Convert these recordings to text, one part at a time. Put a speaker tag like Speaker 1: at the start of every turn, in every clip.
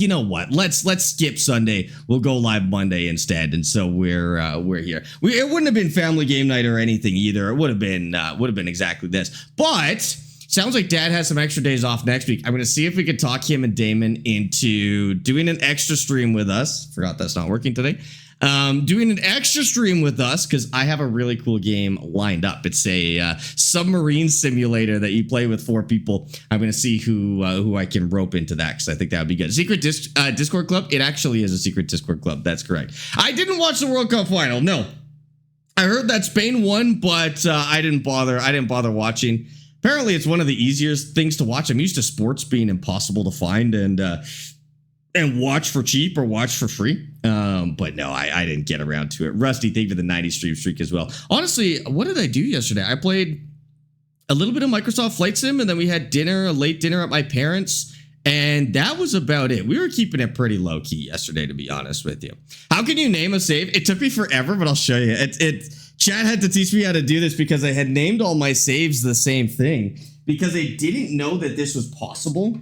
Speaker 1: you know what? Let's skip Sunday. We'll go live Monday instead. And so we're here. It wouldn't have been family game night or anything either. It would have been exactly this. But sounds like Dad has some extra days off next week. I'm going to see if we could talk him and Damon into doing an extra stream with us. Forgot that's not working today. Doing an extra stream with us because I have a really cool game lined up. It's a submarine simulator that you play with 4 people. I'm going to see who I can rope into that because I think that would be good. Secret Discord club. It actually is a secret Discord club. That's correct. I didn't watch the World Cup final. No, I heard that Spain won, but I didn't bother watching. Apparently, it's one of the easiest things to watch. I'm used to sports being impossible to find and watch for cheap or watch for free. But no, I didn't get around to it. Rusty, thank you for the 90 stream streak as well. Honestly, what did I do yesterday? I played a little bit of Microsoft Flight Sim, and then we had a late dinner at my parents', and that was about it. We were keeping it pretty low key yesterday, to be honest with you. How can you name a save? It took me forever, but I'll show you. Chad had to teach me how to do this because I had named all my saves the same thing because I didn't know that this was possible.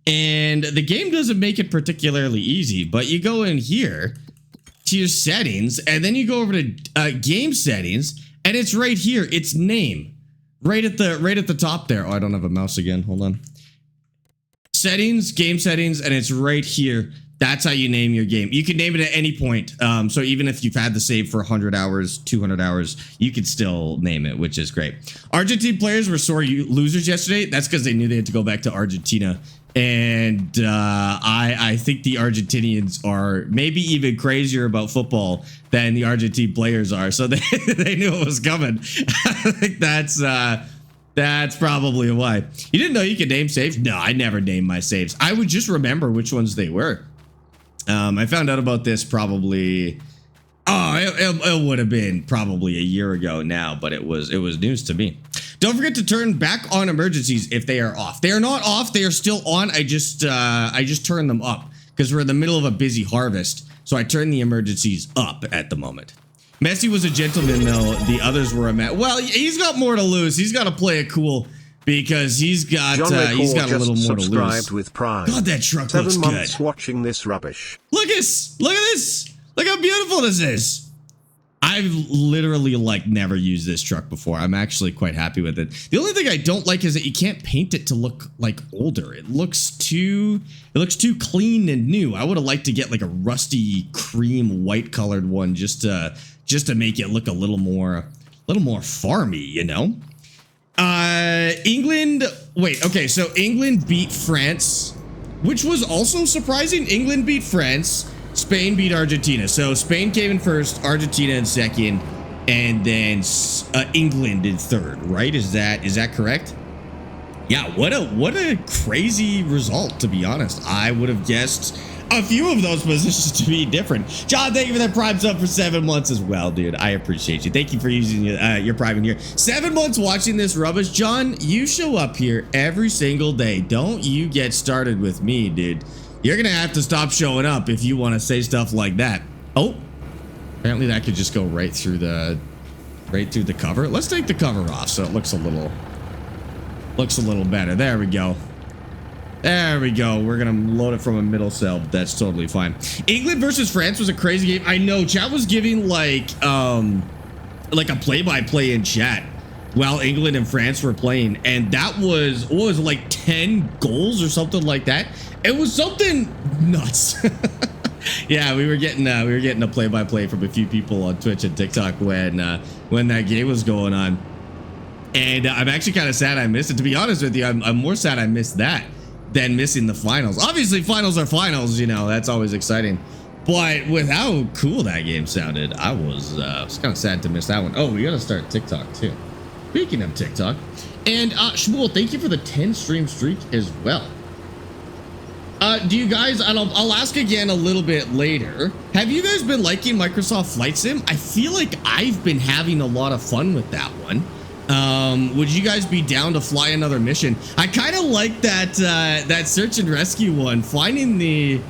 Speaker 1: And the game doesn't make it particularly easy, but you go in here to your settings, and then you go over to game settings, and it's right here. It's name, right at the top there. Oh, I don't have a mouse again. Hold on. Settings, game settings, and it's right here. That's how you name your game. You can name it at any point. So even if you've had the save for 100 hours, 200 hours, you can still name it, which is great. Argentine players were sore losers yesterday. That's because they knew they had to go back to Argentina. And I think the Argentinians are maybe even crazier about football than the Argentine players are. So they knew it was coming. I think that's probably why. You didn't know you could name saves? No, I never named my saves. I would just remember which ones they were. I found out about this probably, it would have been probably a year ago now, but it was news to me. Don't forget to turn back on emergencies if they are off. They are not off. They are still on. I just turned them up because we're in the middle of a busy harvest. So I turned the emergencies up at the moment. Messi was a gentleman though. The others were a mess. Well, he's got more to lose. He's got to play it cool because he's got a little more to lose.
Speaker 2: With Prime.
Speaker 1: God, that truck
Speaker 2: 7
Speaker 1: looks
Speaker 2: months
Speaker 1: good.
Speaker 2: watching this rubbish.
Speaker 1: Look at this. Look how beautiful this is. I've literally never used this truck before. I'm actually quite happy with it. The only thing I don't like is that you can't paint it to look older. It looks too clean and new. I would have liked to get a rusty cream white colored one just to make it look a little more farmy, you know? England, wait, okay, so England beat France, which was also surprising. England beat France. Spain beat Argentina. So Spain came in first, Argentina in second, and then England in third, right? Is that correct? Yeah, what a crazy result, to be honest. I would have guessed a few of those positions to be different. John, thank you for that Prime sub for 7 months as well, dude. I appreciate you. Thank you for using your Prime in here. 7 months watching this rubbish. John, you show up here every single day. Don't you get started with me, dude. You're gonna have to stop showing up if you want to say stuff like that. Oh, apparently that could just go right through the cover. Let's take the cover off so it looks a little better. There we go. There we go. We're gonna load it from a middle cell. That's totally fine. England versus France was a crazy game. I know chat was giving like a play-by-play in chat while England and France were playing, and that was like 10 goals or something like that. It was something nuts. Yeah, we were getting a play-by-play from a few people on Twitch and TikTok when that game was going on, and I'm actually kind of sad I missed it. To be honest with you, I'm more sad I missed that than missing the finals. Obviously, finals are finals, you know, that's always exciting. But with how cool that game sounded, I was kind of sad to miss that one. Oh, we gotta start TikTok too. Speaking of TikTok, and Shmuel, thank you for the 10 stream streak as well. Do you guys, and I'll ask again a little bit later, have you guys been liking Microsoft Flight Sim? I feel like I've been having a lot of fun with that one. Would you guys be down to fly another mission? I kind of like that search and rescue one. Finding the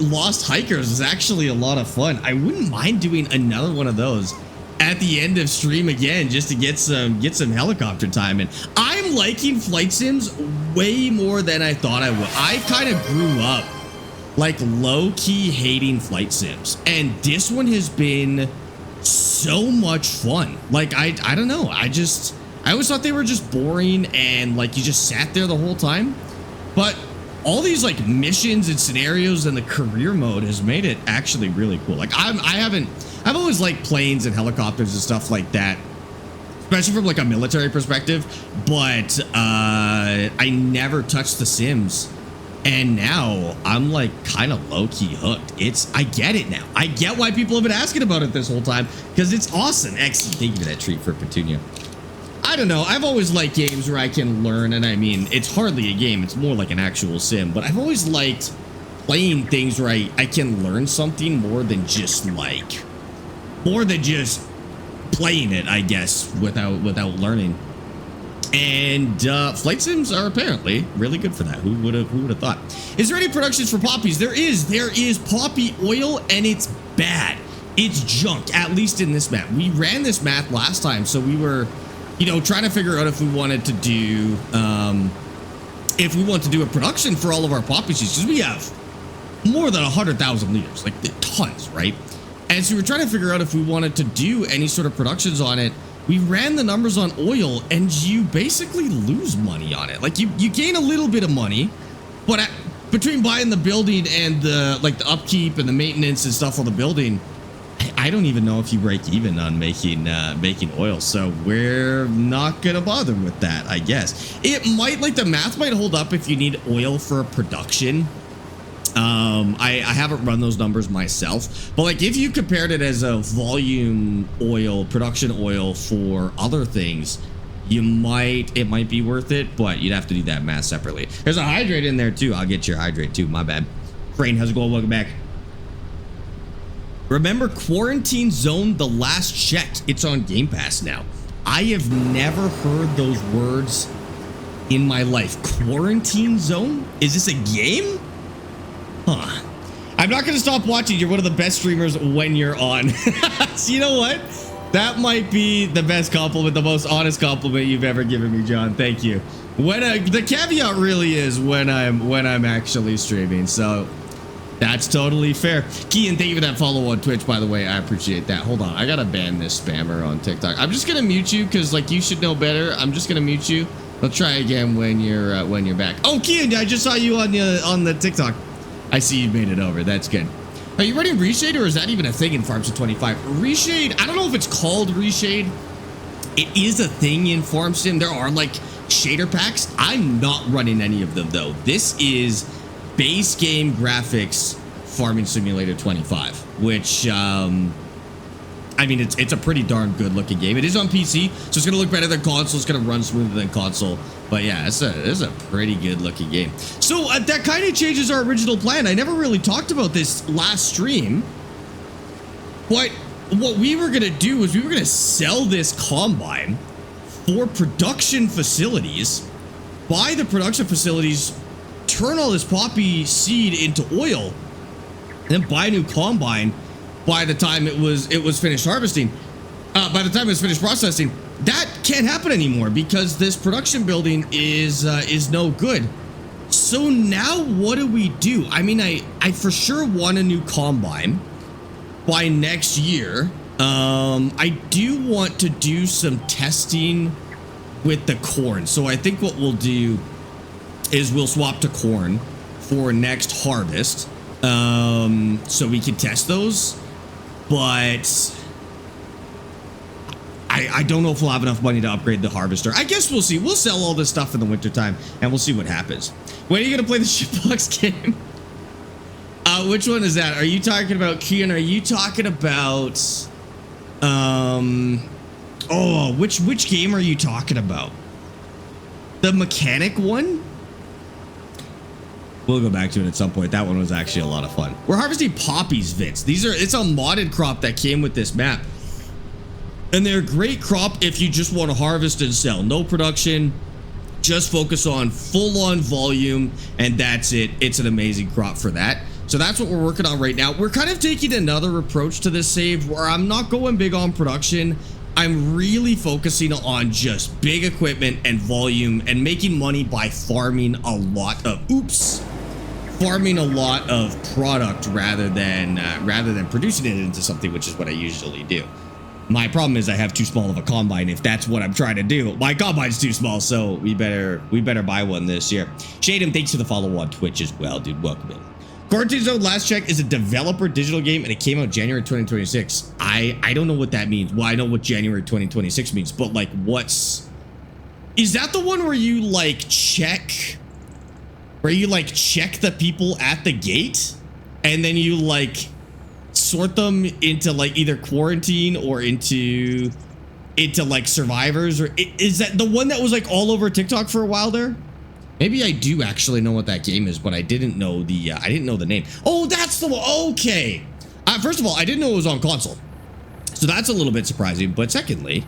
Speaker 1: lost hikers is actually a lot of fun. I wouldn't mind doing another one of those at the end of stream again, just to get some helicopter time in. I'm liking flight sims way more than I thought I would. I kind of grew up like low-key hating flight sims, and this one has been so much fun. Like I don't know, I always thought they were just boring and like you just sat there the whole time, but all these like missions and scenarios and the career mode has made it actually really cool. Like I've always liked planes and helicopters and stuff like that, especially from like a military perspective, but I never touched the Sims. And now I'm like kind of low-key hooked. I get it now. I get why people have been asking about it this whole time, because it's awesome. Excellent. Thank you for that treat for Petunia. I don't know. I've always liked games where I can learn, and I mean, it's hardly a game. It's more like an actual sim, but I've always liked playing things where I can learn something more than just playing it, I guess, without learning. And flight sims are apparently really good for that. Who would have thought? Is there any productions for poppies? There is poppy oil, and it's bad. It's junk, at least in this map. We ran this map last time, so we were, you know, trying to figure out if we wanted to do a production for all of our poppy seeds, because we have more than 100,000 liters, like tons, right? And so we were trying to figure out if we wanted to do any sort of productions on it. We ran the numbers on oil, and you basically lose money on it. Like you gain a little bit of money, but between buying the building and the upkeep and the maintenance and stuff on the building, I don't even know if you break even on making oil. So we're not gonna bother with that, I guess. It might, like, the math might hold up if you need oil for a production. I haven't run those numbers myself, but like if you compared it as a volume oil, production oil for other things, it might be worth it, but you'd have to do that math separately. There's a hydrate in there too. I'll get your hydrate too. My bad. Crane, how's it going? Welcome back. Remember Quarantine Zone? The Last Check. It's on Game Pass now. I have never heard those words in my life. Quarantine Zone? Is this a game? Huh. I'm not going to stop watching. You're one of the best streamers when you're on. So you know what? That might be the best compliment, the most honest compliment you've ever given me, John. Thank you. The caveat really is when I'm actually streaming. So that's totally fair. Kian, thank you for that follow on Twitch, by the way. I appreciate that. Hold on. I got to ban this spammer on TikTok. I'm just going to mute you because, like, you should know better. I'm just going to mute you. I'll try again when you're back. Oh, Kian, I just saw you on the TikTok. I see you made it over. That's good. Are you running Reshade, or is that even a thing in Farm Sim 25? Reshade, I don't know if it's called Reshade. It is a thing in Farm Sim. There are like shader packs. I'm not running any of them though. This is base game graphics Farming Simulator 25, which I mean, it's a pretty darn good looking game. It is on PC, so it's gonna look better than console. It's gonna run smoother than console. But yeah, it's a pretty good looking game. So that kind of changes our original plan. I never really talked about this last stream. But what we were gonna do is we were gonna sell this combine for production facilities, buy the production facilities, turn all this poppy seed into oil, and then buy a new combine by the time it was finished harvesting. By the time it was finished processing. That can't happen anymore because this production building is no good. So now what do we do? I mean, I for sure want a new combine by next year. I do want to do some testing with the corn. So I think what we'll do is we'll swap to corn for next harvest. So we can test those, but I don't know if we'll have enough money to upgrade the harvester. I guess we'll see. We'll sell all this stuff in the wintertime and we'll see what happens. When are you gonna play the shitbox game? Which one is that? Are you talking about, Kian? Are you talking about which game are you talking about? The mechanic one? We'll go back to it at some point. That one was actually a lot of fun. We're harvesting poppies, Vince. It's a modded crop that came with this map. And they're a great crop if you just want to harvest and sell. No production, just focus on full-on volume, and that's it. It's an amazing crop for that. So that's what we're working on right now. We're kind of taking another approach to this save where I'm not going big on production. I'm really focusing on just big equipment and volume and making money by farming a lot of, farming a lot of product rather than producing it into something, which is what I usually do. My problem is I have too small of a combine. If that's what I'm trying to do, my combine's too small, so we better buy one this year. Shadem, thanks for the follow on Twitch as well, dude. Welcome in. Quarantine Zone, last check, is a developer digital game, and it came out January 2026. I don't know what that means. Well, I know what January 2026 means, but like, is that the one where you like check the people at the gate, and then you like sort them into like either quarantine or into like survivors? Or is that the one that was like all over TikTok for a while there? Maybe I do actually know what that game is, but I didn't know the name. Oh, that's the one. Okay. First of all, I didn't know it was on console, so that's a little bit surprising. But secondly,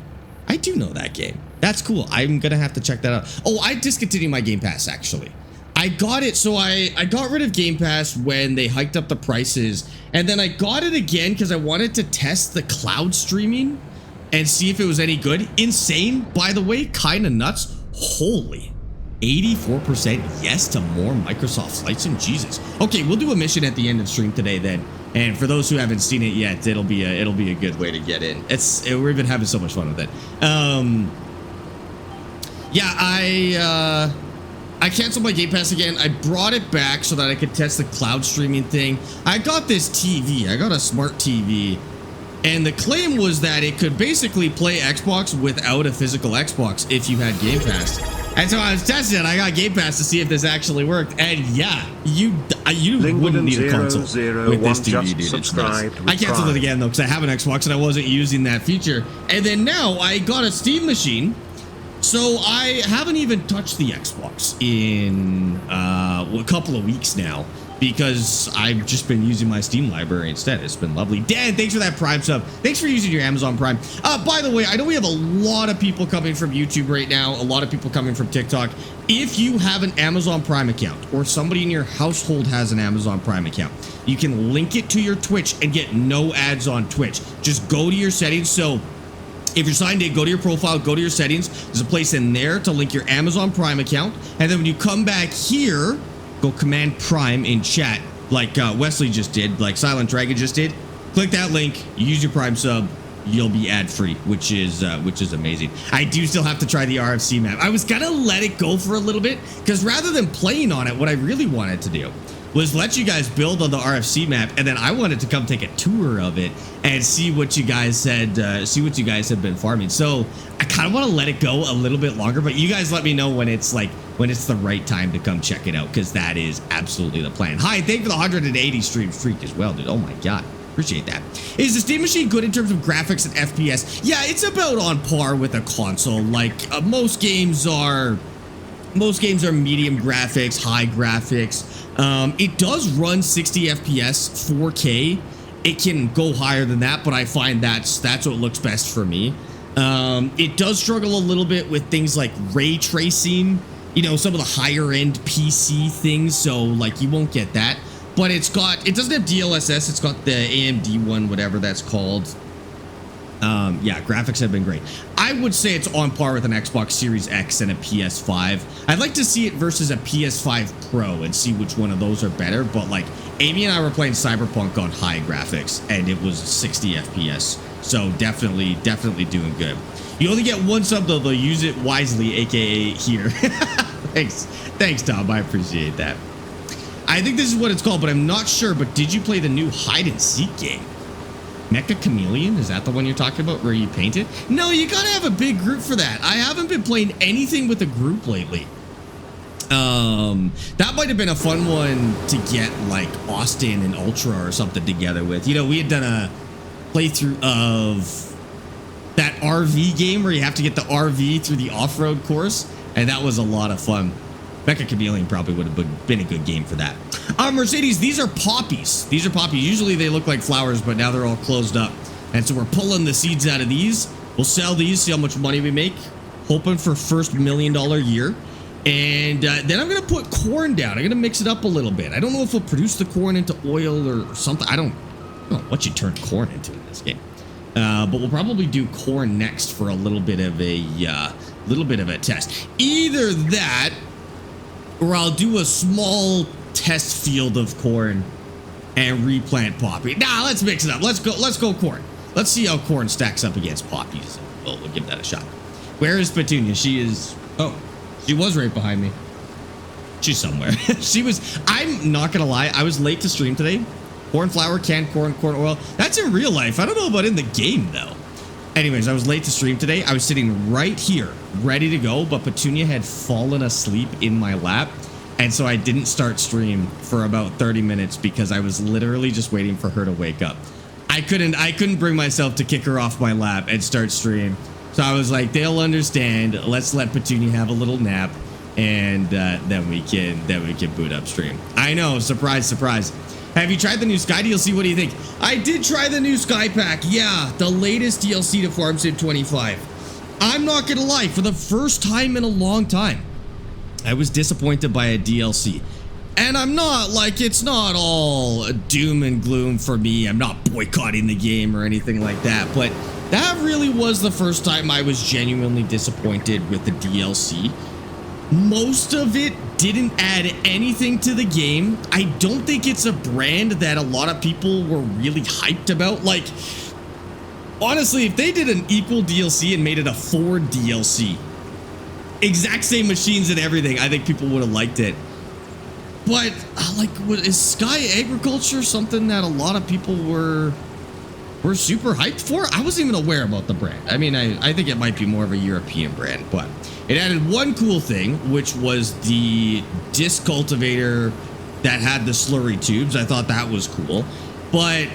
Speaker 1: I do know that game. That's cool. I'm gonna have to check that out. Oh, I discontinued my Game Pass actually. I got it, so I got rid of Game Pass when they hiked up the prices, and then I got it again because I wanted to test the cloud streaming and see if it was any good. Insane, by the way, kind of nuts. Holy, 84% yes to more Microsoft Flight Sim. Jesus. Okay, we'll do a mission at the end of stream today then, and for those who haven't seen it yet, it'll be a good way to get in. We've been having so much fun with it. Yeah, I canceled my Game Pass again. I brought it back so that I could test the cloud streaming thing. I got this TV. I got a smart TV. And the claim was that it could basically play Xbox without a physical Xbox if you had Game Pass. And so I was testing it. I got Game Pass to see if this actually worked. And yeah, you wouldn't need a console with this TV, dude. It's nice. I canceled it again, though, because I have an Xbox and I wasn't using that feature. And then now I got a Steam machine. So I haven't even touched the Xbox in a couple of weeks now because I've just been using my Steam library instead. It's been lovely. Dan, thanks for that Prime sub. Thanks for using your Amazon Prime. By the way, I know we have a lot of people coming from YouTube right now, a lot of people coming from TikTok. If you have an Amazon Prime account or somebody in your household has an Amazon Prime account, you can link it to your Twitch and get no ads on Twitch. Just go to your settings. So if you're signed in, go to your profile, go to your settings. There's a place in there to link your Amazon Prime account. And then when you come back here, go Command Prime in chat, like Wesley just did, like Silent Dragon just did. Click that link, you use your Prime sub, you'll be ad-free, which is amazing. I do still have to try the RFC map. I was gonna let it go for a little bit, because rather than playing on it, what I really wanted to do was let you guys build on the RFC map, and then I wanted to come take a tour of it and see what you guys had been farming. So I kind of want to let it go a little bit longer, but you guys let me know when it's the right time to come check it out, because that is absolutely the plan. Hi, thank you for the 180 stream streak as well, dude. Oh my god, appreciate that. Is the Steam machine good in terms of graphics and FPS? Yeah, it's about on par with a console. Like most games are medium graphics, high graphics. It does run 60 FPS, 4K. It can go higher than that, but I find that's what looks best for me. It does struggle a little bit with things like ray tracing, you know, some of the higher end PC things. So like you won't get that, but it doesn't have DLSS. It's got the AMD one, whatever that's called. Yeah, graphics have been great. I would say it's on par with an Xbox Series X and a PS5. I'd like to see it versus a PS5 Pro and see which one of those are better. But like Amy and I were playing Cyberpunk on high graphics and it was 60 FPS. So definitely doing good. You only get one sub though, use it wisely, aka here. Thanks Tom, I appreciate that. I think this is what it's called, but I'm not sure. But did you play the new hide and seek game? Mecha Chameleon, is that the one you're talking about where you paint it? No, you gotta have a big group for that. I haven't been playing anything with a group lately. That might have been a fun one to get like Austin and Ultra or something together with. You know, we had done a playthrough of that RV game where you have to get the RV through the off-road course, and that was a lot of fun. Mecha Chameleon probably would have been a good game for that. Mercedes, these are poppies. These are poppies. Usually they look like flowers, but now they're all closed up. And so we're pulling the seeds out of these. We'll sell these, see how much money we make. Hoping for first $1 million year. And then I'm going to put corn down. I'm going to mix it up a little bit. I don't know if we'll produce the corn into oil or something. I don't know what you turn corn into in this game. But we'll probably do corn next for a little bit of a test. Either that, or I'll do a small test field of corn and replant poppy. Nah, let's mix it up. Let's go corn. Let's see how corn stacks up against poppies. We'll give that a shot. Where is Petunia? She is... Oh, she was right behind me. She's somewhere. She was... I'm not gonna lie. I was late to stream today. Corn flour, canned corn, corn oil. That's in real life. I don't know about in the game, though. Anyways, I was late to stream today. I was sitting right here, ready to go, but Petunia had fallen asleep in my lap. And so I didn't start stream for about 30 minutes because I was literally just waiting for her to wake up. I couldn't bring myself to kick her off my lap and start stream. So I was like, they'll understand. Let's let Petunia have a little nap, and then we can boot up stream. I know, surprise, surprise. Have you tried the new Sky DLC? What do you think? I did try the new Sky Pack. Yeah, the latest DLC to Farm Sim 25. I'm not gonna lie, for the first time in a long time, I was disappointed by a DLC. And I'm not, like, it's not all doom and gloom for me. I'm not boycotting the game or anything like that. But that really was the first time I was genuinely disappointed with the DLC. Most of it didn't add anything to the game. I don't think it's a brand that a lot of people were really hyped about. Like, honestly, if they did an equal DLC and made it a Ford DLC, exact same machines and everything, I think people would have liked it. But, like, is Sky Agriculture something that a lot of people were super hyped for? I wasn't even aware about the brand. I mean, I think it might be more of a European brand, but it added one cool thing, which was the disc cultivator that had the slurry tubes. I thought that was cool, but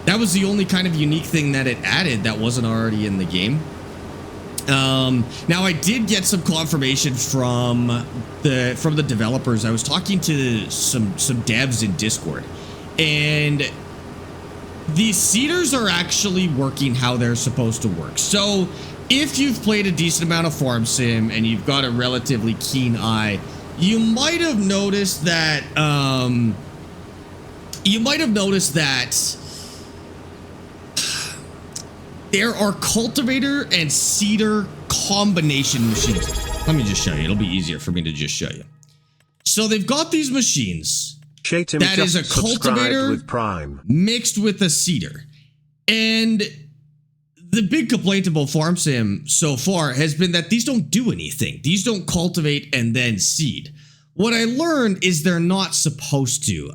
Speaker 1: that was the only kind of unique thing that it added that wasn't already in the game. Now I did get some confirmation from the developers. I was talking to some devs in Discord, and the seeders are actually working how they're supposed to work. So if you've played a decent amount of Farm Sim and you've got a relatively keen eye, you might have noticed that there are cultivator and seeder combination machines. Let me just show you. It'll be easier for me to just show you. So they've got these machines. That is a cultivator with Prime mixed with a seeder. And the big complaint about Farm Sim so far has been that these don't do anything. These don't cultivate and then seed. What I learned is they're not supposed to.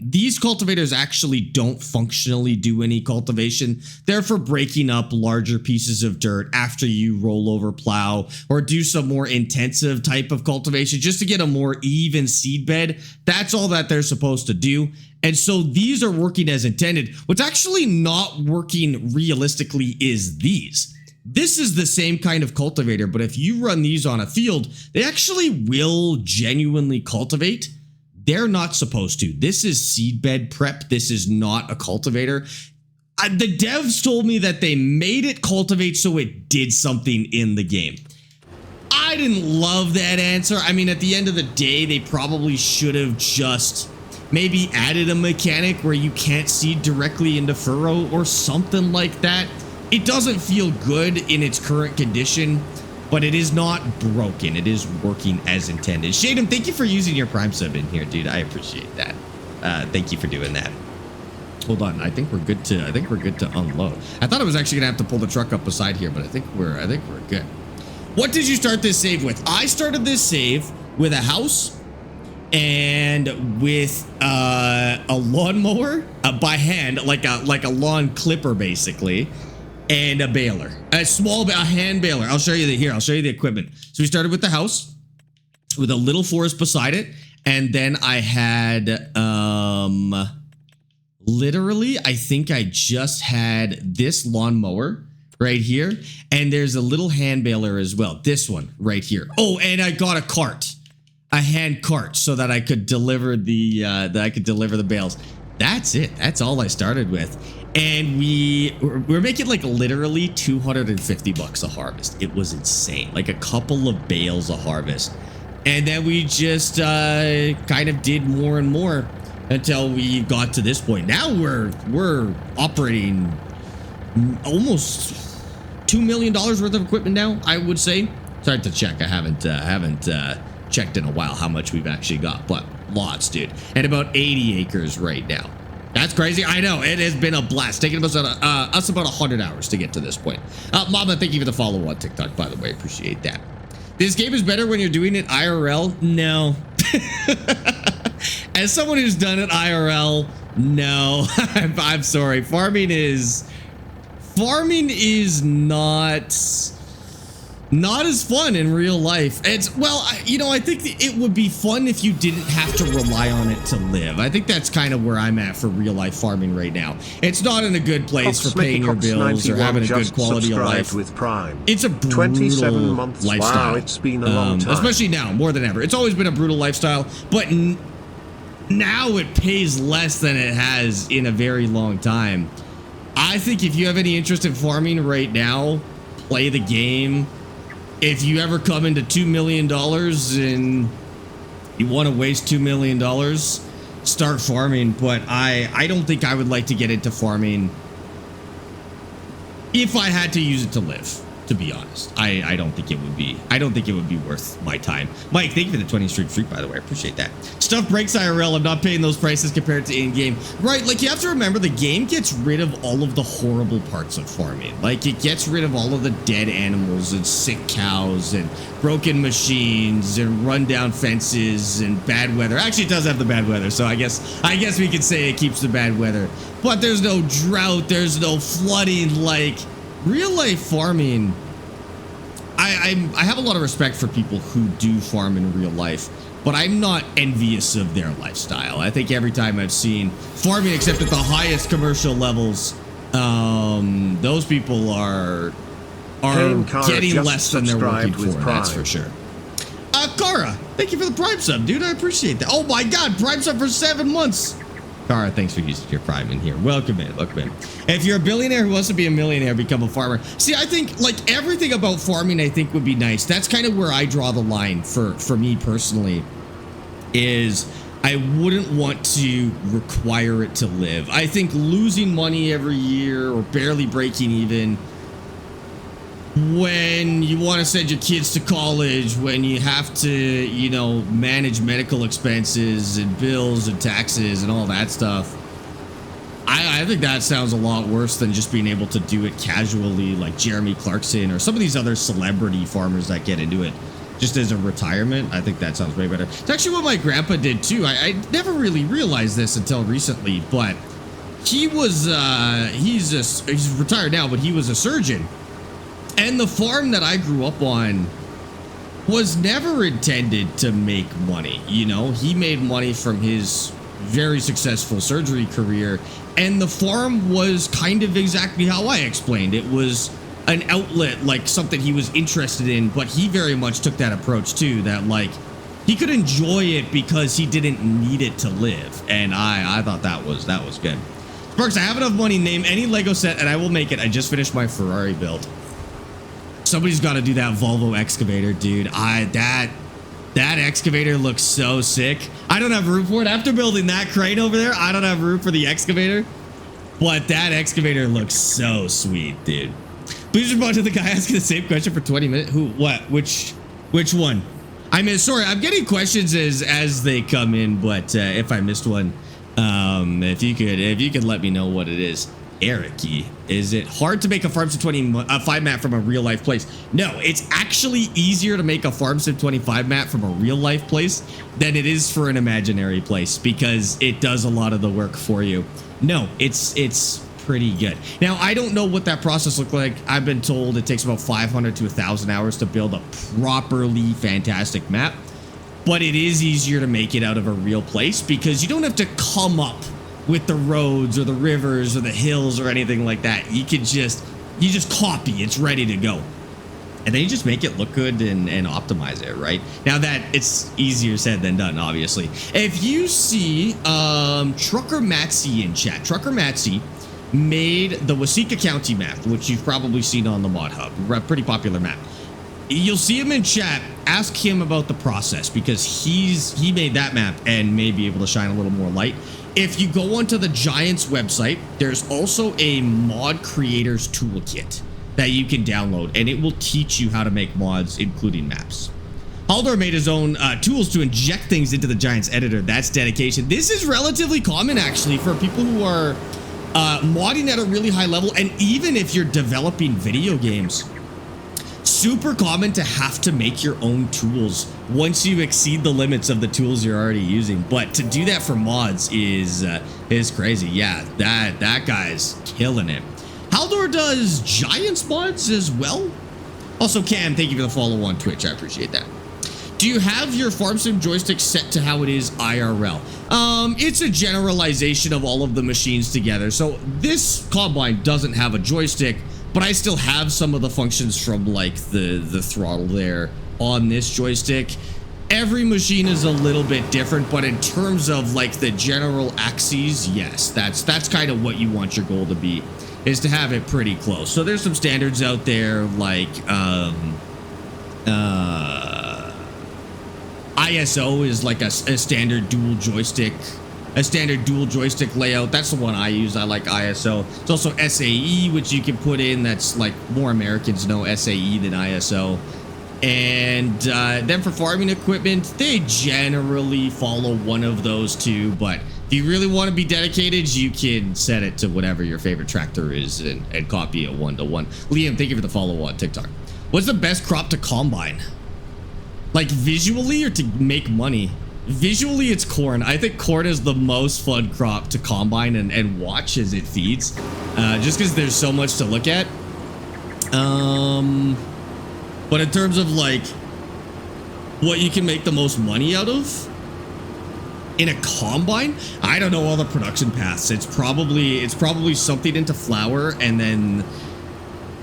Speaker 1: These cultivators actually don't functionally do any cultivation. They're for breaking up larger pieces of dirt after you roll over plow or do some more intensive type of cultivation just to get a more even seed bed. That's all that they're supposed to do. And so these are working as intended. What's actually not working realistically is these. This is the same kind of cultivator, but if you run these on a field, they actually will genuinely cultivate. They're not supposed to. This is seedbed prep. This is not a cultivator. The devs told me that they made it cultivate so it did something in the game. I didn't love that answer. I mean, at the end of the day, they probably should have just maybe added a mechanic where you can't seed directly into furrow or something like that. It doesn't feel good in its current condition, but it is not broken. It is working as intended. Shadem, thank you for using your Prime sub in here, dude. I appreciate that. Thank you for doing that. Hold on. I think we're good to unload. I thought I was actually gonna have to pull the truck up beside here, but I think we're good. What did you start this save with? I started this save with a house and with a lawnmower by hand, like a lawn clipper, basically. And a baler, a hand baler. I'll show you I'll show you the equipment. So we started with the house with a little forest beside it. And then I had, literally, I think I just had this lawnmower right here. And there's a little hand baler as well. This one right here. Oh, and I got a hand cart so that I could deliver the bales. That's it. That's all I started with. And we're making like literally $250 a harvest. It was insane. Like a couple of bales a harvest. And then we just kind of did more and more until we got to this point. Now we're operating almost $2 million worth of equipment now, I would say. Sorry to check. I haven't checked in a while how much we've actually got, but lots, dude, and about 80 acres right now. That's crazy. I know. It has been a blast. Taking us about 100 hours to get to this point. Mama, thank you for the follow on TikTok, by the way. Appreciate that. This game is better when you're doing it IRL? No. As someone who's done it IRL, no. I'm sorry. Farming is not as fun in real life. It's, well, you know, I think it would be fun if you didn't have to rely on it to live. I think that's kind of where I'm at for real life farming right now. It's not in a good place for paying your bills or having a good quality of life.
Speaker 2: With Prime.
Speaker 1: It's a brutal
Speaker 2: 27 months.
Speaker 1: lifestyle.
Speaker 2: Wow, it's been a long time.
Speaker 1: Especially now, more than ever. It's always been a brutal lifestyle, but now it pays less than it has in a very long time. I think if you have any interest in farming right now, play the game. If you ever come into $2 million and you want to waste $2 million, start farming. But I don't think I would like to get into farming if I had to use it to live, to be honest. I don't think it would be worth my time. Mike, thank you for the 20 streak, by the way. I appreciate that. Stuff breaks IRL. I'm not paying those prices compared to in-game. Right, like you have to remember the game gets rid of all of the horrible parts of farming. Like it gets rid of all of the dead animals and sick cows and broken machines and rundown fences and bad weather. Actually, it does have the bad weather, so I guess we could say it keeps the bad weather. But there's no drought, there's no flooding. Like real life farming, I have a lot of respect for people who do farm in real life, but I'm not envious of their lifestyle. I think every time I've seen farming, except at the highest commercial levels, those people are getting less than they're working for. That's for sure. Kara, thank you for the Prime sub, dude. I appreciate that. Oh my God, Prime sub for 7 months. Kara, thanks for using your Prime in here. Welcome in, welcome in. If you're a billionaire who wants to be a millionaire, become a farmer. See, I think like everything about farming, I think would be nice. That's kind of where I draw the line for me personally, is I wouldn't want to require it to live. I think losing money every year or barely breaking even when you want to send your kids to college, when you have to, you know, manage medical expenses and bills and taxes and all that stuff, I think that sounds a lot worse than just being able to do it casually like Jeremy Clarkson or some of these other celebrity farmers that get into it just as a retirement. I think that sounds way better. It's actually what my grandpa did too. I never really realized this until recently, but he was he's retired now, but he was a surgeon. And the farm that I grew up on was never intended to make money. You know, he made money from his very successful surgery career. And the farm was kind of exactly how I explained. It was an outlet, like something he was interested in, but he very much took that approach too, that like he could enjoy it because he didn't need it to live. And I thought that was good. Sparx, I have enough money, name any Lego set and I will make it. I just finished my Ferrari build. Somebody's got to do that Volvo excavator, dude. That excavator looks so sick. I don't have room for it. After building that crane over there, I don't have room for the excavator. But that excavator looks so sweet, dude. Please respond to the guy asking the same question for 20 minutes. Who? What? Which one? I mean, sorry, I'm getting questions as they come in, but if I missed one, if you could let me know what it is. Eric-y, is it hard to make a Farm Sim 25 map from a real life place? No, it's actually easier to make a Farm Sim 25 map from a real life place than it is for an imaginary place because it does a lot of the work for you. No, it's pretty good. Now, I don't know what that process looked like. I've been told it takes about 500 to 1,000 hours to build a properly fantastic map, but it is easier to make it out of a real place because you don't have to come up with the roads or the rivers or the hills or anything like that. You just copy, it's ready to go. And then you just make it look good and optimize it, right? Now that it's easier said than done, obviously. If you see Trucker Matsy in chat, Trucker Matsy made the Waseca County map, which you've probably seen on the Mod Hub, a pretty popular map. You'll see him in chat. Ask him about the process because he made that map and may be able to shine a little more light. If you go onto the Giants website, there's also a mod creators toolkit that you can download, and it will teach you how to make mods, including maps. Haldor made his own tools to inject things into the Giants editor. That's dedication. This is relatively common, actually, for people who are modding at a really high level. And even if you're developing video games, super common to have to make your own tools once you exceed the limits of the tools you're already using. But to do that for mods is crazy. Yeah, that guy's killing it. Haldor does Giants mods as well. Also, Cam, thank you for the follow on Twitch. I appreciate that. Do you have your farm sim joystick set to how it is IRL? It's a generalization of all of the machines together. So this combine doesn't have a joystick, but I still have some of the functions from like the throttle there on this joystick. Every machine is a little bit different, but in terms of like the general axes, yes, that's kind of what you want your goal to be, is to have it pretty close. So there's some standards out there like ISO is like a standard dual joystick, layout. That's the one I use. I like ISO. It's also SAE, which you can put in. That's like more Americans know SAE than ISO. And then for farming equipment, they generally follow one of those two. But if you really want to be dedicated, you can set it to whatever your favorite tractor is and copy it 1-to-1. Liam, thank you for the follow on TikTok. What's the best crop to combine? Like visually or to make money? Visually, it's corn. I think corn is the most fun crop to combine and watch as it feeds, just because there's so much to look at. But in terms of like what you can make the most money out of in a combine, I don't know all the production paths. It's probably something into flour and then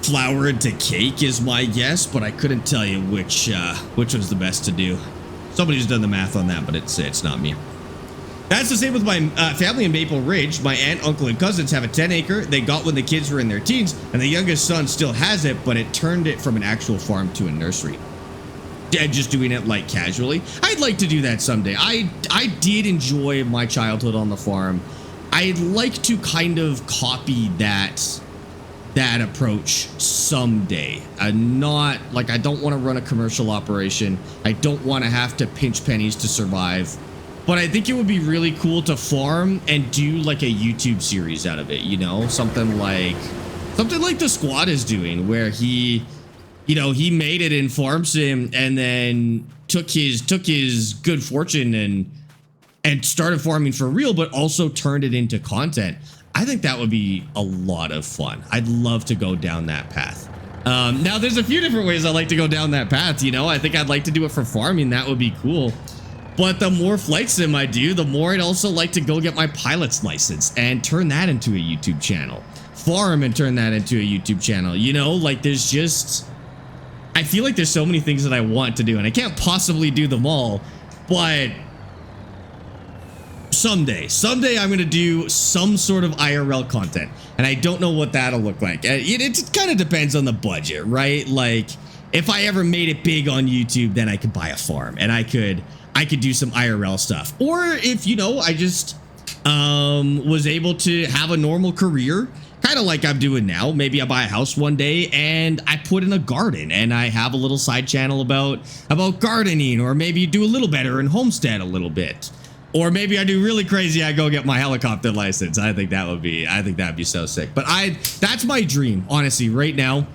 Speaker 1: flour into cake is my guess, but I couldn't tell you which was the best to do. Somebody's done the math on that, but it's not me. That's the same with my family in Maple Ridge. My aunt, uncle, and cousins have a 10-acre. They got when the kids were in their teens, and the youngest son still has it, but it turned it from an actual farm to a nursery. And just doing it like casually. I'd like to do that someday. I did enjoy my childhood on the farm. I'd like to kind of copy that approach someday. Not like, I don't want to run a commercial operation. I don't want to have to pinch pennies to survive, but I think it would be really cool to farm and do like a YouTube series out of it, you know, something like the squad is doing, where he made it in farm sim and then took his good fortune and started farming for real, but also turned it into content. I think that would be a lot of fun. I'd love to go down that path. Now, there's a few different ways I like to go down that path. You know, I think I'd like to do it for farming. That would be cool. But the more flight sim I do, the more I'd also like to go get my pilot's license and turn that into a YouTube channel. Farm and turn that into a YouTube channel. You know, like there's just... I feel like there's so many things that I want to do, and I can't possibly do them all, but... Someday I'm going to do some sort of IRL content, and I don't know what that'll look like. It kind of depends on the budget, right? Like if I ever made it big on YouTube, then I could buy a farm and I could do some IRL stuff. Or if, you know, I just was able to have a normal career, kind of like I'm doing now. Maybe I buy a house one day and I put in a garden and I have a little side channel about gardening, or maybe do a little better and homestead a little bit. Or maybe I do really crazy, I go get my helicopter license. I think that'd be so sick. But that's my dream, honestly, right now.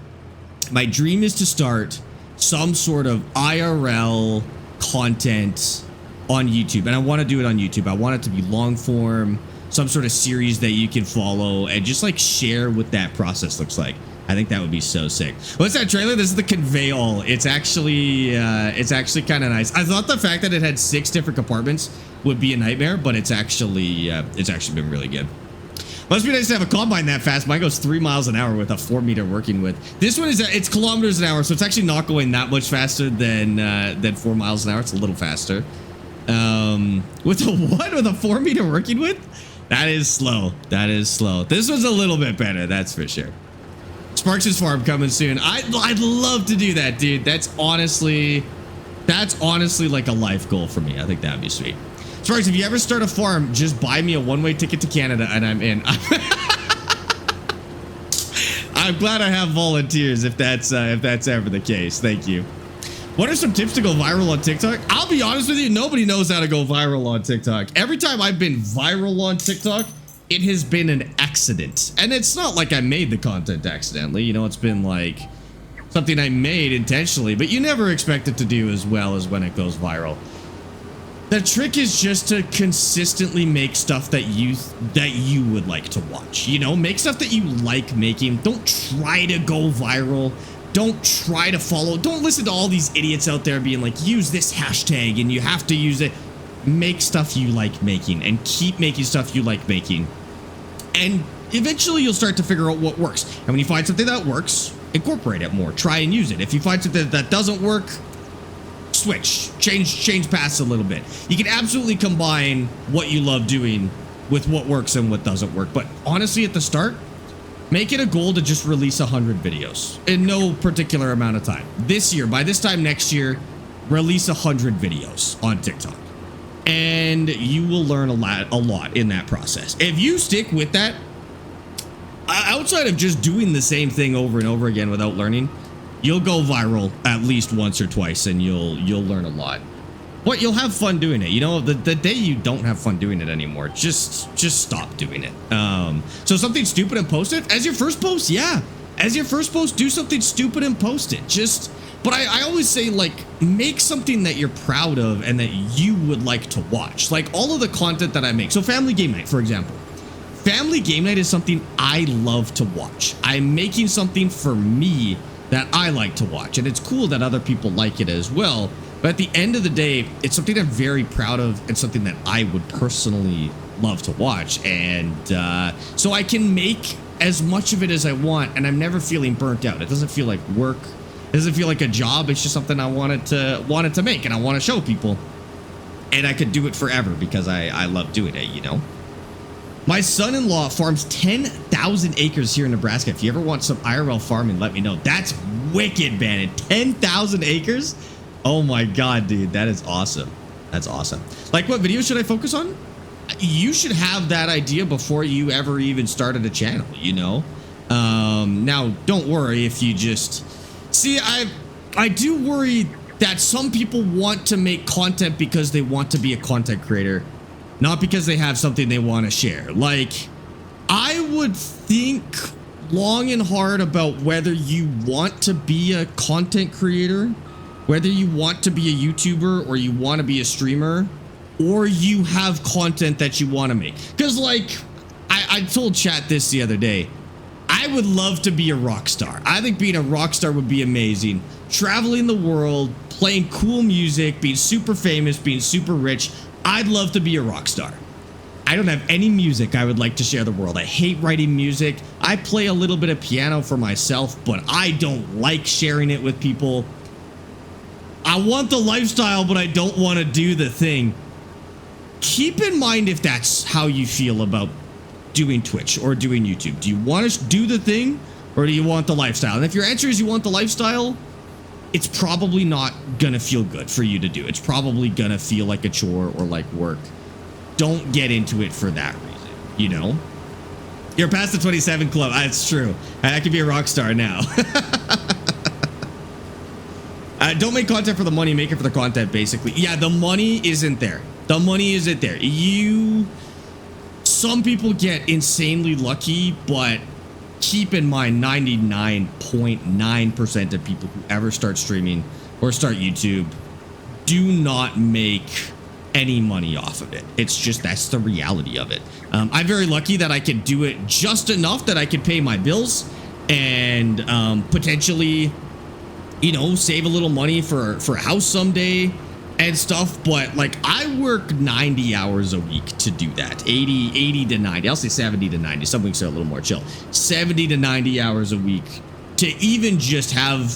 Speaker 1: My dream is to start some sort of IRL content on YouTube. And I want to do it on YouTube. I want it to be long form, some sort of series that you can follow and just like share what that process looks like. I think that would be so sick. What's that trailer? This is the Convey-All. It's actually kind of nice. I thought the fact that it had 6 different compartments would be a nightmare, but it's actually been really good. Must be nice to have a combine that fast. Mine goes 3 miles an hour with a 4-meter working width. This one it's kilometers an hour, so it's actually not going that much faster than 4 miles an hour. It's a little faster. With a what? With a 4-meter working width? That is slow. That is slow. This was a little bit better, that's for sure. Sparks' farm coming soon. I'd love to do that, dude. That's honestly like a life goal for me. I think that'd be sweet. Sparks, if you ever start a farm, just buy me a one-way ticket to Canada and I'm in. I'm glad I have volunteers if that's ever the case. Thank you. What are some tips to go viral on TikTok? I'll be honest with you, nobody knows how to go viral on TikTok. Every time I've been viral on TikTok, it has been an accident. And it's not like I made the content accidentally. You know, it's been like something I made intentionally, but you never expect it to do as well as when it goes viral. The trick is just to consistently make stuff that you would like to watch. You know, make stuff that you like making. Don't try to go viral. Don't try to follow. Don't listen to all these idiots out there being like, use this hashtag and you have to use it. Make stuff you like making and keep making stuff you like making. And eventually you'll start to figure out what works. And when you find something that works, incorporate it more. Try and use it. If you find something that doesn't work, switch. Change paths a little bit. You can absolutely combine what you love doing with what works and what doesn't work. But honestly, at the start, make it a goal to just release 100 videos in no particular amount of time. This year, by this time next year, release 100 videos on TikTok. And you will learn a lot in that process. If you stick with that, outside of just doing the same thing over and over again without learning, you'll go viral at least once or twice and you'll learn a lot. But you'll have fun doing it. You know, the day you don't have fun doing it anymore, just stop doing it. So something stupid and post it as your first post. Yeah, as your first post, do something stupid and post it. But I always say, like, make something that you're proud of and that you would like to watch. Like all of the content that I make. So Family Game Night, for example. Family Game Night is something I love to watch. I'm making something for me that I like to watch. And it's cool that other people like it as well. But at the end of the day, it's something I'm very proud of and something that I would personally love to watch. And so I can make as much of it as I want, and I'm never feeling burnt out. It doesn't feel like work. It doesn't feel like a job. It's just something I wanted to make, and I want to show people. And I could do it forever because I love doing it, you know? My son-in-law farms 10,000 acres here in Nebraska. If you ever want some IRL farming, let me know. That's wicked, man. 10,000 acres? Oh my God, dude. That is awesome. That's awesome. Like, what video should I focus on? You should have that idea before you ever even started a channel, you know? Now, don't worry if you just... See, I do worry that some people want to make content because they want to be a content creator, not because they have something they want to share. Like, I would think long and hard about whether you want to be a content creator, whether you want to be a YouTuber or you want to be a streamer, or you have content that you want to make. Because, like, I told chat this the other day. I would love to be a rock star. I think being a rock star would be amazing. Traveling the world, playing cool music, being super famous, being super rich. I'd love to be a rock star. I don't have any music I would like to share the world. I hate writing music. I play a little bit of piano for myself, but I don't like sharing it with people. I want the lifestyle, but I don't want to do the thing. Keep in mind if that's how you feel about doing Twitch or doing YouTube. Do you want to do the thing or do you want the lifestyle? And if your answer is you want the lifestyle, it's probably not gonna feel good for you to do. It's probably gonna feel like a chore or like work. Don't get into it for that reason, you know? You're past the 27 club. That's true. I could be a rock star now. Don't make content for the money, make it for the content, basically. Yeah, the money isn't there. The money isn't there. Some people get insanely lucky, but keep in mind 99.9% of people who ever start streaming or start YouTube do not make any money off of it. It's just, that's the reality of it. I'm very lucky that I can do it just enough that I can pay my bills and potentially, you know, save a little money for a house someday and stuff. But like, I work 90 hours a week to do that. 80 to 90. I'll say 70 to 90. Some weeks are a little more chill. 70 to 90 hours a week to even just have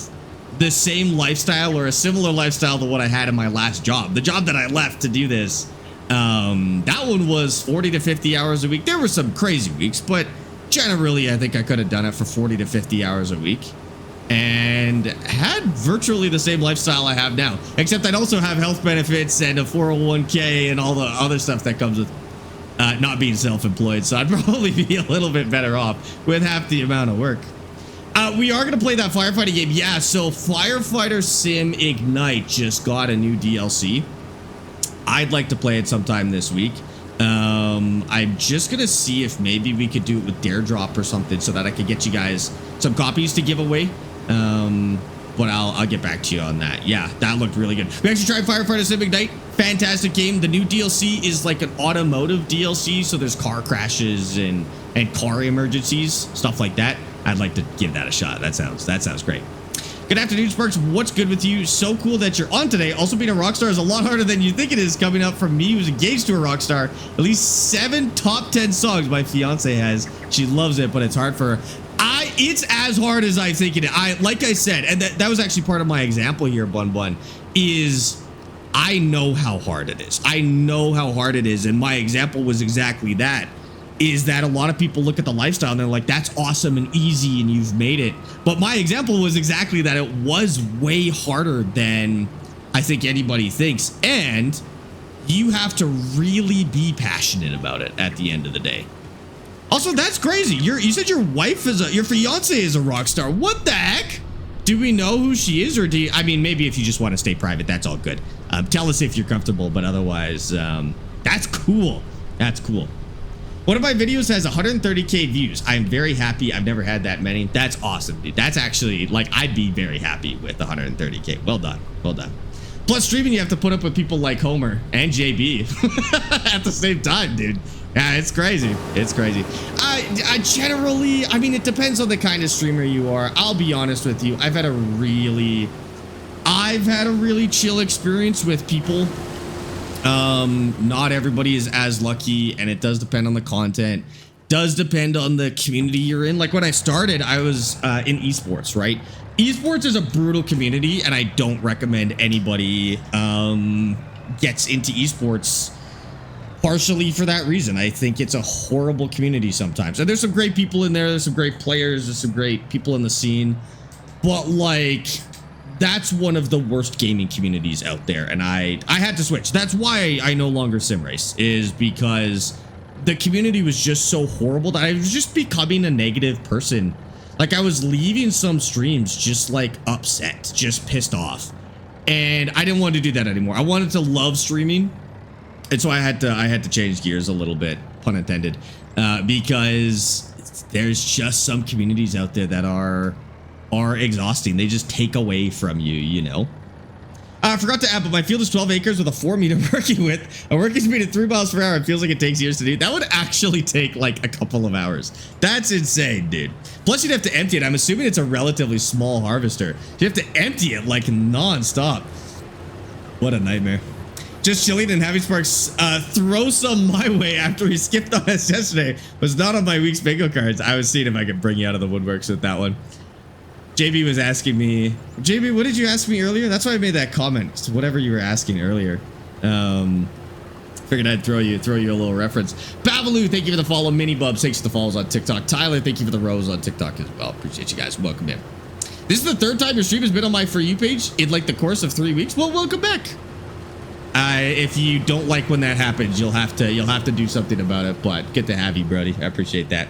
Speaker 1: the same lifestyle or a similar lifestyle to what I had in my last job. The job that I left to do this, that one was 40 to 50 hours a week. There were some crazy weeks, but generally I think I could have done it for 40 to 50 hours a week and had virtually the same lifestyle I have now, except I'd also have health benefits and a 401k and all the other stuff that comes with not being self-employed. So I'd probably be a little bit better off with half the amount of work. We are going to play that firefighting game. Yeah, so Firefighter Sim Ignite just got a new DLC. I'd like to play it sometime this week. I'm just going to see if maybe we could do it with Dare Drop or something so that I could get you guys some copies to give away. But I'll get back to you on that. Yeah, that looked really good. We actually tried Firefighter Sim Ignite. Fantastic game. The new DLC is like an automotive DLC, so there's car crashes and car emergencies, stuff like that. I'd like to give that a shot. That sounds great. Good afternoon, Sparx. What's good with you? So cool that you're on today. Also, being a rock star is a lot harder than you think it is. Coming up from me, who's engaged to a rock star. At least 7 top 10 songs my fiance has. She loves it, but it's hard for her. It's as hard as I think it is. Like I said, and that was actually part of my example here, Bun, is I know how hard it is. I know how hard it is. And my example was exactly that. Is that a lot of people look at the lifestyle and they're like, that's awesome and easy and you've made it. But my example was exactly that. It was way harder than I think anybody thinks. And you have to really be passionate about it at the end of the day. Also, that's crazy. You said your wife your fiance is a rock star. What the heck? Do we know who she is, or I mean, maybe if you just want to stay private, that's all good. Tell us if you're comfortable, but otherwise, that's cool. That's cool. One of my videos has 130K views. I'm very happy. I've never had that many. That's awesome, dude. That's actually, like, I'd be very happy with 130K. Well done. Well done. Plus, streaming, you have to put up with people like Homer and JB at the same time, dude. Yeah, it's crazy. It's crazy. I generally, I mean, it depends on the kind of streamer you are. I'll be honest with you. I've had a really chill experience with people. Not everybody is as lucky, and it does depend on the content. Does depend on the community you're in. Like when I started, I was in esports, right? Esports is a brutal community, and I don't recommend anybody gets into esports. Partially for that reason. I think it's a horrible community sometimes. And there's some great people in there. There's some great players. There's some great people in the scene. But like, that's one of the worst gaming communities out there. And I had to switch. That's why I no longer sim race, is because the community was just so horrible that I was just becoming a negative person. Like I was leaving some streams just like upset, just pissed off. And I didn't want to do that anymore. I wanted to love streaming. And so I had to change gears a little bit, pun intended, because there's just some communities out there that are exhausting. They just take away from you, you know. I forgot to add, but my field is 12 acres with a 4-meter working width. A working speed of 3 miles per hour. It feels like it takes years to do. That would actually take like a couple of hours. That's insane, dude. Plus, you'd have to empty it. I'm assuming it's a relatively small harvester. You have to empty it like non-stop. What a nightmare. Just chilling and having Sparx throw some my way after he skipped on us yesterday. Was not on my week's bingo cards. I was seeing if I could bring you out of the woodworks with that one. JB was asking me, JB, what did you ask me earlier? That's why I made that comment. So whatever you were asking earlier. Figured I'd throw you a little reference. Babaloo, thank you for the follow. Mini Bubs, thanks for the follows on TikTok. Tyler, thank you for the rose on TikTok as well. Appreciate you guys. Welcome in. This is the 3rd time your stream has been on my For You page in like the course of 3 weeks. Well, welcome back. If you don't like when that happens, you'll have to do something about it. But good to have you, Brody. I appreciate that.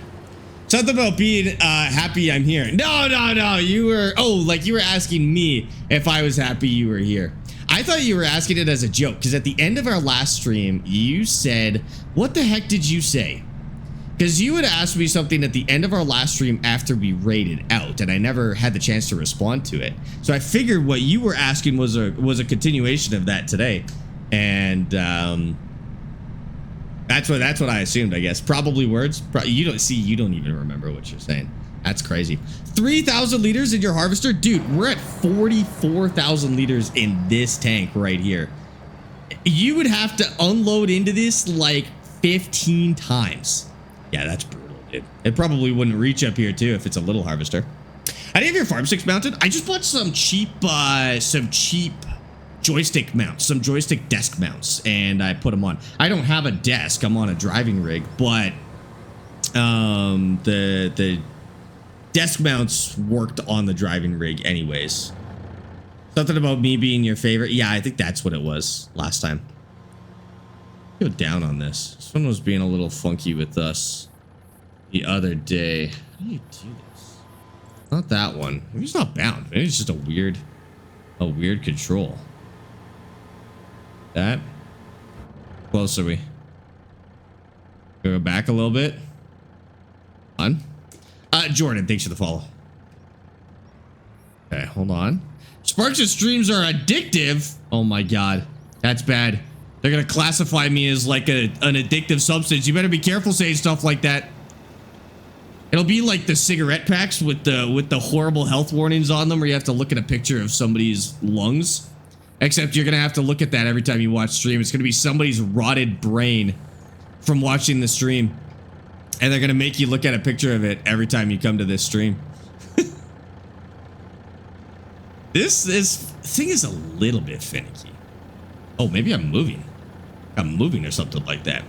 Speaker 1: Something about being happy I'm here. No. You were you were asking me if I was happy you were here. I thought you were asking it as a joke because at the end of our last stream, you said, "What the heck did you say?" Because you had asked me something at the end of our last stream after we raided out, and I never had the chance to respond to it. So I figured what you were asking was a continuation of that today. And that's what I assumed, I guess. Probably words. You don't even remember what you're saying. That's crazy. 3,000 liters in your harvester? Dude, we're at 44,000 liters in this tank right here. You would have to unload into this like 15 times. Yeah, that's brutal, dude. It probably wouldn't reach up here too if it's a little harvester. How do you have your farm sticks mounted? I just bought some cheap joystick mounts, some joystick desk mounts, and I put them on. I don't have a desk. I'm on a driving rig, but the desk mounts worked on the driving rig anyways. Something about me being your favorite. Yeah, I think that's what it was last time. Go down on this. Someone was being a little funky with us the other day. How do you do this? Not that one. Maybe it's not bound. Maybe it's just a weird control. That. Close are we? Go back a little bit. On. Jordan, thanks for the follow. Okay, hold on. Sparks' streams are addictive. Oh my god, that's bad. They're gonna classify me as like an addictive substance. You better be careful saying stuff like that. It'll be like the cigarette packs with the horrible health warnings on them, where you have to look at a picture of somebody's lungs. Except you're gonna have to look at that every time you watch stream. It's gonna be somebody's rotted brain from watching the stream, and they're gonna make you look at a picture of it every time you come to this stream. This thing is a little bit finicky. Oh, maybe I'm moving. I'm moving or something like that.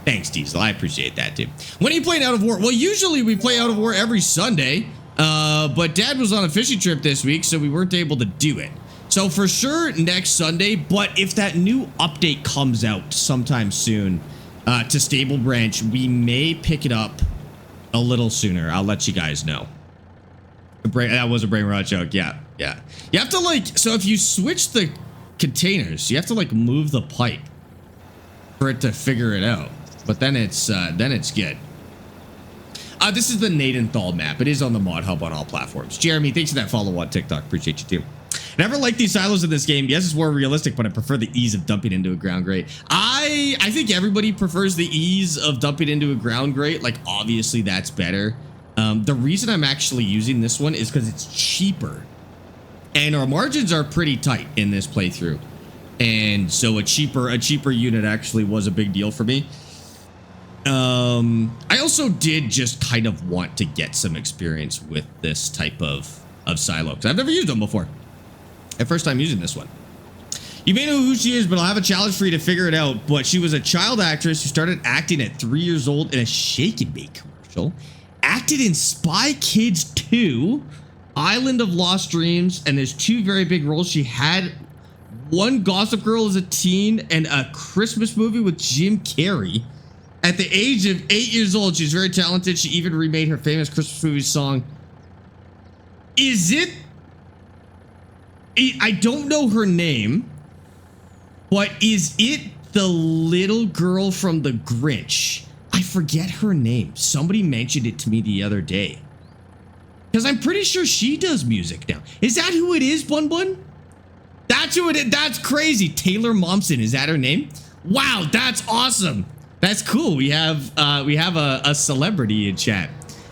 Speaker 1: Thanks, Diesel. I appreciate that, dude. When are you playing Out of War? Well, usually we play Out of War every Sunday, but Dad was on a fishing trip this week, so we weren't able to do it. So for sure next Sunday, but if that new update comes out sometime soon to Stable Branch, we may pick it up a little sooner. I'll let you guys know. That was a brain rot joke. Yeah. You have to like, so if you switch the containers, you have to like move the pipe for it to figure it out. But then it's good. This is the Nadenthal map. It is on the Mod Hub on all platforms. Jeremy, thanks for that follow on TikTok. Appreciate you too. Never liked these silos in this game. Yes, it's more realistic, but I prefer the ease of dumping into a ground grate. I think everybody prefers the ease of dumping into a ground grate. Like, obviously that's better. The reason I'm actually using this one is because it's cheaper. And our margins are pretty tight in this playthrough. And so a cheaper unit actually was a big deal for me. I also did just kind of want to get some experience with this type of silo, because I've never used them before. My first time using this one. You may know who she is, but I'll have a challenge for you to figure it out. But she was a child actress who started acting at 3 years old in a Shake and Bake commercial. Acted in Spy Kids 2, Island of Lost Dreams, and there's 2 very big roles. She had one Gossip Girl as a teen and a Christmas movie with Jim Carrey. At the age of 8 years old, she's very talented. She even remade her famous Christmas movie song. I don't know her name, but is it the little girl from The Grinch? I forget her name. Somebody mentioned it to me the other day. Because I'm pretty sure she does music now. Is that who it is, Bun Bun? That's who it is. That's crazy. Taylor Momsen, is that her name? Wow, that's awesome. That's cool. We have a celebrity in chat.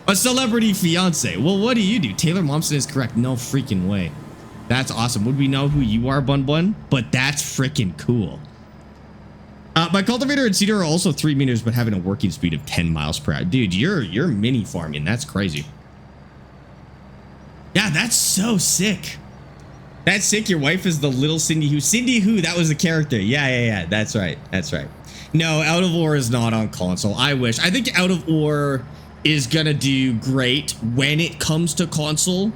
Speaker 1: A celebrity fiance. Well, what do you do? Taylor Momsen is correct. No freaking way. That's awesome. Would we know who you are, Bun Bun? But that's freaking cool. My cultivator and seeder are also 3 meters, but having a working speed of 10 miles per hour. Dude, you're mini farming. That's crazy. Yeah, that's so sick. That's sick. Your wife is the little Cindy Who. Cindy Who, that was the character. Yeah. That's right. No, Out of War is not on console. I wish. I think Out of War is gonna do great when it comes to console.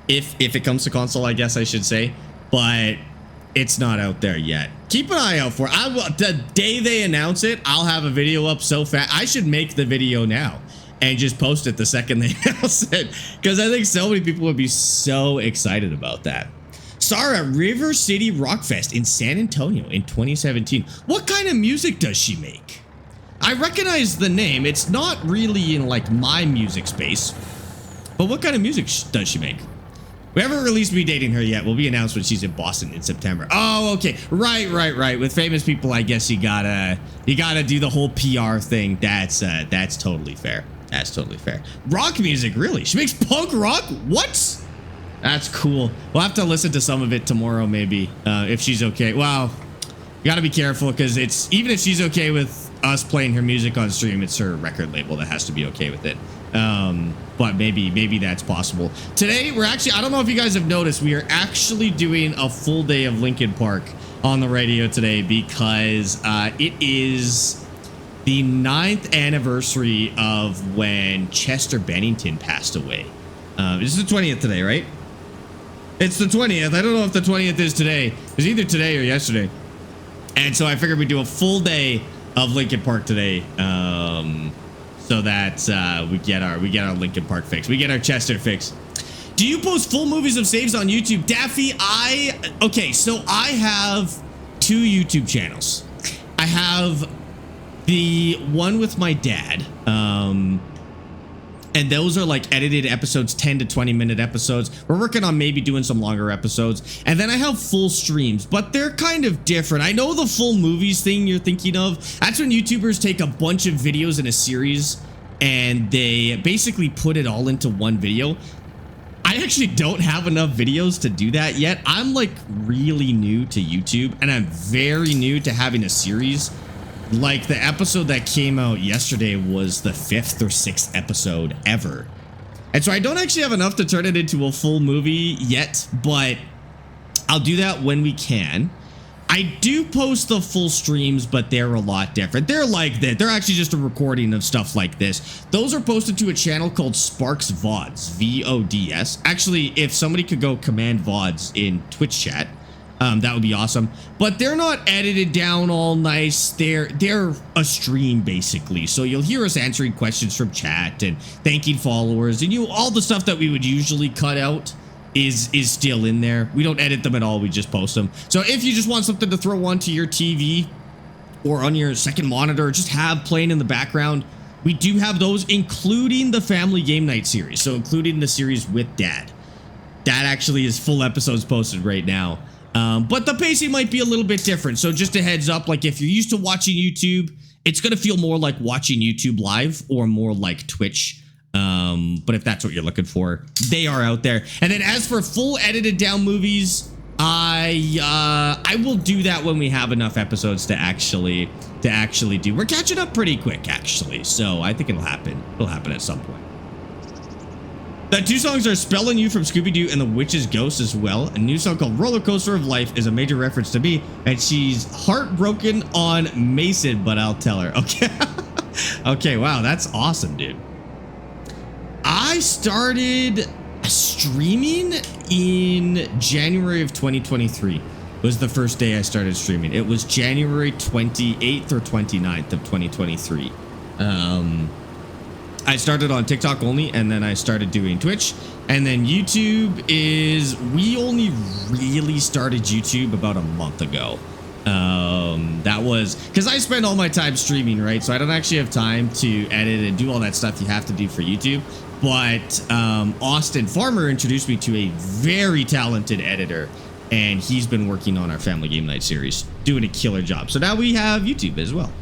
Speaker 1: If it comes to console, I guess I should say. But it's not out there yet. Keep an eye out for it. The day they announce it, I'll have a video up so fast. I should make the video now and just post it the second they announce it, because I think so many people would be so excited about that. Sarah, River City Rockfest in San Antonio in 2017. What kind of music does she make? I recognize the name. It's not really in like my music space, but what kind of music does she make? We haven't released Me Dating Her yet. Will be announced when she's in Boston in September. Oh, okay. Right. With famous people, I guess you gotta do the whole PR thing. That's totally fair. That's totally fair. Rock music, really? She makes punk rock? What? That's cool. We'll have to listen to some of it tomorrow, maybe, if she's okay. Well, you gotta be careful, because it's, even if she's okay with us playing her music on stream, it's her record label that has to be okay with it. But maybe that's possible. Today, we're actually, I don't know if you guys have noticed, we are actually doing a full day of Linkin Park on the radio today, because it is the 9th anniversary of when Chester Bennington passed away. This is the 20th today, right? It's the 20th. I don't know if the 20th is today. It was either today or yesterday. And so I figured we'd do a full day of Linkin Park today. So so that we get our Lincoln Park fix. We get our Chester fix. Do you post full movies of saves on YouTube? Daffy, so I have 2 YouTube channels. I have the one with my dad, and those are like edited episodes, 10 to 20 minute episodes. We're working on maybe doing some longer episodes. And then I have full streams, but they're kind of different. I know the full movies thing you're thinking of. That's when YouTubers take a bunch of videos in a series and they basically put it all into one video. I actually don't have enough videos to do that yet. I'm like really new to YouTube, and I'm very new to having a series. Like the episode that came out yesterday was the 5th or 6th episode ever. And so I don't actually have enough to turn it into a full movie yet, but I'll do that when we can. I do post the full streams, but they're a lot different. They're like that. They're actually just a recording of stuff like this. Those are posted to a channel called Sparx VODs, VODS. Actually, if somebody could go command VODs in Twitch chat, that would be awesome. But they're not edited down all nice. They're a stream basically. So you'll hear us answering questions from chat and thanking followers, and all the stuff that we would usually cut out is still in there. We don't edit them at all. We just post them. So if you just want something to throw onto your TV or on your second monitor, or just have playing in the background, we do have those, including the family game night series. So including the series with dad. That actually is full episodes posted right now. But the pacing might be a little bit different. So just a heads up, like if you're used to watching YouTube, it's going to feel more like watching YouTube live or more like Twitch. But if that's what you're looking for, they are out there. And then as for full edited down movies, I will do that when we have enough episodes to actually do. We're catching up pretty quick, actually. So I think it'll happen. It'll happen at some point. The 2 songs are Spellin' You from Scooby-Doo and The Witch's Ghost as well. A new song called Roller Coaster of Life is a major reference to me, and she's heartbroken on Mason, but I'll tell her. Okay. Okay, wow, that's awesome, dude. I started streaming in January of 2023. It was the first day I started streaming. It was January 28th or 29th of 2023. I started on TikTok only, and then I started doing Twitch, and then YouTube we only really started YouTube about a month ago. That was because I spend all my time streaming, right? So I don't actually have time to edit and do all that stuff you have to do for YouTube. But Austin Farmer introduced me to a very talented editor, and he's been working on our Family Game Night series, doing a killer job. So now we have YouTube as well.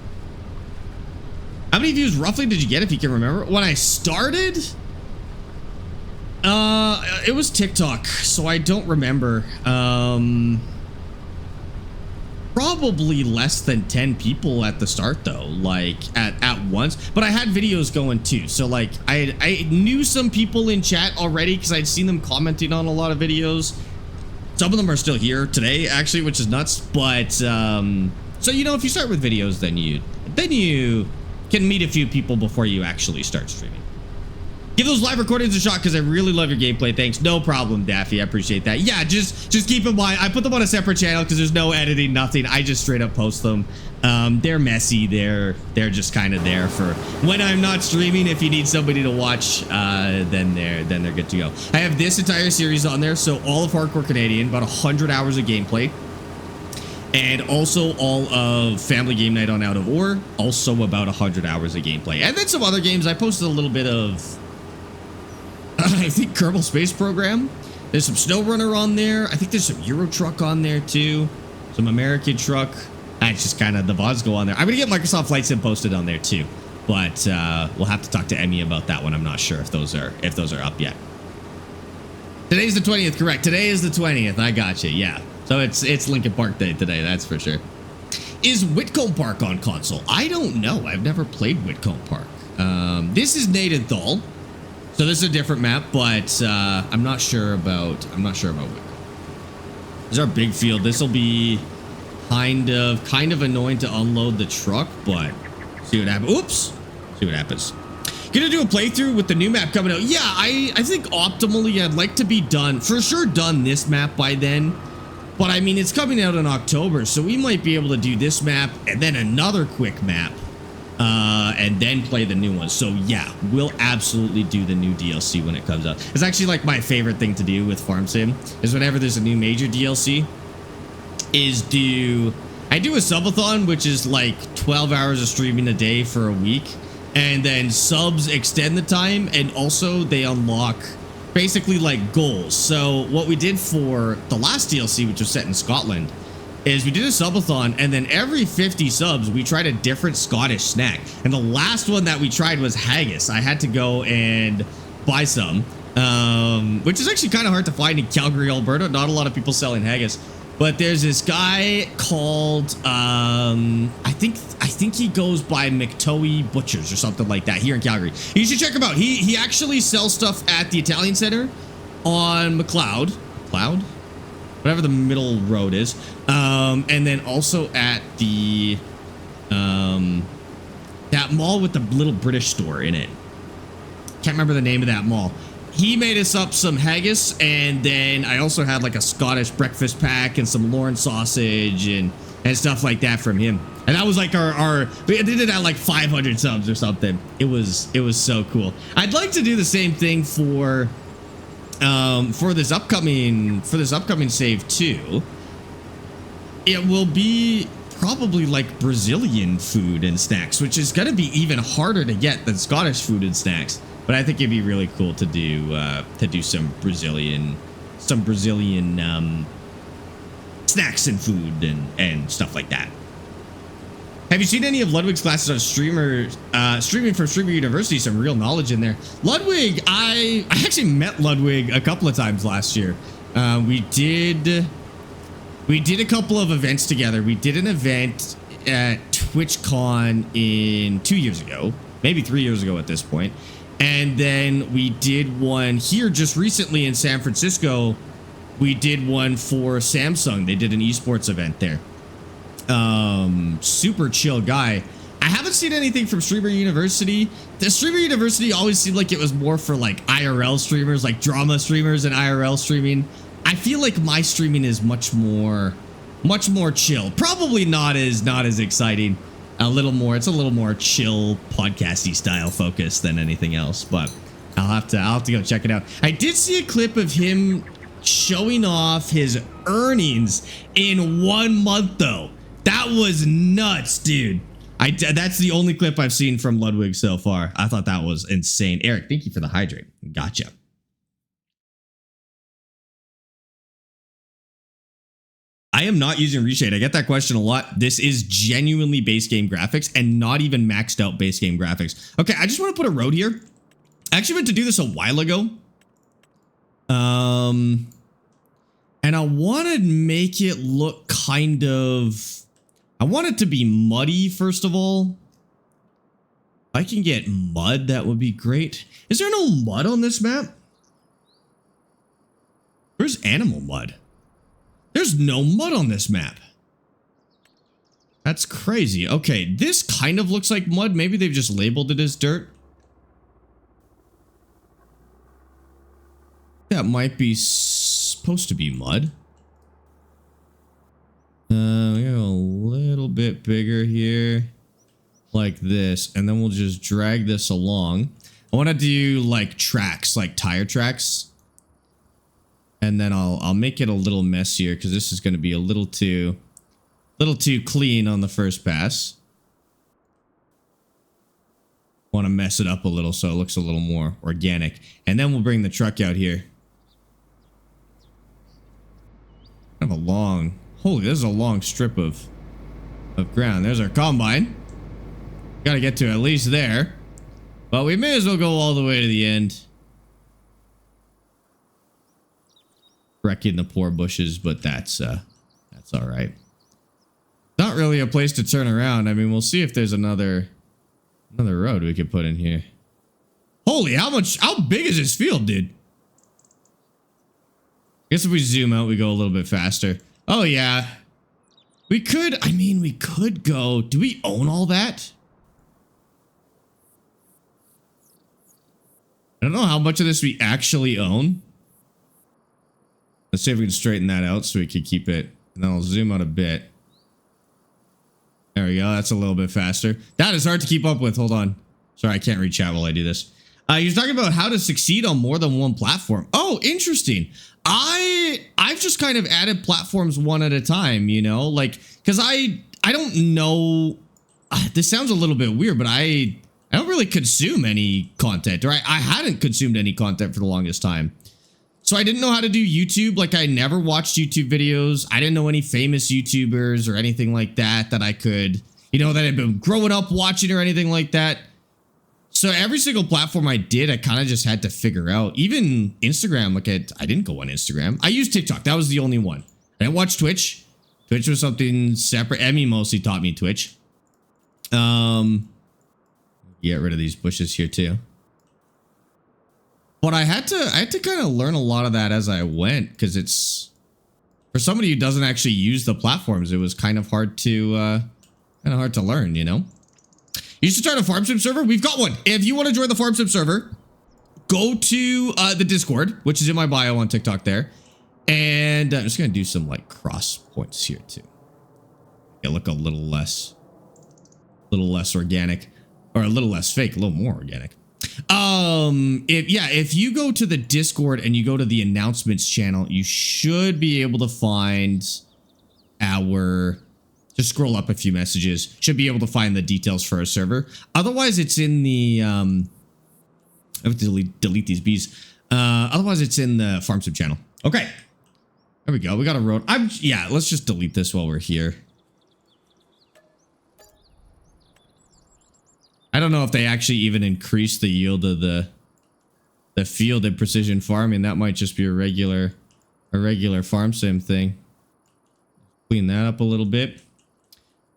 Speaker 1: How many views roughly did you get, if you can remember? When I started, it was TikTok, so I don't remember. Probably less than 10 people at the start, though, like at once. But I had videos going too, so like I knew some people in chat already because I'd seen them commenting on a lot of videos. Some of them are still here today, actually, which is nuts. But so if you start with videos, then you can meet a few people before you actually start streaming. Give those live recordings a shot because I really love your gameplay. Thanks. No problem, Daffy. I appreciate that. Yeah, just keep in mind, I put them on a separate channel because there's no editing, nothing. I just straight up post them. They're messy. They're just kind of there for when I'm not streaming. If you need somebody to watch, then they're good to go. I have this entire series on there, so all of Hardcore Canadian, about 100 hours of gameplay. And also all of Family Game Night on Out of Ore, also about 100 hours of gameplay. And then some other games. I posted a little bit of, I think, Kerbal Space Program. There's some SnowRunner on there. I think there's some Euro Truck on there too. Some American Truck. That's just kind of the VODs go on there. I'm going to get Microsoft Flight Sim posted on there too. But we'll have to talk to Emmy about that one. I'm not sure if those are up yet. Today's the 20th, correct. Today is the 20th. I got you. Yeah. So it's Lincoln Park Day today, that's for sure. Is Whitcomb Park on console? I don't know. I've never played Whitcomb Park. This is Nadenthal, so this is a different map, but I'm not sure about Whitcomb. This is our big field. This will be kind of annoying to unload the truck, but see what happens. Oops. See what happens. Gonna do a playthrough with the new map coming out. Yeah, I think optimally I'd like to be done this map by then. But I mean, it's coming out in October, so we might be able to do this map and then another quick map and then play the new ones. So yeah, we'll absolutely do the new DLC when it comes out. It's actually like my favorite thing to do with Farm Sim is whenever there's a new major DLC is I do a subathon, which is like 12 hours of streaming a day for a week. And then subs extend the time, and also they unlock basically like goals. So what we did for the last DLC, which was set in Scotland, is we did a subathon, and then every 50 subs we tried a different Scottish snack. And the last one that we tried was haggis. I had to go and buy some, which is actually kind of hard to find in Calgary, Alberta. Not a lot of people selling haggis. But there's this guy called, I think he goes by McToey Butchers or something like that here in Calgary. You should check him out. He actually sells stuff at the Italian Center on McLeod, whatever the middle road is. And then also at the, that mall with the little British store in it. Can't remember the name of that mall. He made us up some haggis, and then I also had like a Scottish breakfast pack and some Lorne sausage and stuff like that from him. And that was like we did it at like 500 subs or something. It was so cool. I'd like to do the same thing for this upcoming save too. It will be probably like Brazilian food and snacks, which is going to be even harder to get than Scottish food and snacks. But I think it'd be really cool to do some Brazilian snacks and food and stuff like that. Have you seen any of Ludwig's classes on streaming from Streamer University? Some real knowledge in there. Ludwig, I actually met Ludwig a couple of times last year. We did a couple of events together. We did an event at TwitchCon 2 years ago, maybe 3 years ago at this point. And then we did one here just recently in San Francisco. We did one for Samsung. They did an esports event there. Super chill guy. I haven't seen anything from Streamer University. The Streamer University always seemed like it was more for like IRL streamers, like drama streamers and IRL streaming. I feel like my streaming is much more chill. Probably not as exciting. It's a little more chill podcasty style focus than anything else, but I'll have to go check it out. I did see a clip of him showing off his earnings in 1 month though. That was nuts, dude. That's the only clip I've seen from Ludwig so far. I thought that was insane. Eric, thank you for the hydrate. Gotcha. I am not using Reshade. I get that question a lot. This is genuinely base game graphics and not even maxed out base game graphics. Okay, I just want to put a road here. I actually meant to do this a while ago. And I want to make it look kind of... I want it to be muddy, first of all. If I can get mud, that would be great. Is there no mud on this map? Where's animal mud? There's no mud on this map. That's crazy. Okay, this kind of looks like mud. Maybe they've just labeled it as dirt. That might be supposed to be mud. We go a little bit bigger here. Like this. And then we'll just drag this along. I want to do like tracks, like tire tracks. And then I'll make it a little messier because this is going to be a little too clean on the first pass. Want to mess it up a little so it looks a little more organic. And then we'll bring the truck out here. Kind of a long, holy, this is a long strip of ground. There's our combine. Got to get to at least there. But we may as well go all the way to the end. Wrecking the poor bushes, but that's all right. Not really a place to turn around. I mean, we'll see if there's another road we could put in here. Holy, how big is this field, dude? I guess if we zoom out, we go a little bit faster. Oh yeah. We could go. Do we own all that? I don't know how much of this we actually own. Let's see if we can straighten that out so we can keep it. And then I'll zoom out a bit. There we go. That's a little bit faster. That is hard to keep up with. Hold on. Sorry, I can't read chat while I do this. You're talking about how to succeed on more than one platform. Oh, interesting. I've just kind of added platforms one at a time, you know, like, because I don't know. This sounds a little bit weird, but I don't really consume any content, or I hadn't consumed any content for the longest time. So I didn't know how to do YouTube. Like, I never watched YouTube videos. I didn't know any famous YouTubers or anything like that I could, you know, that I'd been growing up watching or anything like that. So every single platform I did, I kind of just had to figure out. Even Instagram, like I didn't go on Instagram. I used TikTok. That was the only one. I didn't watch Twitch. Twitch was something separate. Emmy mostly taught me Twitch. Get rid of these bushes here too. But I had to kind of learn a lot of that as I went, because it's, for somebody who doesn't actually use the platforms, it was kind of hard to learn, you know. You should start a farm sim server. We've got one. If you want to join the farm sim server, go to the Discord, which is in my bio on TikTok there. And I'm just going to do some like cross points here too. Yeah, look a little less organic, or a little less fake, a little more organic. If you go to the Discord and you go to the announcements channel, you should be able to find our, just scroll up a few messages, should be able to find the details for our server. Otherwise it's in the, I have to delete these bees. Otherwise it's in the farm sim channel. Okay. There we go. We got a road. Let's just delete this while we're here. I don't know if they actually even increase the yield of the field in precision farming. That might just be a regular farm sim thing. Clean that up a little bit.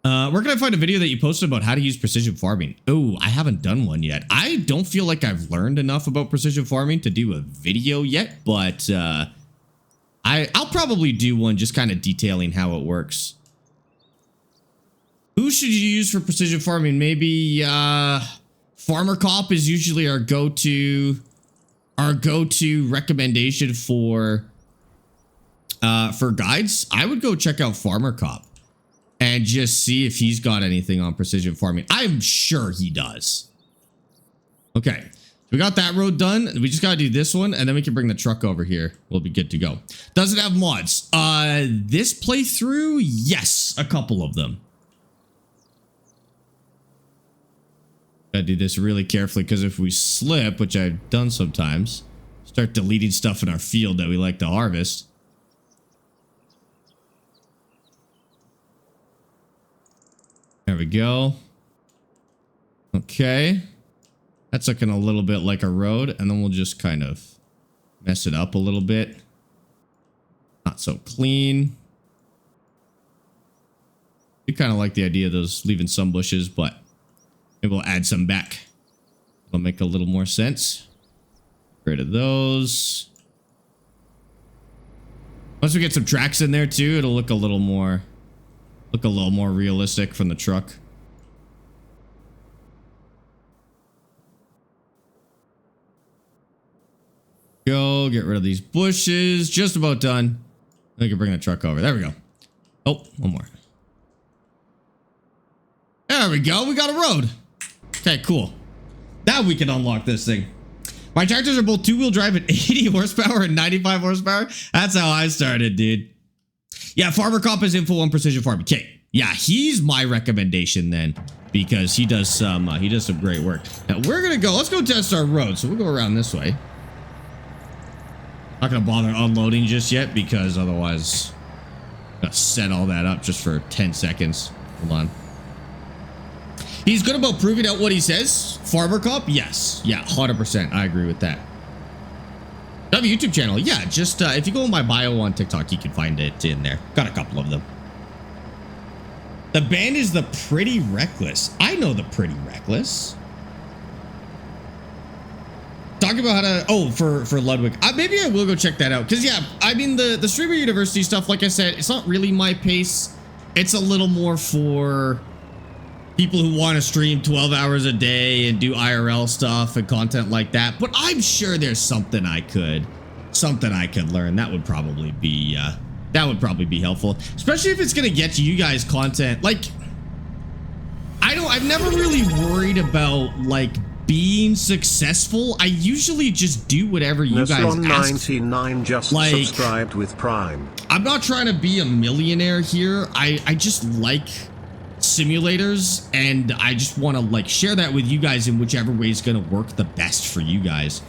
Speaker 1: Where can I find a video that you posted about how to use precision farming? Oh, I haven't done one yet. I don't feel like I've learned enough about precision farming to do a video yet, but I'll probably do one just kind of detailing how it works. Who should you use for precision farming? Maybe Farmer Cop is usually our go-to recommendation for guides. I would go check out Farmer Cop and just see if he's got anything on precision farming. I'm sure he does. Okay, so we got that road done. We just gotta do this one, and then we can bring the truck over here. We'll be good to go. Does it have mods? This playthrough, yes, a couple of them. Gotta do this really carefully, because if we slip, which I've done sometimes, start deleting stuff in our field that we like to harvest. There we go. Okay. That's looking a little bit like a road, and then we'll just kind of mess it up a little bit. Not so clean. I kind of like the idea of those leaving some bushes, but maybe we'll add some back. It'll make a little more sense. Get rid of those. Once we get some tracks in there too, it'll look a little more realistic from the truck. Go, get rid of these bushes. Just about done. We can bring the truck over. There we go. Oh, one more. There we go. We got a road. Okay, cool. Now we can unlock this thing. My tractors are both two-wheel drive at 80 horsepower and 95 horsepower. That's how I started, dude. Yeah, Farmer Cop is info on precision farming. Okay, yeah, he's my recommendation then, because he does some great work. Now we're gonna go. Let's go test our road. So we'll go around this way. Not gonna bother unloading just yet, because otherwise, I'm gonna set all that up just for 10 seconds. Hold on. He's good about proving out what he says. Farmer Cop, yes, yeah, 100%. I agree with that. I have a YouTube channel. Yeah, just if you go in my bio on TikTok, you can find it in there. Got a couple of them. The band is the Pretty Reckless. I know the Pretty Reckless. Talking about how to, oh, for Ludwig. Maybe I will go check that out. Because, yeah, I mean, the Streamer University stuff, like I said, it's not really my pace. It's a little more for people who want to stream 12 hours a day and do IRL stuff and content like that. But I'm sure there's something I could learn. That would probably be helpful, especially if it's going to get you guys content. Like, I've never really worried about like being successful. I usually just do whatever you guys ask.
Speaker 2: 99 just
Speaker 1: like,
Speaker 2: subscribed with Prime.
Speaker 1: I'm not trying to be a millionaire here. I just like simulators, and I just want to like share that with you guys in whichever way is going to work the best for you guys.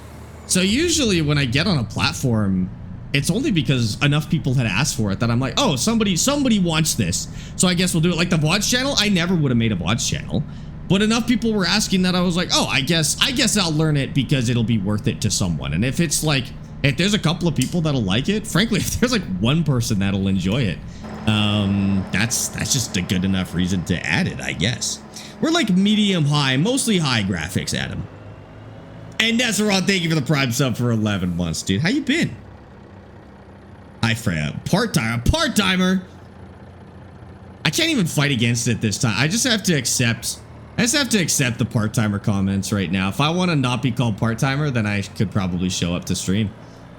Speaker 1: So usually when I get on a platform, it's only because enough people had asked for it that I'm like, oh, somebody wants this, so I guess we'll do it. Like the VODs channel, I never would have made a VODs channel, but enough people were asking that I was like, oh, I guess I'll learn it because it'll be worth it to someone. And if it's like, if there's a couple of people that'll like it, frankly, if there's like one person that'll enjoy it, that's just a good enough reason to add it, I guess. We're like medium high, mostly high graphics, Adam. And Nesseron, thank you for the Prime sub for 11 months, dude. How you been? Hi, Freya. Part-timer. I can't even fight against it this time. I just have to accept the part-timer comments right now. If I want to not be called part-timer, then I could probably show up to stream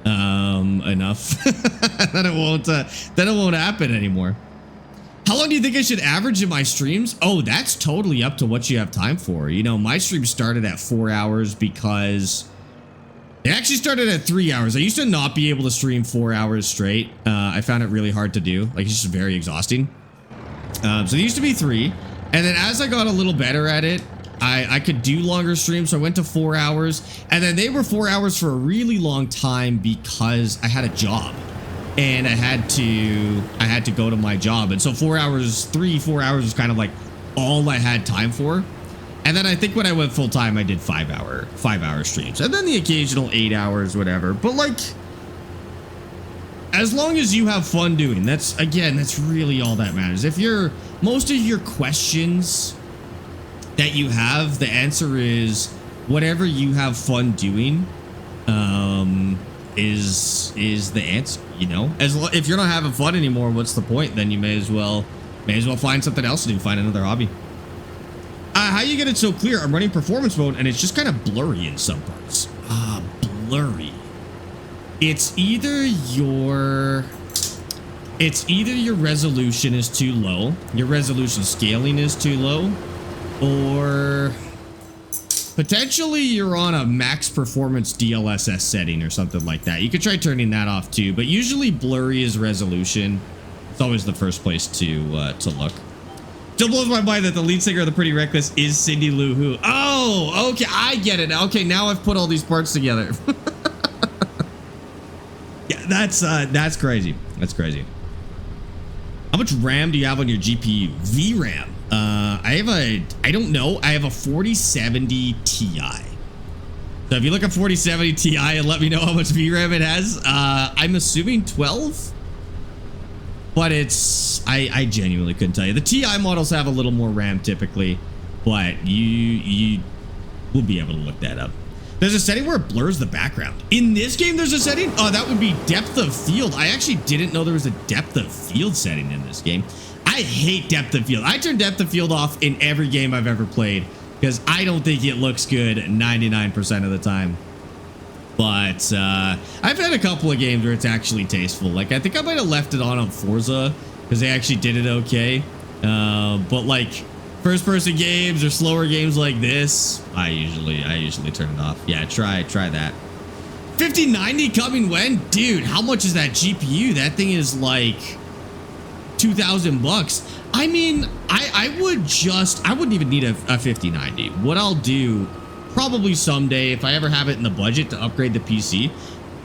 Speaker 1: enough that it won't happen anymore. How long do you think I should average in my streams? Oh, that's totally up to what you have time for. You know, my stream started at 4 hours because it actually started at 3 hours. I used to not be able to stream 4 hours straight. I found it really hard to do. Like, it's just very exhausting. So it used to be 3. And then as I got a little better at it, I could do longer streams. So I went to 4 hours. And then they were 4 hours for a really long time because I had a job. And I had to go to my job. And so 4 hours was kind of like all I had time for. And then I think when I went full time, I did 5 hour streams, and then the occasional 8 hours, whatever. But like, as long as you have fun doing, that's really all that matters. If most of your questions that you have, the answer is whatever you have fun doing, is the answer. You know, if you're not having fun anymore, what's the point? Then you may as well find something else to do, find another hobby. How you get it so clear? I'm running performance mode and it's just kind of blurry in some parts. Blurry. It's either your resolution is too low, your resolution scaling is too low, or potentially you're on a max performance DLSS setting or something like that. You could try turning that off too, but usually blurry is resolution. It's always the first place to look. Still blows my mind that the lead singer of the Pretty Reckless is Cindy Lou Who. Oh, okay, I get it. Okay, now I've put all these parts together. Yeah, that's crazy. That's crazy. How much RAM do you have on your GPU? VRAM. I don't know. I have a 4070 Ti. So if you look at 4070 Ti and let me know how much VRAM it has, I'm assuming 12. But I genuinely couldn't tell you. The TI models have a little more RAM typically, but you will be able to look that up. There's a setting where it blurs the background. In this game, there's a setting? Oh, that would be depth of field. I actually didn't know there was a depth of field setting in this game. I hate depth of field. I turn depth of field off in every game I've ever played because I don't think it looks good 99% of the time. But I've had a couple of games where it's actually tasteful. Like, I think I might have left it on Forza because they actually did it okay. But like first-person games or slower games like this, I usually turn it off. Yeah, try that. 5090 coming when? Dude, how much is that GPU? That thing is like $2,000. I mean, I wouldn't even need a 5090. What I'll do, probably someday, if I ever have it in the budget to upgrade the PC,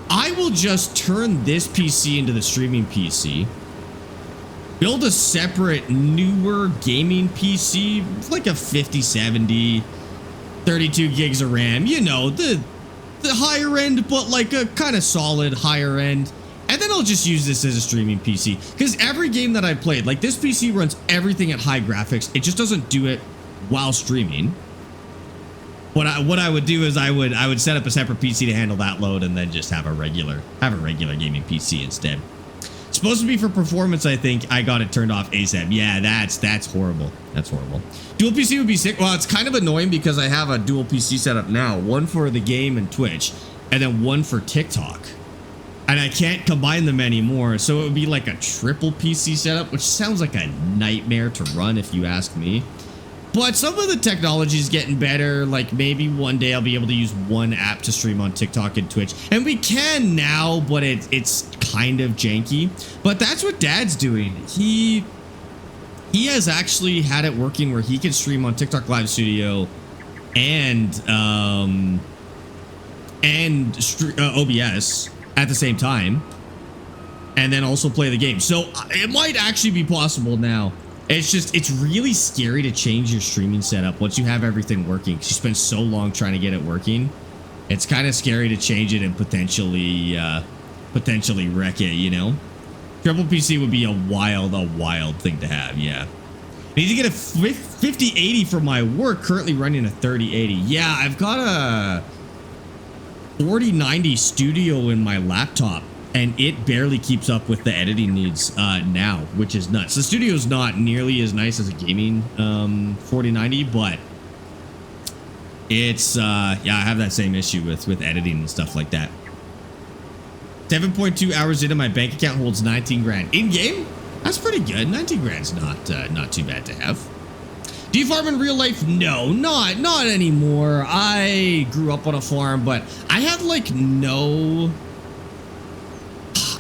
Speaker 1: I will just turn this PC into the streaming PC, build a separate newer gaming PC, like a 5070, 32 gigs of RAM, you know, the higher end, but like a kind of solid higher end. And then I'll just use this as a streaming PC, because every game that I played, like this PC runs everything at high graphics. It just doesn't do it while streaming. What I would do is I would set up a separate PC to handle that load, and then just have a regular gaming PC instead. It's supposed to be for performance. I think I got it turned off ASAP. Yeah, that's horrible. That's horrible. Dual PC would be sick. Well, it's kind of annoying because I have a dual PC setup now, one for the game and Twitch, and then one for TikTok. And I can't combine them anymore, so it would be like a triple PC setup, which sounds like a nightmare to run if you ask me. But some of the technology is getting better. Like maybe one day I'll be able to use one app to stream on TikTok and Twitch. And we can now, but it's kind of janky. But that's what Dad's doing. He has actually had it working where he can stream on TikTok Live Studio and OBS at the same time, and then also play the game. So it might actually be possible now. It's really scary to change your streaming setup once you have everything working, because you spend so long trying to get it working. It's kind of scary to change it and potentially wreck it, you know? Triple PC would be a wild thing to have, yeah. I need to get a 5080 for my work, currently running a 3080. Yeah, I've got a 4090 Studio in my laptop, and it barely keeps up with the editing needs now, which is nuts. The Studio's not nearly as nice as a gaming 4090, but it's yeah, I have that same issue with editing and stuff like that. 7.2 hours into my bank account holds 19 grand in game. That's pretty good. 19 grand's not too bad to have. Do you farm in real life? No, not anymore. I grew up on a farm, but I had like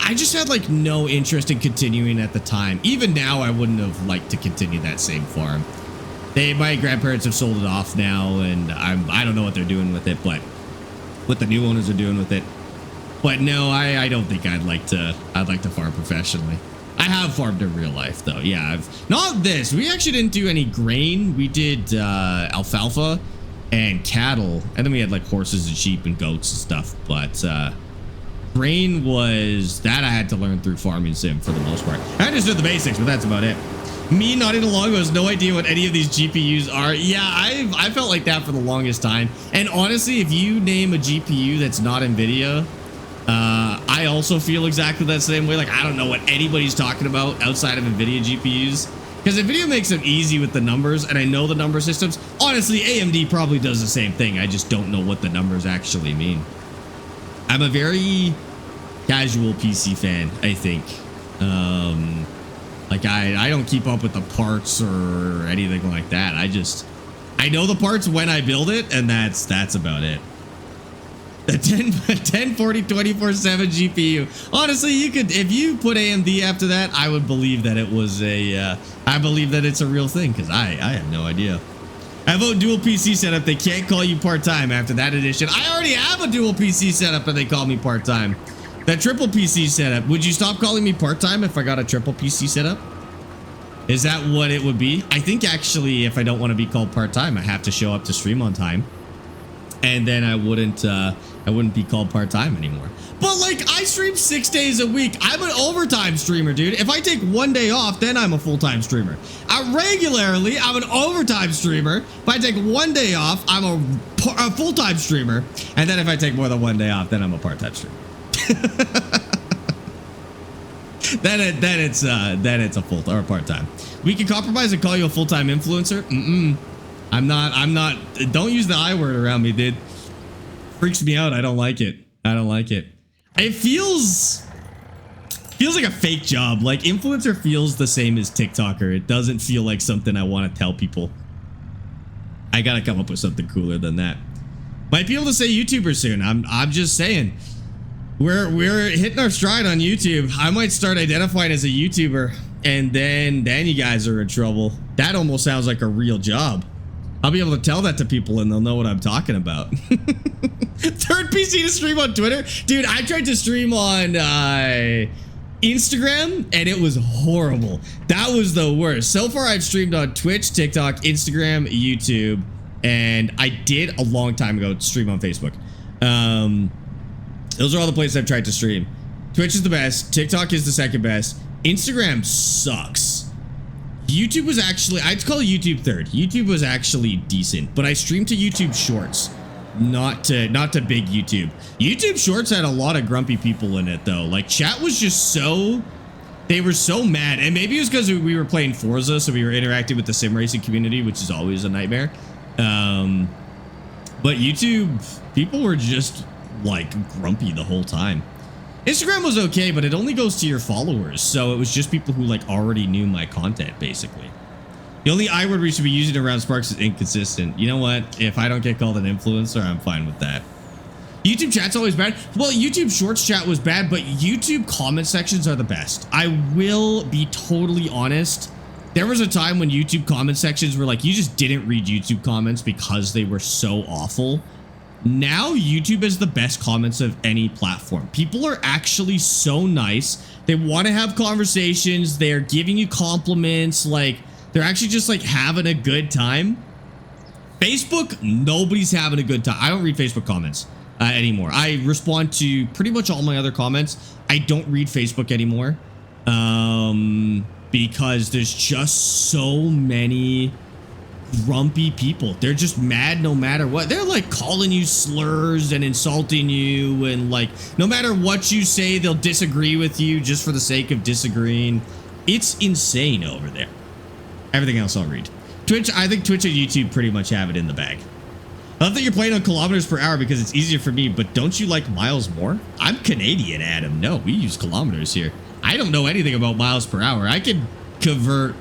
Speaker 1: I just had like no interest in continuing at the time. Even now, I wouldn't have liked to continue that same farm. My grandparents have sold it off now, and I don't know what they're doing with it, but what the new owners are doing with it. But no, I don't think I'd like to farm professionally. I have farmed in real life though. Yeah, not this. We actually didn't do any grain. We did alfalfa and cattle, and then we had like horses and sheep and goats and stuff. But grain was that I had to learn through farming sim for the most part. I understood the basics, but that's about it. Me not in a long has no idea what any of these GPUs are. Yeah, I felt like that for the longest time. And honestly, if you name a GPU that's not NVIDIA, I also feel exactly that same way. Like, I don't know what anybody's talking about outside of NVIDIA GPUs, because NVIDIA makes them easy with the numbers, and I know the number systems. Honestly, AMD probably does the same thing. I just don't know what the numbers actually mean. I'm a very casual PC fan, I think. Like I don't keep up with the parts or anything like that. I know the parts when I build it, and that's about it. The 1040 24/7 GPU. Honestly, you could, if you put AMD after that, I would believe that it was I believe that it's a real thing, because I have no idea. I vote dual PC setup. They can't call you part-time after that edition. I already have a dual PC setup and they call me part-time. That triple PC setup. Would you stop calling me part-time if I got a triple PC setup? Is that what it would be? I think actually, if I don't want to be called part-time, I have to show up to stream on time, and then I wouldn't be called part-time anymore. But like, I stream 6 days a week. I'm an overtime streamer, dude. If I take one day off, then I'm a full-time streamer. Regularly, I'm an overtime streamer. If I take one day off, I'm a full-time streamer. And then if I take more than one day off, then I'm a part-time streamer. then it's a full or part-time. We can compromise and call you a full-time influencer. I'm not. Don't use the I word around me, dude. Freaks me out. I don't like it. It feels like a fake job. Like, influencer feels the same as TikToker. It doesn't feel like something I want to tell people. I gotta come up with something cooler than that. Might be able to say YouTuber soon. I'm just saying. We're hitting our stride on YouTube. I might start identifying as a YouTuber, and then you guys are in trouble. That almost sounds like a real job. I'll be able to tell that to people and they'll know what I'm talking about. Third PC to stream on Twitter? Dude, I tried to stream on Instagram and it was horrible. That was the worst. So far, I've streamed on Twitch, TikTok, Instagram, YouTube, and I did a long time ago stream on Facebook. Those are all the places I've tried to stream. Twitch is the best. TikTok is the second best. Instagram sucks. YouTube was actually, I'd call YouTube third. YouTube was actually decent, but I streamed to YouTube Shorts, not to big YouTube. YouTube Shorts had a lot of grumpy people in it though. Like, chat was just so, they were so mad, and maybe it was because we were playing Forza, so we were interacting with the sim racing community, which is always a nightmare. But YouTube people were just like grumpy the whole time. Instagram was okay, but it only goes to your followers, so it was just people who like already knew my content, basically. The only I word we should be using around Sparx is inconsistent. You know what? If I don't get called an influencer, I'm fine with that. YouTube chat's always bad. Well, YouTube Shorts chat was bad, but YouTube comment sections are the best. I will be totally honest. There was a time when YouTube comment sections were like, you just didn't read YouTube comments because they were so awful. Now YouTube is the best comments of any platform. People are actually so nice. They want to have conversations. They're giving you compliments. Like, they're actually just like having a good time. Facebook, nobody's having a good time. I don't read Facebook comments anymore. I respond to pretty much all my other comments. I don't read Facebook anymore because there's just so many grumpy people. They're just mad no matter what. They're like calling you slurs and insulting you, and like no matter what you say, they'll disagree with you just for the sake of disagreeing. It's insane over there. Everything else I'll read. Twitch, I think Twitch and YouTube pretty much have it in the bag. I love that you're playing on kilometers per hour because it's easier for me, but don't you like miles more? I'm Canadian, Adam. No, we use kilometers here. I don't know anything about miles per hour. I can convert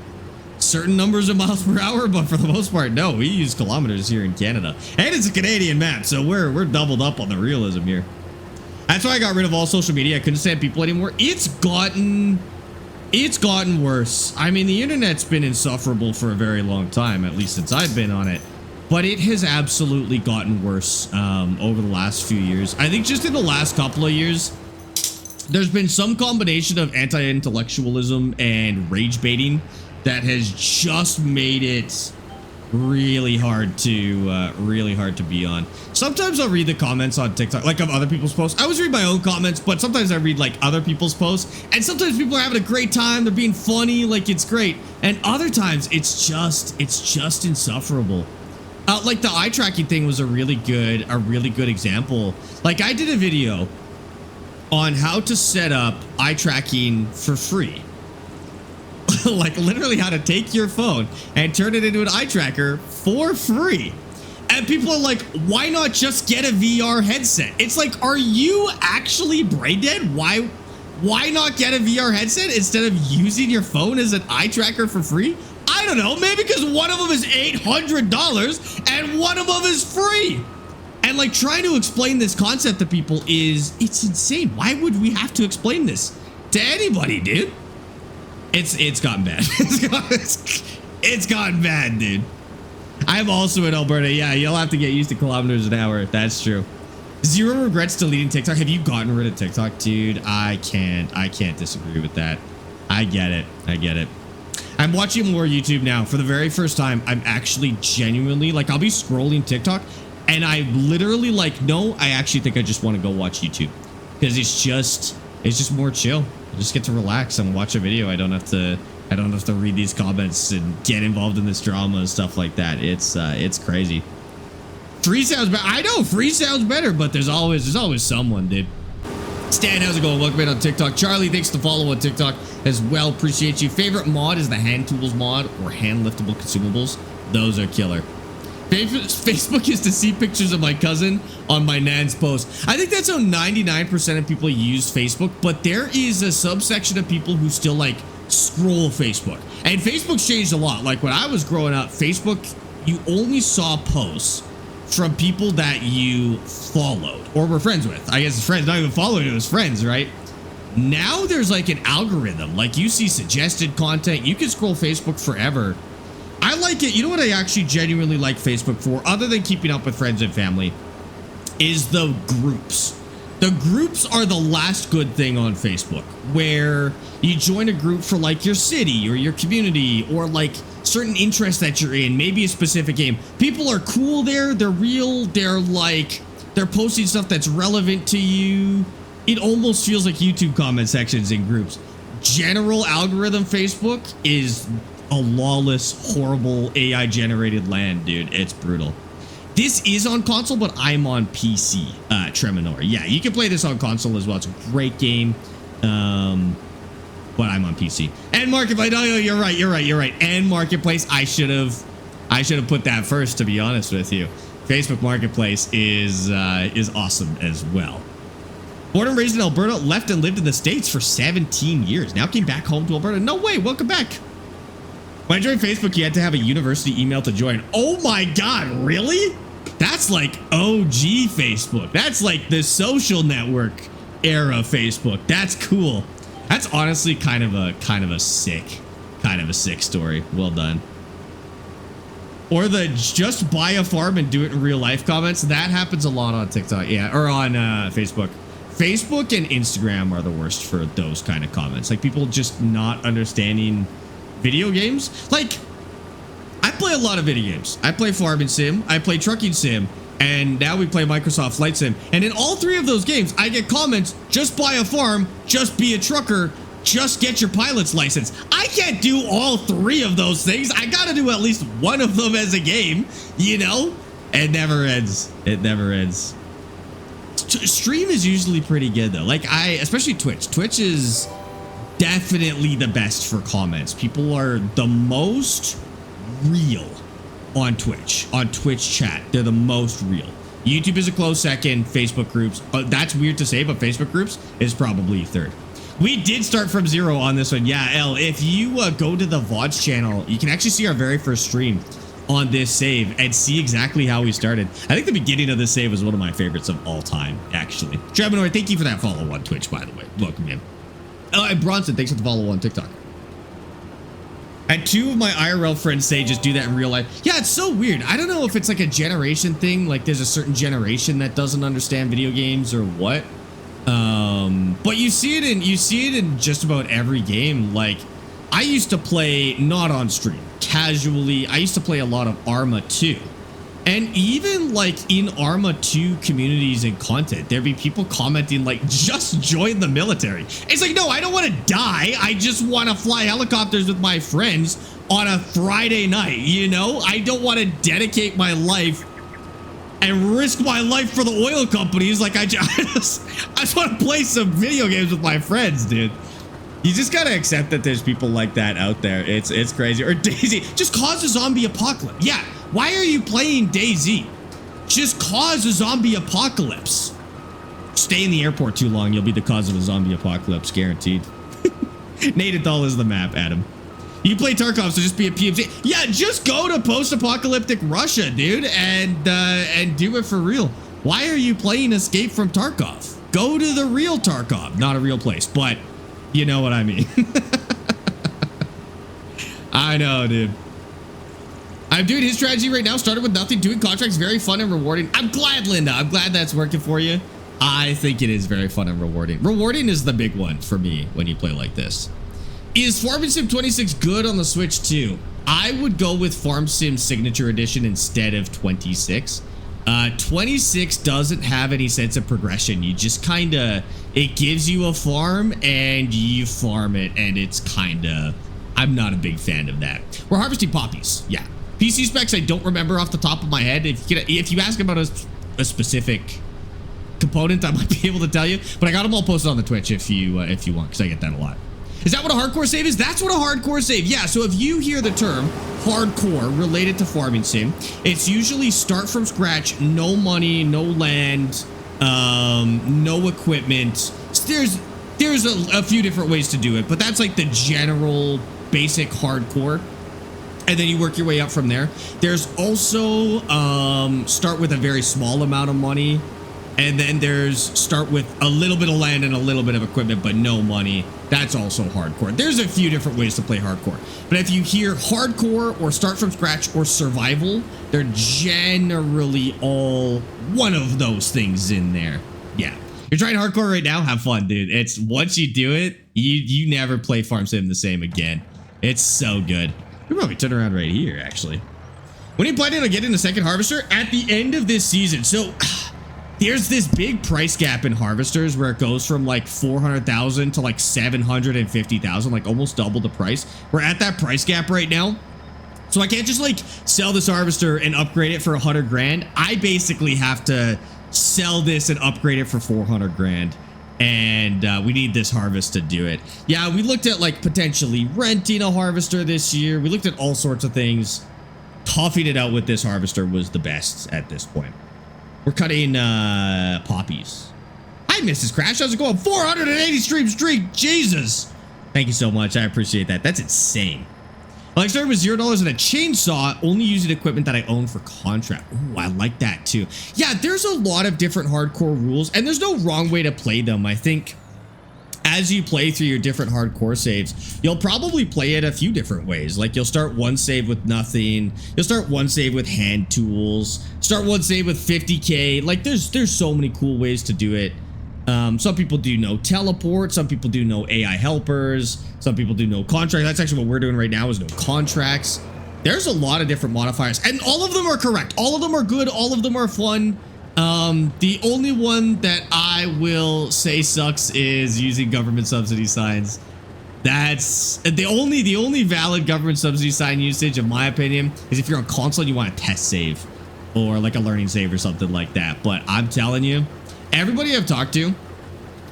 Speaker 1: certain numbers of miles per hour, but for the most part, no, we use kilometers here in Canada. And it's a Canadian map, so we're doubled up on the realism here. That's why I got rid of all social media. I couldn't stand people anymore. It's gotten worse. I mean, the internet's been insufferable for a very long time, at least since I've been on it. But it has absolutely gotten worse over the last few years. I think just in the last couple of years, there's been some combination of anti-intellectualism and rage baiting that has just made it really hard to be on. Sometimes I'll read the comments on TikTok, like of other people's posts. I always read my own comments, but sometimes I read like other people's posts, and sometimes people are having a great time. They're being funny, like it's great. And other times it's just insufferable. Like the eye tracking thing was a really good example. Like I did a video on how to set up eye tracking for free. Like literally how to take your phone and turn it into an eye tracker for free. And people are like, why not just get a VR headset? It's like, are you actually brain dead? Why not get a VR headset instead of using your phone as an eye tracker for free? I don't know, maybe because one of them is $800 and one of them is free. And like trying to explain this concept to people it's insane. Why would we have to explain this to anybody, dude? It's gotten bad. It's gotten bad, dude. I'm also in Alberta. Yeah, you'll have to get used to kilometers an hour. That's true. Zero regrets deleting TikTok. Have you gotten rid of TikTok, dude? I can't disagree with that. I get it. I'm watching more YouTube now. For the very first time, I'm actually genuinely like, I'll be scrolling TikTok and I literally like, no, I actually think I just want to go watch YouTube because it's just more chill. I just get to relax and watch a video. I don't have to read these comments and get involved in this drama and stuff like that. It's crazy. Free sounds better. I know free sounds better, but there's always someone, dude. Stan, how's it going? Welcome in on TikTok. Charlie, thanks to follow on TikTok as well. Appreciate you. Favorite mod is the hand tools mod or hand liftable consumables. Those are killer. Facebook is to see pictures of my cousin on my nan's post. I think that's how 99% of people use Facebook, but there is a subsection of people who still like scroll Facebook. And Facebook's changed a lot. Like when I was growing up, Facebook, you only saw posts from people that you followed or were friends with. I guess it's friends, not even following, it was friends, right? Now there's like an algorithm. Like you see suggested content. You can scroll Facebook forever. I like it. You know what I actually genuinely like Facebook for, other than keeping up with friends and family, is the groups. The groups are the last good thing on Facebook, where you join a group for like your city or your community or like certain interests that you're in, maybe a specific game. People are cool there. They're real. They're posting stuff that's relevant to you. It almost feels like YouTube comment sections in groups. General algorithm Facebook is a lawless, horrible AI generated land, dude. It's brutal. This is on console, but I'm on PC, Treminor. Yeah, you can play this on console as well. It's a great game. But I'm on PC. And Marketplace. Oh, you're right. And Marketplace. I should have put that first, to be honest with you. Facebook Marketplace is awesome as well. Born and raised in Alberta, left and lived in the States for 17 years. Now came back home to Alberta. No way. Welcome back. When I joined Facebook, you had to have a university email to join. Oh my God, really? That's like OG Facebook. That's like the social network era Facebook. That's cool. That's honestly kind of a sick story. Well done. Or the just buy a farm and do it in real life comments. That happens a lot on TikTok. Yeah, or on Facebook. Facebook and Instagram are the worst for those kind of comments. Like people just not understanding video games. Like I play a lot of video games. I play farming sim, I play trucking sim, and now we play Microsoft Flight Sim. And in all three of those games, I get comments, just buy a farm, just be a trucker, just get your pilot's license. I can't do all three of those things. I gotta do at least one of them as a game, you know? It never ends. It never ends. Stream is usually pretty good though. Like especially Twitch. Twitch is definitely the best for comments. People are the most real on Twitch chat. They're the most real. YouTube is a close second. Facebook groups, that's weird to say, but Facebook groups is probably third. We did start from zero on this one. Yeah, L, if you go to the VODs channel, you can actually see our very first stream on this save and see exactly how we started. I think the beginning of this save was one of my favorites of all time, actually. Treminor, thank you for that follow on Twitch, by the way. Welcome in. And Bronson, thanks for the follow on TikTok. And two of my IRL friends say just do that in real life. Yeah, it's so weird. I don't know if it's like a generation thing, like there's a certain generation that doesn't understand video games or what. But you see it in just about every game. Like I used to play, not on stream, casually. I used to play a lot of Arma 2. And even like in Arma 2 communities and content, there'd be people commenting like, just join the military. It's like, no, I don't want to die. I just want to fly helicopters with my friends on a Friday night. You know, I don't want to dedicate my life and risk my life for the oil companies. Like I just want to play some video games with my friends, dude. You just gotta accept that there's people like that out there. It's crazy. Or Daisy, just cause a zombie apocalypse. Yeah, why are you playing Daisy? Just cause a zombie apocalypse. Stay in the airport too long, you'll be the cause of a zombie apocalypse, guaranteed. Nadadol is the map, Adam. You play Tarkov, so just be a PMC. Yeah, just go to post-apocalyptic Russia, dude, and do it for real. Why are you playing Escape from Tarkov? Go to the real Tarkov. Not a real place, but you know what I mean. I know, dude. I'm doing his strategy right now. Started with nothing. Doing contracts, very fun and rewarding. I'm glad, Linda. I'm glad that's working for you. I think it is very fun and rewarding. Rewarding is the big one for me when you play like this. Is Farm Sim 26 good on the Switch too? I would go with Farm Sim Signature Edition instead of 26. 26 doesn't have any sense of progression. You just kind of, it gives you a farm and you farm it, and it's kind of, I'm not a big fan of that. We're harvesting poppies. Yeah. PC specs, I don't remember off the top of my head. If you ask about a specific component, I might be able to tell you, but I got them all posted on the Twitch if you want, because I get that a lot. Is that what a hardcore save is? That's what a hardcore save. Yeah, so if you hear the term hardcore related to farming sim, it's usually start from scratch, no money, no land, no equipment. There's a few different ways to do it, but that's like the general basic hardcore. And then you work your way up from there. There's also start with a very small amount of money. And then there's start with a little bit of land and a little bit of equipment, but no money. That's also hardcore. There's a few different ways to play hardcore. But if you hear hardcore or start from scratch or survival, they're generally all one of those things in there. Yeah. You're trying hardcore right now? Have fun, dude. It's once you do it, you never play Farm Sim the same again. It's so good. We'll probably turn around right here, actually. When are you planning on getting a second harvester? At the end of this season. So there's this big price gap in harvesters where it goes from like 400,000 to like 750,000, like almost double the price. We're at that price gap right now. So I can't just like sell this harvester and upgrade it for 100 grand. I basically have to sell this and upgrade it for 400 grand. And we need this harvest to do it. Yeah, we looked at like potentially renting a harvester this year. We looked at all sorts of things. Toughing it out with this harvester was the best at this point. We're cutting poppies. Hi, Mrs. Crash. How's it going? 480 stream streak. Jesus. Thank you so much. I appreciate that. That's insane. I like starting with $0 and a chainsaw, only using equipment that I own for contract. Ooh, I like that too. Yeah, there's a lot of different hardcore rules, and there's no wrong way to play them. I think as you play through your different hardcore saves, you'll probably play it a few different ways. Like you'll start one save with nothing. You'll start one save with hand tools. Start one save with 50K. Like there's so many cool ways to do it. Some people do no teleport. Some people do no AI helpers. Some people do no contract. That's actually what we're doing right now is no contracts. There's a lot of different modifiers, and all of them are correct. All of them are good. All of them are fun. The only one that I will say sucks is using government subsidy signs. That's the only valid government subsidy sign usage, in my opinion, is if you're on console and you want a test save or like a learning save or something like that. But I'm telling you, everybody I've talked to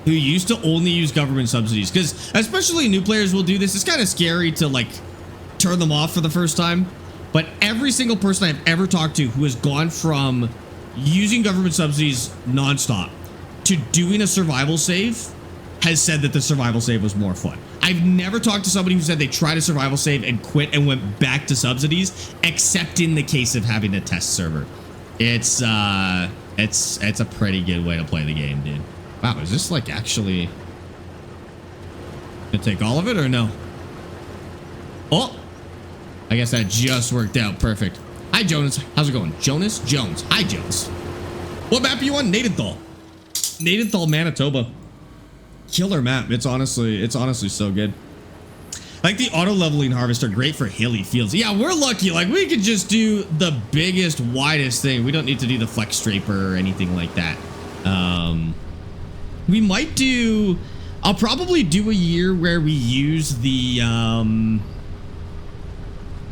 Speaker 1: who used to only use government subsidies, because especially new players will do this. It's kind of scary to like turn them off for the first time. But every single person I've ever talked to who has gone from using government subsidies nonstop to doing a survival save has said that the survival save was more fun. I've never talked to somebody who said they tried a survival save and quit and went back to subsidies, except in the case of having a test server. It's a pretty good way to play the game, dude. Wow, is this like actually gonna take all of it or no? Oh, I guess that just worked out perfect. Hi, Jonas. How's it going? Jonas Jones. Hi, Jones. What map are you on? Nadenthal. Nadenthal, Manitoba. Killer map. It's honestly so good. Like the auto leveling harvester, great for hilly fields. Yeah, we're lucky. Like we could just do the biggest, widest thing. We don't need to do the flex draper or anything like that. We might do. I'll probably do a year where we use the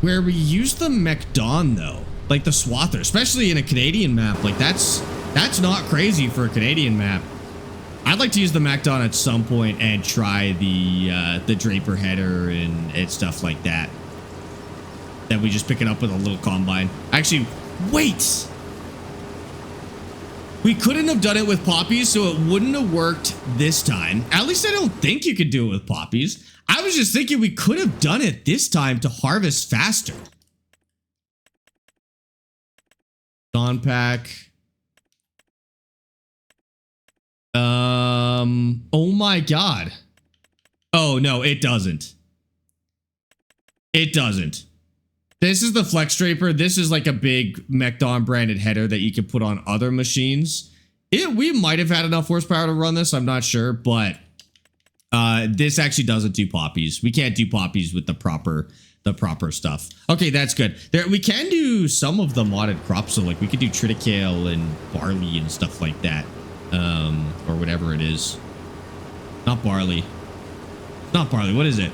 Speaker 1: MacDon though, like the Swather, especially in a Canadian map. Like that's not crazy for a Canadian map. I'd like to use the MacDon at some point and try the Draper header and stuff like that. Then we just pick it up with a little combine. Actually, wait. We couldn't have done it with poppies, so it wouldn't have worked this time. At least I don't think you could do it with poppies. I was just thinking we could have done it this time to harvest faster. Dawn pack. Oh my god. Oh no, it doesn't. It doesn't. This is the Flex Draper. This is like a big MacDon branded header that you can put on other machines. We might have had enough horsepower to run this. I'm not sure, but this actually doesn't do poppies. We can't do poppies with the proper stuff. Okay, that's good. We can do some of the modded crops. So like we could do triticale and barley and stuff like that. Or whatever it is. Not barley. Not barley. What is it?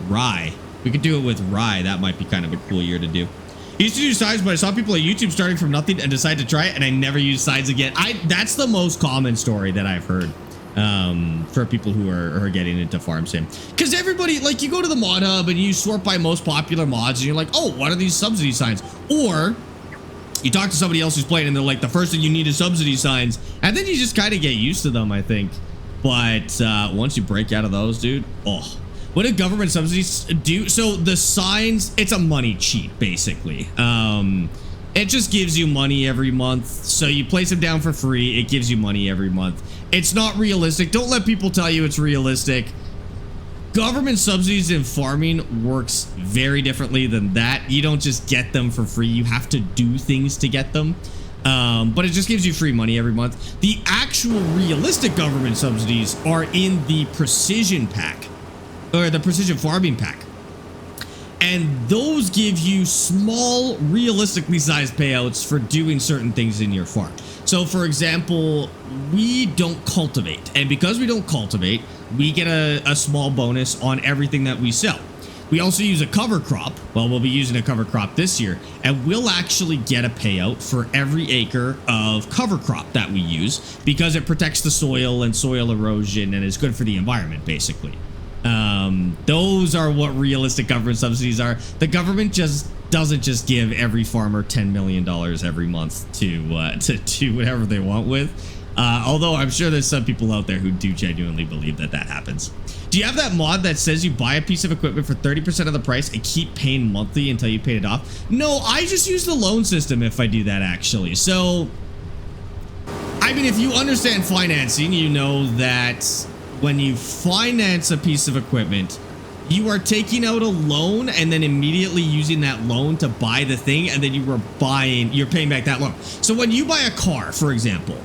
Speaker 1: Rye. We could do it with rye. That might be kind of a cool year to do. I used to do sides, but I saw people at YouTube starting from nothing and decided to try it, and I never used sides again. That's the most common story that I've heard for people who are getting into farm sim. Because everybody, like, you go to the mod hub and you sort by most popular mods, and you're like, oh, what are these subsidy signs? Or you talk to somebody else who's playing, and they're like, the first thing you need is subsidy signs, and then you just kind of get used to them, I think. But once you break out of those, dude, oh. What do government subsidies do? So the signs, it's a money cheat, basically. It just gives you money every month. So you place them down for free. It gives you money every month. It's not realistic. Don't let people tell you it's realistic. Government subsidies in farming works very differently than that. You don't just get them for free. You have to do things to get them. But it just gives you free money every month. The actual realistic government subsidies are in the precision pack. Or the precision farming pack. And those give you small, realistically sized payouts for doing certain things in your farm. So for example, we don't cultivate. And because we don't cultivate, we get a small bonus on everything that we sell. We also use a cover crop. Well, we'll be using a cover crop this year. And we'll actually get a payout for every acre of cover crop that we use, because it protects the soil and soil erosion and is good for the environment, basically. Those are what realistic government subsidies are. The government just doesn't just give every farmer $10 million every month to do whatever they want with. Although I'm sure there's some people out there who do genuinely believe that that happens. Do you have that mod that says you buy a piece of equipment for 30% of the price and keep paying monthly until you paid it off? No, I just use the loan system if I do that, actually. So, I mean, if you understand financing, you know that when you finance a piece of equipment, you are taking out a loan and then immediately using that loan to buy the thing, and then you're paying back that loan. So when you buy a car, for example,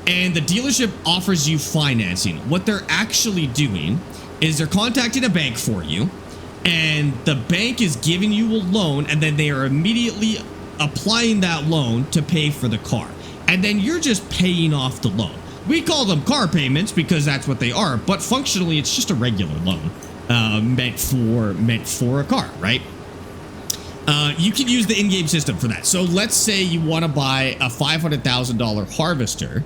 Speaker 1: and the dealership offers you financing, what they're actually doing is they're contacting a bank for you, and the bank is giving you a loan, and then they are immediately applying that loan to pay for the car. And then you're just paying off the loan. We call them car payments because that's what they are, but functionally it's just a regular loan meant for a car, right? You can use the in-game system for that. So let's say you want to buy a $500,000 harvester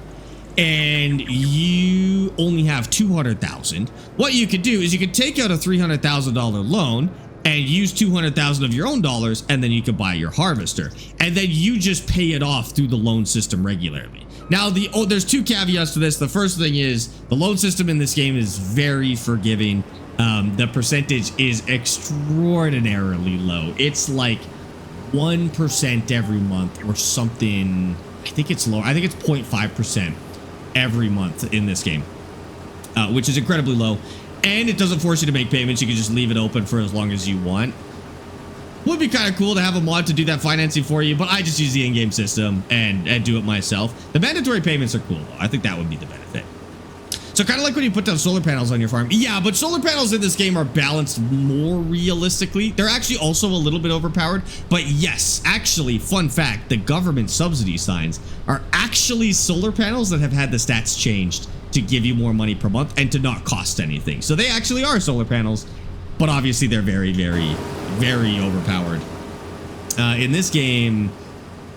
Speaker 1: and you only have $200,000. What you could do is you could take out a $300,000 loan and use $200,000 of your own dollars, and then you could buy your harvester, and then you just pay it off through the loan system regularly. Now, there's two caveats to this. The first thing is the loan system in this game is very forgiving. The percentage is extraordinarily low. It's like 1% every month or something. I think it's lower. I think it's 0.5% every month in this game, which is incredibly low. And it doesn't force you to make payments. You can just leave it open for as long as you want. Would be kind of cool to have a mod to do that financing for you, but I just use the in-game system and do it myself. The mandatory payments are cool, though. I think that would be the benefit. So kind of like when you put down solar panels on your farm. Yeah, but solar panels in this game are balanced more realistically. They're actually also a little bit overpowered. But yes, actually, fun fact, the government subsidy signs are actually solar panels that have had the stats changed to give you more money per month and to not cost anything. So they actually are solar panels, but obviously they're very, very, very overpowered. In this game,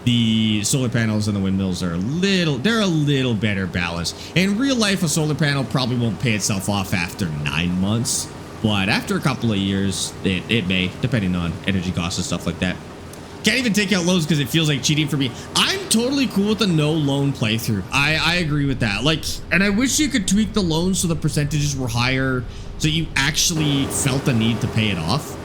Speaker 1: the solar panels and the windmills are they're a little better balanced. In real life, a solar panel probably won't pay itself off after 9 months, but after a couple of years, it may, depending on energy costs and stuff like that. Can't even take out loans because it feels like cheating for me. I'm totally cool with the no loan playthrough. I agree with that. Like, and I wish you could tweak the loans so the percentages were higher, so you actually felt the need to pay it off.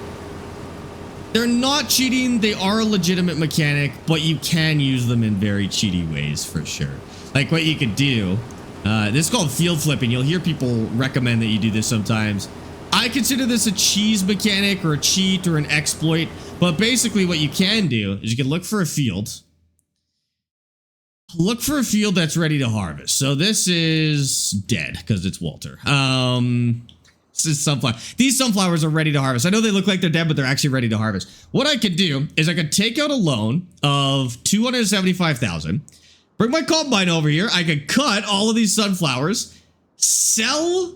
Speaker 1: They're not cheating. They are a legitimate mechanic, but you can use them in very cheaty ways for sure. Like what you could do, this is called field flipping. You'll hear people recommend that you do this sometimes. I consider this a cheese mechanic or a cheat or an exploit, but basically what you can do is you can look for a field. Look for a field that's ready to harvest. So this is dead because it's Walter. This is sunflower. These sunflowers are ready to harvest. I know they look like they're dead, but they're actually ready to harvest. What I could do is I could take out a loan of $275,000, bring my combine over here. I could cut all of these sunflowers, sell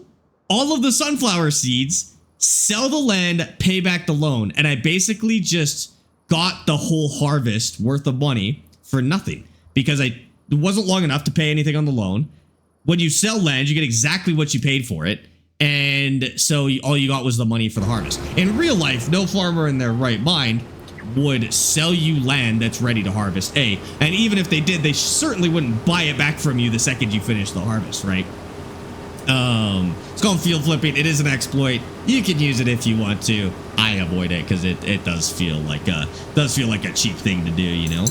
Speaker 1: all of the sunflower seeds, sell the land, pay back the loan. And I basically just got the whole harvest worth of money for nothing because it wasn't long enough to pay anything on the loan. When you sell land, you get exactly what you paid for it. And so all you got was the money for the harvest. In real life, no farmer in their right mind would sell you land that's ready to harvest, A. And even if they did, they certainly wouldn't buy it back from you the second you finish the harvest, right? It's called field flipping. It is an exploit. You can use it if you want to. I avoid it because it does feel like a cheap thing to do, you know?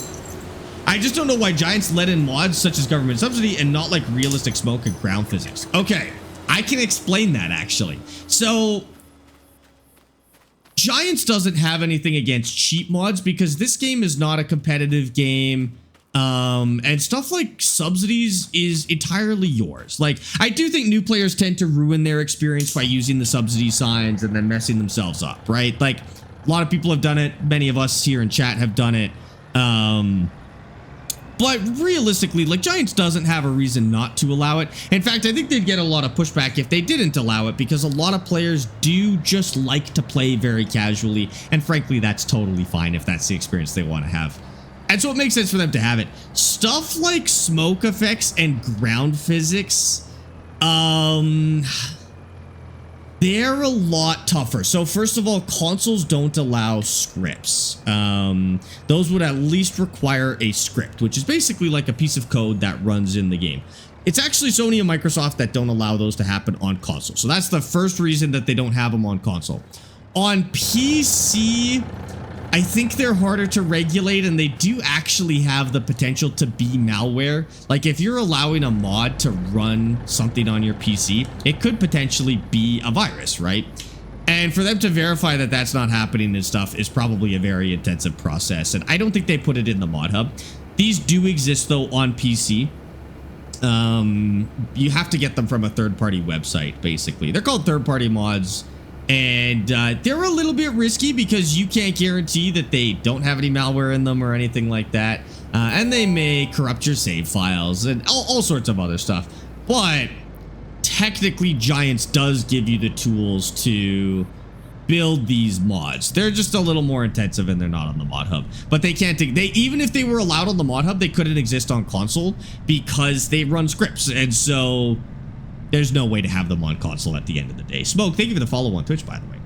Speaker 1: I just don't know why Giants let in mods such as government subsidy and not like realistic smoke and ground physics. Okay. I can explain that actually. So Giants doesn't have anything against cheat mods because this game is not a competitive game. And stuff like subsidies is entirely yours. Like, I do think new players tend to ruin their experience by using the subsidy signs and then messing themselves up, right? Like, a lot of people have done it. Many of us here in chat have done it. But realistically, like, Giants doesn't have a reason not to allow it. In fact, I think they'd get a lot of pushback if they didn't allow it because a lot of players do just like to play very casually. And frankly, that's totally fine if that's the experience they want to have. And so it makes sense for them to have it. Stuff like smoke effects and ground physics, they're a lot tougher. So first of all, consoles don't allow scripts. Those would at least require a script, which is basically like a piece of code that runs in the game. It's actually Sony and Microsoft that don't allow those to happen on console. So that's the first reason that they don't have them on console. On PC, I think they're harder to regulate, and they do actually have the potential to be malware. Like if you're allowing a mod to run something on your PC, it could potentially be a virus, right? And for them to verify that that's not happening and stuff is probably a very intensive process. And I don't think they put it in the mod hub. These do exist though on PC. You have to get them from a third-party website, basically. They're called third-party mods. And they're a little bit risky because you can't guarantee that they don't have any malware in them or anything like that. And they may corrupt your save files and all sorts of other stuff. But technically, Giants does give you the tools to build these mods. They're just a little more intensive and they're not on the mod hub. But they can't even if they were allowed on the mod hub, they couldn't exist on console because they run scripts. And so there's no way to have them on console at the end of the day. Smoke, thank you for the follow on Twitch, by the way.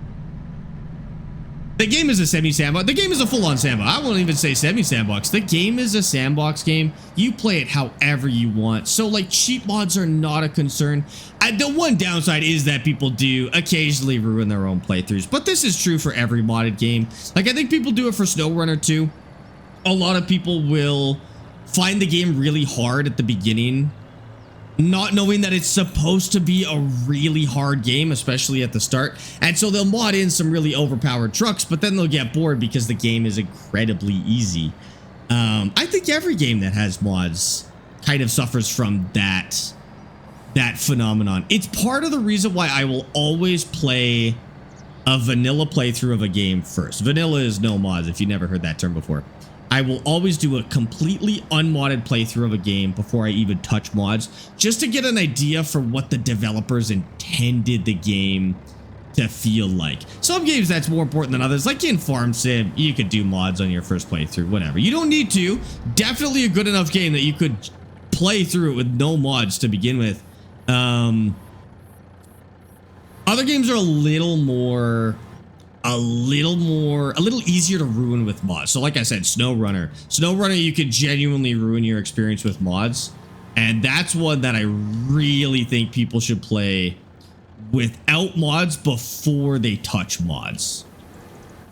Speaker 1: The game is a semi-sandbox. The game is a full-on sandbox. I won't even say semi-sandbox. The game is a sandbox game. You play it however you want. So, like, cheap mods are not a concern. The one downside is that people do occasionally ruin their own playthroughs. But this is true for every modded game. Like, I think people do it for SnowRunner too. A lot of people will find the game really hard at the beginning, not knowing that it's supposed to be a really hard game, especially at the start. And so they'll mod in some really overpowered trucks, but then they'll get bored because the game is incredibly easy. I think every game that has mods kind of suffers from that phenomenon. It's part of the reason why I will always play a vanilla playthrough of a game first. Vanilla is no mods, if you never heard that term before. I will always do a completely unmodded playthrough of a game before I even touch mods, just to get an idea for what the developers intended the game to feel like. Some games that's more important than others, like in Farm Sim, you could do mods on your first playthrough, whatever. You don't need to. Definitely a good enough game that you could play through it with no mods to begin with. Other games are a little easier to ruin with mods. So like I said, SnowRunner, you could genuinely ruin your experience with mods. And that's one that I really think people should play without mods before they touch mods.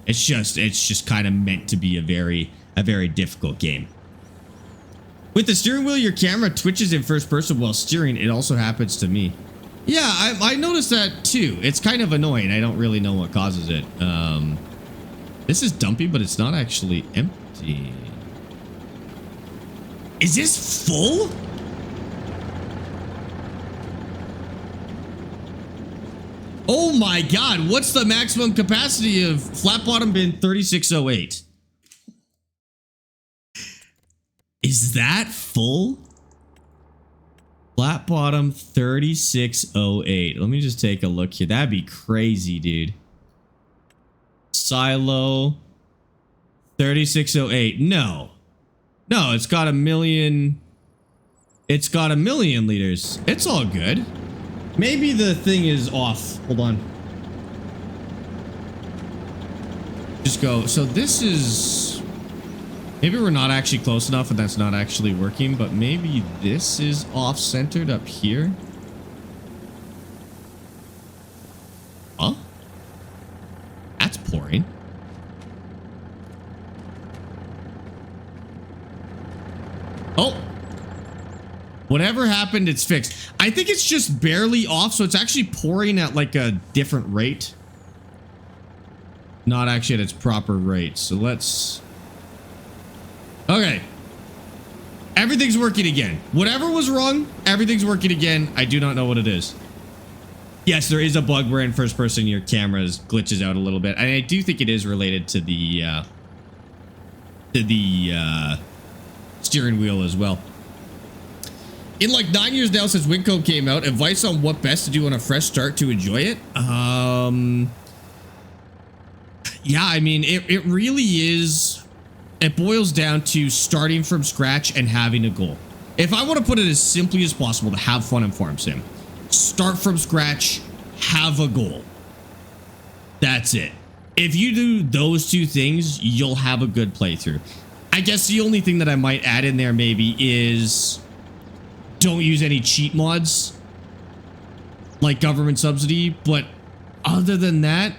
Speaker 1: It's just kind of meant to be a very difficult game. With the steering wheel, your camera twitches in first person while steering. It also happens to me. Yeah, I noticed that too. It's kind of annoying. I don't really know what causes it. This is dumpy, but it's not actually empty. Is this full? Oh my God, what's the maximum capacity of flat bottom bin 3608? Is that full? Flat bottom 3608. Let me just take a look here. That'd be crazy, dude. Silo 3608. No, it's got a million. It's got a million liters. It's all good. Maybe the thing is off. Hold on. Just go. So this is. Maybe we're not actually close enough and that's not actually working, but maybe this is off-centered up here. Huh? That's pouring. Oh. Whatever happened, it's fixed. I think it's just barely off, so it's actually pouring at like a different rate. Not actually at its proper rate. So let's... Okay. Everything's working again. Whatever was wrong, everything's working again. I do not know what it is. Yes, there is a bug where in first person your camera glitches out a little bit. And I do think it is related to the steering wheel as well. In like 9 years now since Winco came out, advice on what best to do on a fresh start to enjoy it? Yeah, I mean, it really is... It boils down to starting from scratch and having a goal. If I want to put it as simply as possible to have fun in Farm Sim, start from scratch, have a goal. That's it. If you do those two things, you'll have a good playthrough. I guess the only thing that I might add in there maybe is don't use any cheat mods like government subsidy, but other than that,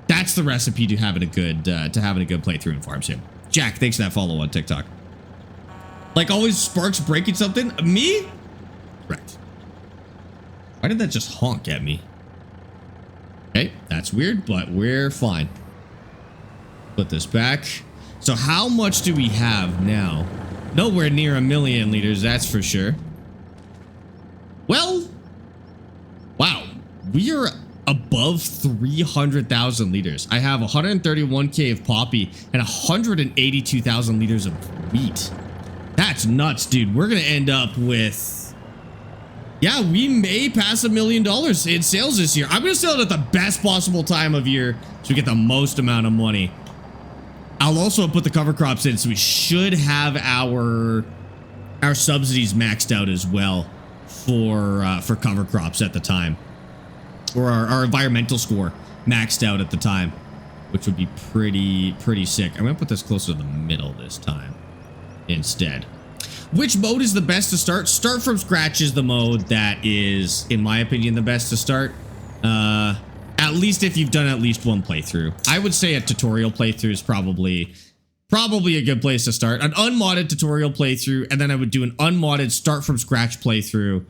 Speaker 1: that's the recipe to having a good playthrough in Farm Sim. Jack, thanks for that follow on TikTok. Like always, Sparx breaking something. Me? Correct. Why did that just honk at me? Okay, that's weird, but we're fine. Put this back. So how much do we have now? Nowhere near 1 million liters, that's for sure. Well, wow, we are above 300,000 liters. I have 131k of poppy and 182,000 liters of wheat. That's nuts, dude. We're gonna end up with, yeah, we may pass $1 million in sales this year. I'm gonna sell it at the best possible time of year so we get the most amount of money. I'll also put the cover crops in, so we should have our subsidies maxed out as well for cover crops at the time, or our environmental score maxed out at the time, which would be pretty sick. I'm gonna put this closer to the middle this time instead. Which mode is the best to start? Start from scratch is the mode that is, in my opinion, the best to start. At least if you've done at least one playthrough. I would say a tutorial playthrough is probably a good place to start. An unmodded tutorial playthrough, and then I would do an unmodded start from scratch playthrough.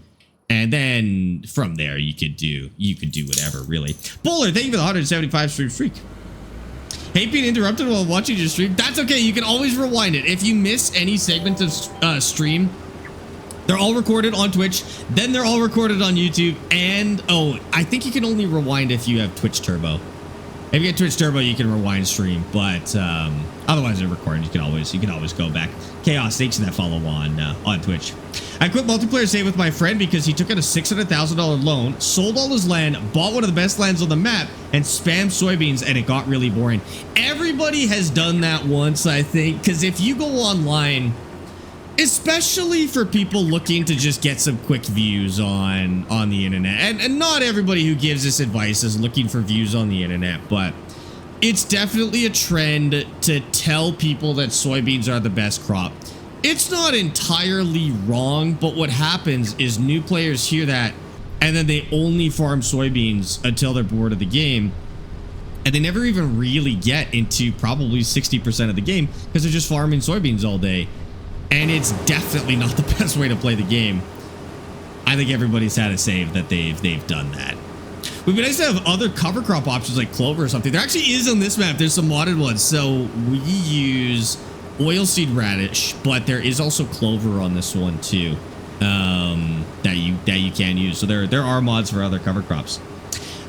Speaker 1: And then from there you could do whatever, really. Bowler, thank you for the 175 stream freak. Hate being interrupted while watching your stream. That's okay. You can always rewind it. If you miss any segment of stream, they're all recorded on Twitch. Then they're all recorded on YouTube. And oh, I think you can only rewind if you have Twitch Turbo. If you get Twitch Turbo, you can rewind stream. But otherwise, they're recorded. You can always go back. Chaos, thanks for that follow on Twitch. I quit multiplayer save with my friend because he took out a $600,000 loan, sold all his land, bought one of the best lands on the map, and spammed soybeans, and it got really boring. Everybody has done that once, I think, because if you go online, especially for people looking to just get some quick views on the internet, and not everybody who gives this advice is looking for views on the internet, but it's definitely a trend to tell people that soybeans are the best crop. It's not entirely wrong, but what happens is new players hear that and then they only farm soybeans until they're bored of the game, and they never even really get into probably 60% of the game because they're just farming soybeans all day. And it's definitely not the best way to play the game. I think everybody's had a save that they've done that. It would be nice to have other cover crop options like clover or something. There actually is on this map. There's some modded ones. So we use oilseed radish, but there is also clover on this one too, that you can use. So there are mods for other cover crops.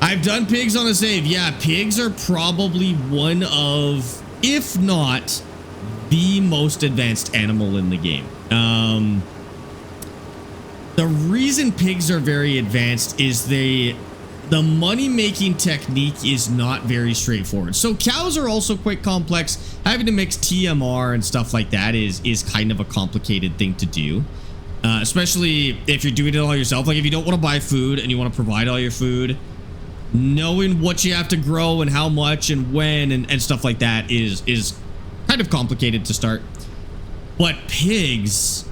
Speaker 1: I've done pigs on a save. Yeah, pigs are probably one of, if not the most advanced animal in the game. The reason pigs are very advanced is the money-making technique is not very straightforward. So cows are also quite complex. Having to mix TMR and stuff like that is kind of a complicated thing to do, especially if you're doing it all yourself. Like if you don't want to buy food and you want to provide all your food, knowing what you have to grow and how much and when and stuff like that is kind of complicated to start. But pigs,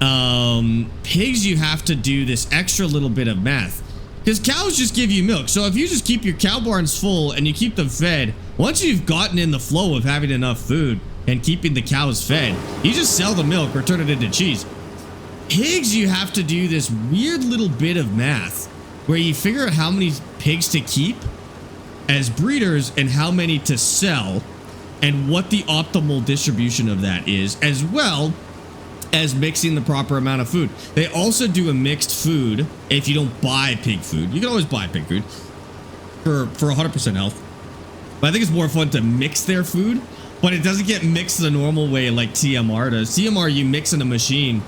Speaker 1: you have to do this extra little bit of math. Because cows just give you milk. So if you just keep your cow barns full and you keep them fed, once you've gotten in the flow of having enough food and keeping the cows fed, you just sell the milk or turn it into cheese. Pigs, you have to do this weird little bit of math where you figure out how many pigs to keep as breeders and how many to sell and what the optimal distribution of that is, as well as mixing the proper amount of food. They also do a mixed food if you don't buy pig food. You can always buy pig food for 100% health. But I think it's more fun to mix their food, but it doesn't get mixed the normal way like TMR does. TMR, you mix in a machine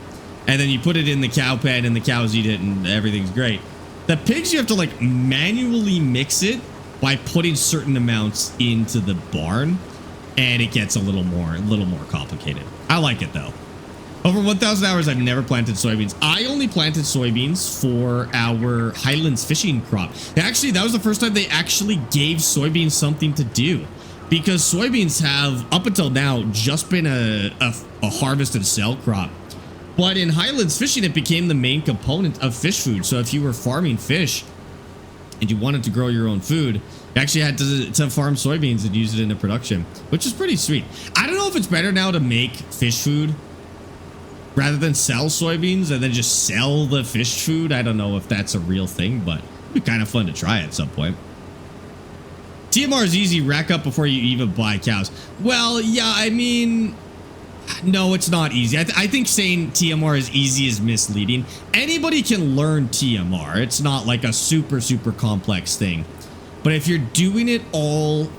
Speaker 1: and then you put it in the cow pen and the cows eat it and everything's great. The pigs, you have to like manually mix it by putting certain amounts into the barn, and it gets a little more complicated. I like it though. Over 1,000 hours, I've never planted soybeans. I only planted soybeans for our Highlands fishing crop. Actually, that was the first time they actually gave soybeans something to do, because soybeans have, up until now, just been a harvest and sell crop. But in Highlands fishing, it became the main component of fish food. So if you were farming fish and you wanted to grow your own food, you actually had to farm soybeans and use it into production, which is pretty sweet. I don't know if it's better now to make fish food rather than sell soybeans and then just sell the fish food. I don't know if that's a real thing, but it'd be kind of fun to try at some point. TMR is easy, rack up before you even buy cows. Well, yeah, I mean, no, it's not easy. I think saying TMR is easy is misleading. Anybody can learn TMR. It's not like a super complex thing. But if you're doing it all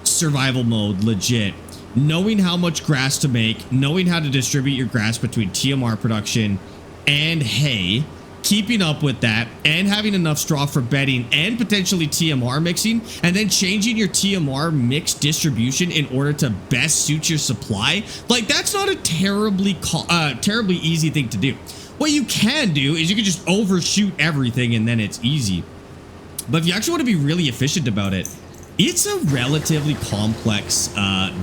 Speaker 1: survival mode, legit, knowing how much grass to make, knowing how to distribute your grass between TMR production and hay, keeping up with that, and having enough straw for bedding and potentially TMR mixing, and then changing your TMR mix distribution in order to best suit your supply, like, that's not a terribly easy thing to do. What you can do is you can just overshoot everything and then it's easy. But if you actually want to be really efficient about it, it's a relatively complex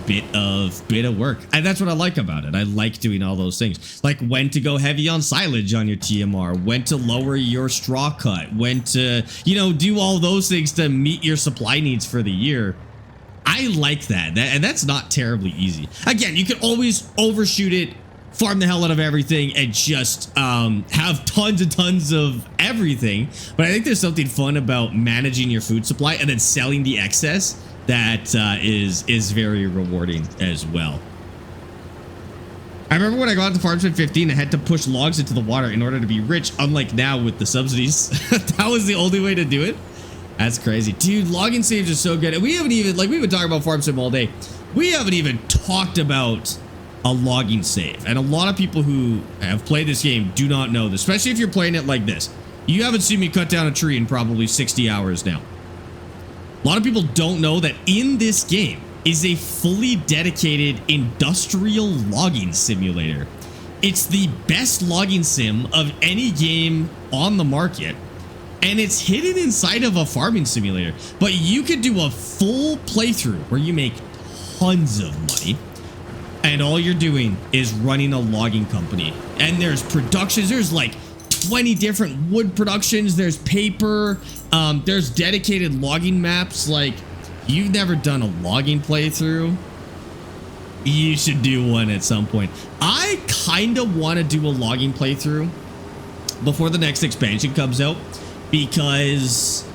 Speaker 1: bit of work. And that's what I like about it. I like doing all those things, like when to go heavy on silage on your TMR, when to lower your straw cut, when to, you know, do all those things to meet your supply needs for the year. I like that. And that's not terribly easy. Again, you can always overshoot it, farm the hell out of everything, and just have tons and tons of everything. But I think there's something fun about managing your food supply and then selling the excess that is very rewarding as well. I remember when I got to Farmsman 15, I had to push logs into the water in order to be rich, unlike now with the subsidies. That was the only way to do it. That's crazy. Dude, logging saves are so good. And we haven't even, like, we've been talking about Farmsim all day. We haven't even talked about a logging save, and a lot of people who have played this game do not know this, especially if you're playing it like this. You haven't seen me cut down a tree in probably 60 hours now. A lot of people don't know that in this game is a fully dedicated industrial logging simulator. It's the best logging sim of any game on the market, and it's hidden inside of a farming simulator. But you could do a full playthrough where you make tons of money, and all you're doing is running a logging company. And there's productions. There's like 20 different wood productions. There's paper. There's dedicated logging maps. Like, you've never done a logging playthrough, you should do one at some point. I kind of want to do a logging playthrough before the next expansion comes out, because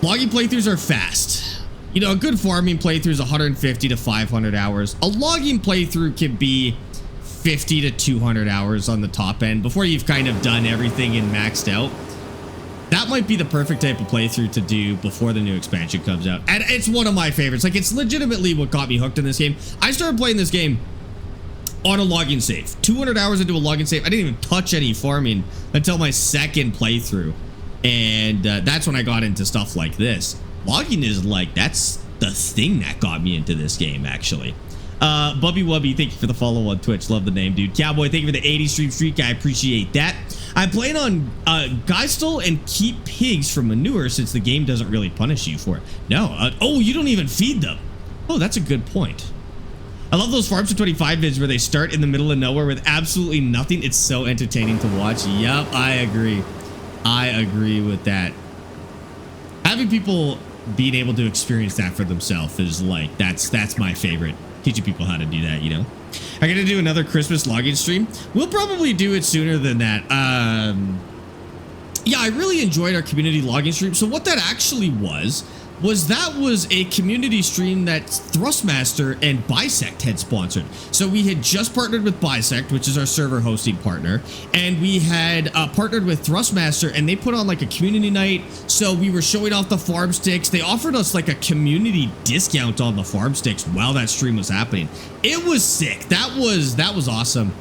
Speaker 1: logging playthroughs are fast. You know, a good farming playthrough is 150 to 500 hours. A logging playthrough can be 50 to 200 hours on the top end before you've kind of done everything and maxed out. That might be the perfect type of playthrough to do before the new expansion comes out. And it's one of my favorites. Like, it's legitimately what got me hooked in this game. I started playing this game on a logging save. 200 hours into a logging save. I didn't even touch any farming until my second playthrough. And that's when I got into stuff like this. Logging is like, that's the thing that got me into this game, actually. Bubby Wubby, thank you for the follow on Twitch. Love the name, dude. Cowboy, thank you for the 80 streak guy. Appreciate that. I'm playing on Geistel and keep pigs for manure since the game doesn't really punish you for it. No. Oh, you don't even feed them. Oh, that's a good point. I love those Farms to 25 vids where they start in the middle of nowhere with absolutely nothing. It's so entertaining to watch. Yep, I agree. I agree with that. Having people being able to experience that for themselves is like, that's my favorite. Teaching people how to do that, you know. I'm gonna do another Christmas logging stream. We'll probably do it sooner than that. Yeah, I really enjoyed our community logging stream. So what that actually was a community stream that Thrustmaster and Bisect had sponsored. So we had just partnered with Bisect, which is our server hosting partner, and we had partnered with Thrustmaster, and they put on like a community night. So we were showing off the farm sticks. They offered us like a community discount on the farm sticks while that stream was happening. It was sick. That was awesome.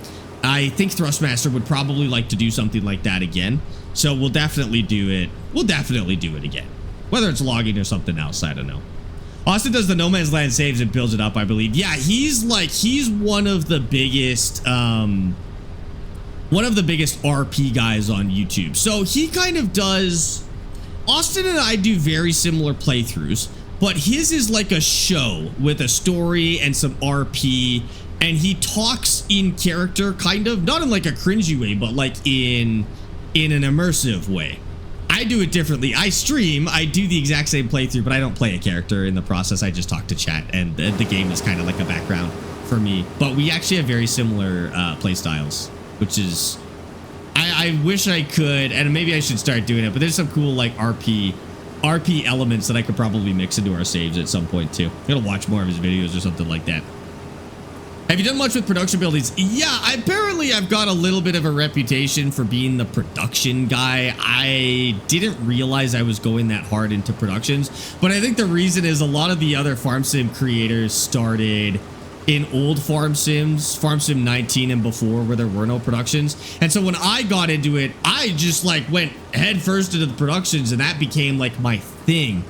Speaker 1: I think Thrustmaster would probably like to do something like that again. So we'll definitely do it. We'll definitely do it again. Whether it's logging or something else, I don't know. Austin does the No Man's Land saves and builds it up, I believe. Yeah, he's one of the biggest RP guys on YouTube. So he kind of does, Austin and I do very similar playthroughs, but his is like a show with a story and some RP, and he talks in character, kind of, not in like a cringy way, but like in an immersive way. I do it differently. I stream, I do the exact same playthrough, but I don't play a character in the process. I just talk to chat, and the game is kind of like a background for me. But we actually have very similar play styles, which is, I wish I could, and maybe I should start doing it, but there's some cool like RP elements that I could probably mix into our saves at some point too. I'm gonna watch more of his videos or something like that. Have you done much with production buildings? Yeah, apparently I've got a little bit of a reputation for being the production guy. I didn't realize I was going that hard into productions, but I think the reason is a lot of the other farm sim creators started in old farm sims, Farm Sim 19 and before, where there were no productions. And so when I got into it, I just like went head first into the productions, and that became like my thing.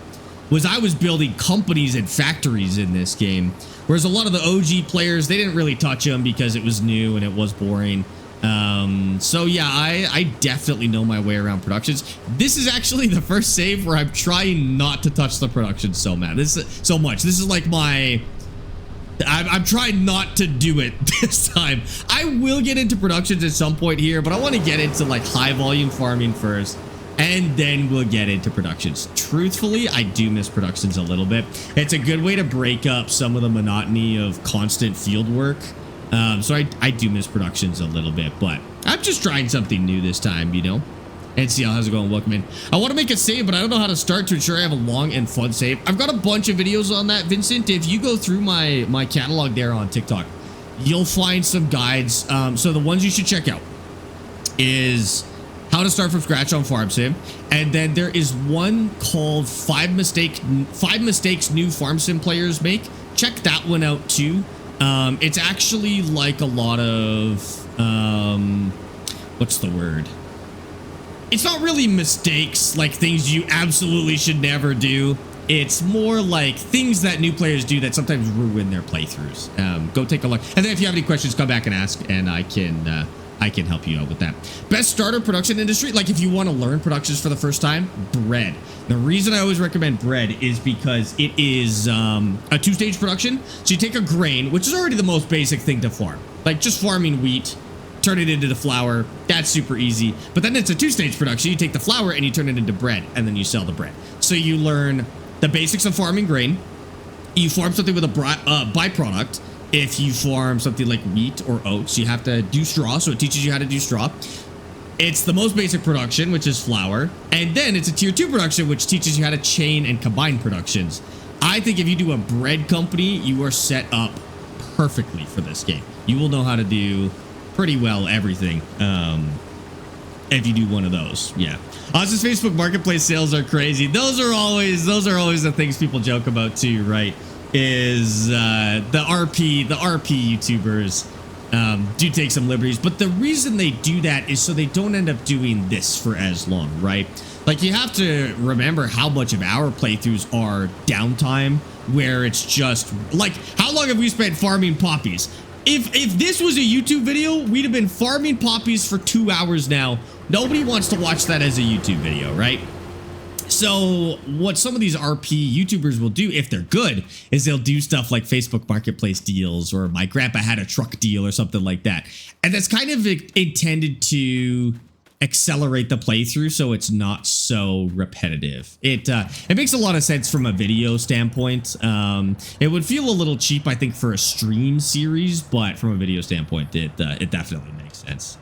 Speaker 1: I was building companies and factories in this game. Whereas a lot of the OG players, they didn't really touch them because it was new and it was boring. So yeah, I definitely know my way around productions. This is actually the first save where I'm trying not to touch the production so much. This is like my... I'm trying not to do it this time. I will get into productions at some point here, but I want to get into like high volume farming first, and then we'll get into productions. Truthfully, I do miss productions a little bit. It's a good way to break up some of the monotony of constant field work. So I do miss productions a little bit, but I'm just trying something new this time, you know? And see how's it going. Welcome in. I want to make a save, but I don't know how to start to ensure I have a long and fun save. I've got a bunch of videos on that, Vincent. If you go through my catalog there on TikTok, you'll find some guides. So the ones you should check out is how to start from scratch on Farm Sim, and then there is one called five mistakes new Farm Sim players make. Check that one out too. It's actually like a lot of what's the word? It's not really mistakes, like things you absolutely should never do. It's more like things that new players do that sometimes ruin their playthroughs. Go take a look. And then if you have any questions, come back and ask, and I can help you out with that. Best starter production industry, like if you want to learn productions for the first time, bread. The reason I always recommend bread is because it is a two-stage production. So you take a grain, which is already the most basic thing to farm, like just farming wheat, turn it into the flour. That's super easy. But then it's a two-stage production. You take the flour and you turn it into bread, and then you sell the bread. So you learn the basics of farming grain. You farm something with a byproduct. If you farm something like wheat or oats, you have to do straw. So it teaches you how to do straw. It's the most basic production, which is flour. And then it's a tier 2 production, which teaches you how to chain and combine productions. I think if you do a bread company, you are set up perfectly for this game. You will know how to do pretty well everything if you do one of those. Yeah. Oz's Facebook Marketplace sales are crazy. Those are always the things people joke about too, right? Is the RP YouTubers do take some liberties, but the reason they do that is so they don't end up doing this for as long, right? Like you have to remember how much of our playthroughs are downtime, where it's just like, how long have we spent farming poppies? If this was a YouTube video, we'd have been farming poppies for 2 hours now. Nobody wants to watch that as a YouTube video, right? So what some of these RP YouTubers will do, if they're good, is they'll do stuff like Facebook Marketplace deals, or my grandpa had a truck deal or something like that. And that's kind of intended to accelerate the playthrough so it's not so repetitive. It makes a lot of sense from a video standpoint. It would feel a little cheap, I think, for a stream series, but from a video standpoint, it definitely makes sense.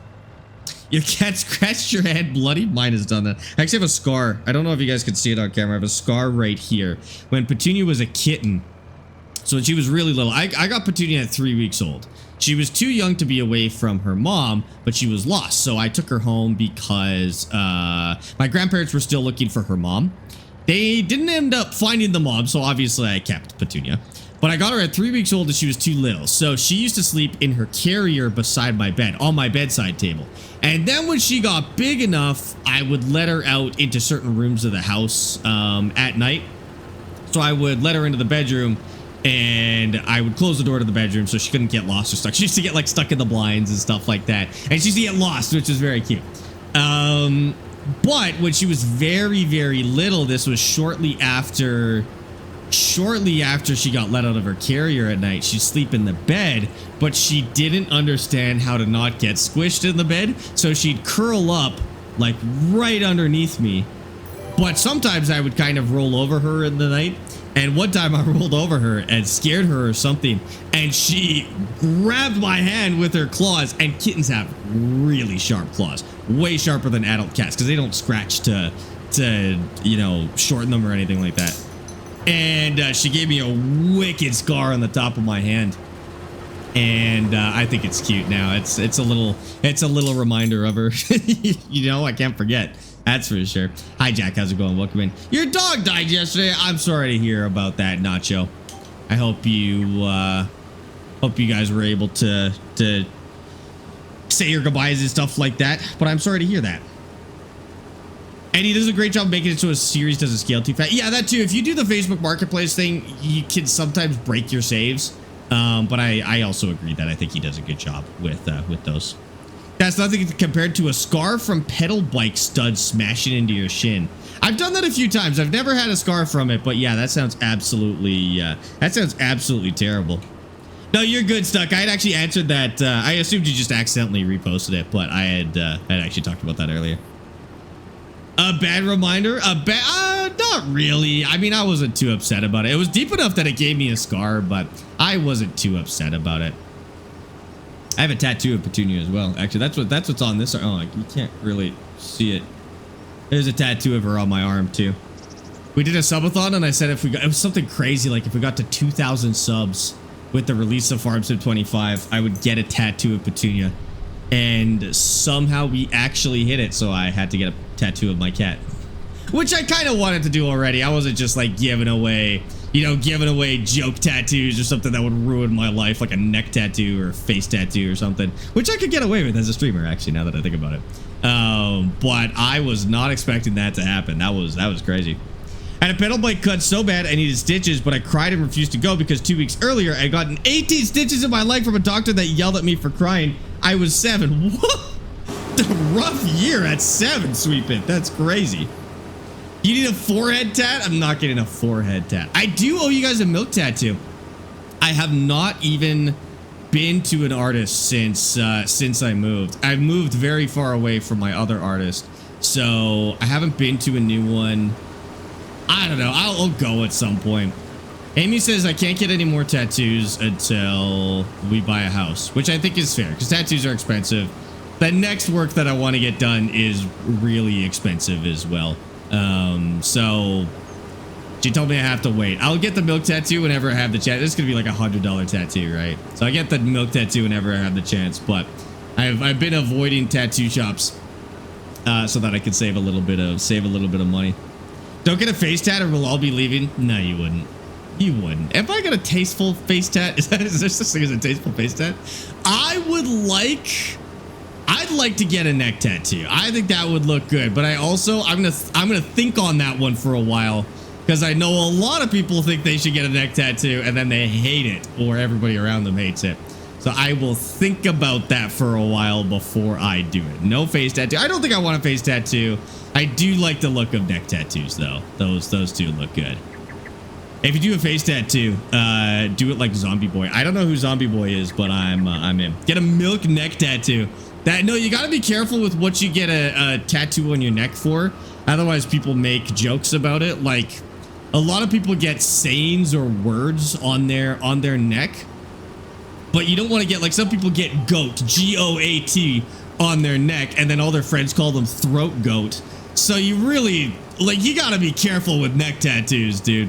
Speaker 1: Your cat scratched your head bloody? Mine has done that. I actually have a scar. I don't know if you guys can see it on camera. I have a scar right here. When Petunia was a kitten, so when she was really little, I got Petunia at 3 weeks old. She was too young to be away from her mom, but she was lost. So I took her home because my grandparents were still looking for her mom. They didn't end up finding the mom, so obviously I kept Petunia. But I got her at 3 weeks old and she was too little. So she used to sleep in her carrier beside my bed, on my bedside table. And then when she got big enough, I would let her out into certain rooms of the house at night. So I would let her into the bedroom, and I would close the door to the bedroom so she couldn't get lost or stuck. She used to get like stuck in the blinds and stuff like that. And she used to get lost, which was very cute. But when she was very, very little, this was shortly after shortly after she got let out of her carrier at night, she'd sleep in the bed, but she didn't understand how to not get squished in the bed. So she'd curl up like right underneath me. But sometimes I would kind of roll over her in the night. And one time I rolled over her and scared her or something. And she grabbed my hand with her claws. And kittens have really sharp claws, way sharper than adult cats, because they don't scratch to you know, shorten them or anything like that. And she gave me a wicked scar on the top of my hand. And I think it's cute now. It's a little reminder of her. You know, I can't forget. That's for sure. Hi, Jack. How's it going? Welcome in. Your dog died yesterday. I'm sorry to hear about that, Nacho. I hope you guys were able to say your goodbyes and stuff like that. But I'm sorry to hear that. And he does a great job making it so a series doesn't scale too fast. Yeah, that too. If you do the Facebook Marketplace thing, you can sometimes break your saves. But I also agree that I think he does a good job with those. That's nothing compared to a scar from pedal bike studs smashing into your shin. I've done that a few times. I've never had a scar from it, but yeah, that sounds absolutely terrible. No, you're good, Stuck. I had actually answered that. I assumed you just accidentally reposted it, but I had actually talked about that earlier. A bad reminder? Not really. I mean, I wasn't too upset about it. It was deep enough that it gave me a scar, but I wasn't too upset about it. I have a tattoo of Petunia as well. Actually, that's what's on this. Oh, you can't really see it. There's a tattoo of her on my arm too. We did a subathon, and I said if we got, it was something crazy, like if we got to 2,000 subs with the release of Farm Sim 25, I would get a tattoo of Petunia. And somehow we actually hit it, so I had to get a tattoo of my cat, which I kind of wanted to do already. I wasn't just like giving away joke tattoos or something that would ruin my life, like a neck tattoo or a face tattoo or something, which I could get away with as a streamer, actually, now that I think about it. But I was not expecting that to happen. That was crazy. I had a pedal bike cut so bad I needed stitches, but I cried and refused to go because 2 weeks earlier I gotten 18 stitches in my leg from a doctor that yelled at me for crying. I was 7. What? A rough year at 7, Sweet Bit. That's crazy. You need a forehead tat? I'm not getting a forehead tat. I do owe you guys a milk tattoo. I have not even been to an artist since I moved. I've moved very far away from my other artist, so I haven't been to a new one. I don't know. I'll go at some point. Amy says I can't get any more tattoos until we buy a house, which I think is fair because tattoos are expensive. The next work that I want to get done is really expensive as well. So she told me I have to wait. I'll get the milk tattoo whenever I have the chance. This is gonna be like $100 tattoo, right? So I get the milk tattoo whenever I have the chance. But I've been avoiding tattoo shops so that I can save a little bit of money. Don't get a face tat or we'll all be leaving. No, you wouldn't. You wouldn't. If I got a tasteful face tat, is there such thing as a tasteful face tat? I'd like to get a neck tattoo. I think that would look good, but I'm gonna think on that one for a while because I know a lot of people think they should get a neck tattoo and then they hate it or everybody around them hates it. So I will think about that for a while before I do it. No face tattoo. I don't think I want a face tattoo. I do like the look of neck tattoos though. Those two look good. If you do a face tattoo, do it like Zombie Boy. I don't know who Zombie Boy is, but I'm in. Get a milk neck tattoo. No, you got to be careful with what you get a tattoo on your neck for. Otherwise, people make jokes about it. Like a lot of people get sayings or words on their neck, but you don't want to get like some people get goat, G-O-A-T, on their neck, and then all their friends call them throat goat. So you really you got to be careful with neck tattoos, dude.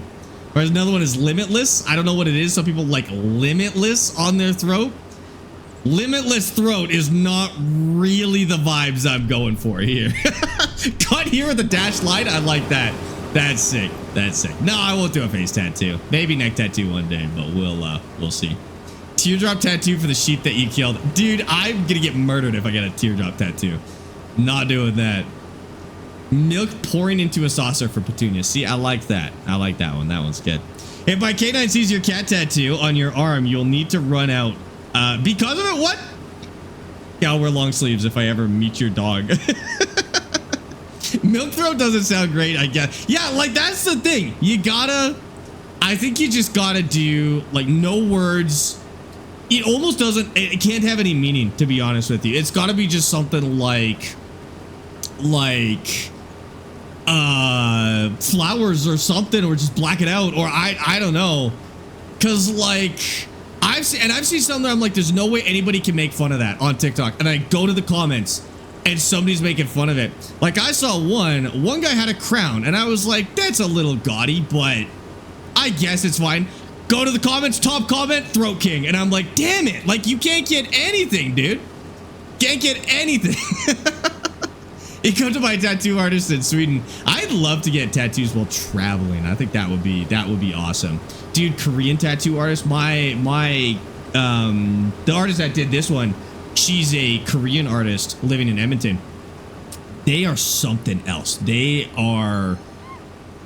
Speaker 1: Or another one is limitless. I don't know what it is. Some people like limitless on their throat. Limitless throat is not really the vibes I'm going for here. Cut here with a dashed line. I like that. That's sick. That's sick. No, I won't do a face tattoo. Maybe neck tattoo one day, but we'll see. Teardrop tattoo for the sheep that you killed. Dude, I'm gonna get murdered if I get a teardrop tattoo. Not doing that. Milk pouring into a saucer for Petunia. See, I like that. I like that one. That one's good. If my canine sees your cat tattoo on your arm, you'll need to run out. Because of it? What? Yeah, I'll wear long sleeves if I ever meet your dog. Milk throat doesn't sound great, I guess. Yeah, like that's the thing. You gotta I think you just gotta do like no words. It almost doesn't, it can't have any meaning, to be honest with you. It's gotta be just something like flowers or something, or just black it out, or I don't know. Cause like I've seen something that I'm like, there's no way anybody can make fun of that on TikTok. And I go to the comments and somebody's making fun of it. Like I saw one guy had a crown and I was like, that's a little gaudy, but I guess it's fine. Go to the comments, top comment, Throat King. And I'm like, damn it. Like, you can't get anything, dude. Can't get anything. You come to my tattoo artist in Sweden. I'd love to get tattoos while traveling. I think that would be awesome. Dude, Korean tattoo artist. The artist that did this one, she's a Korean artist living in Edmonton. They are something else. They are...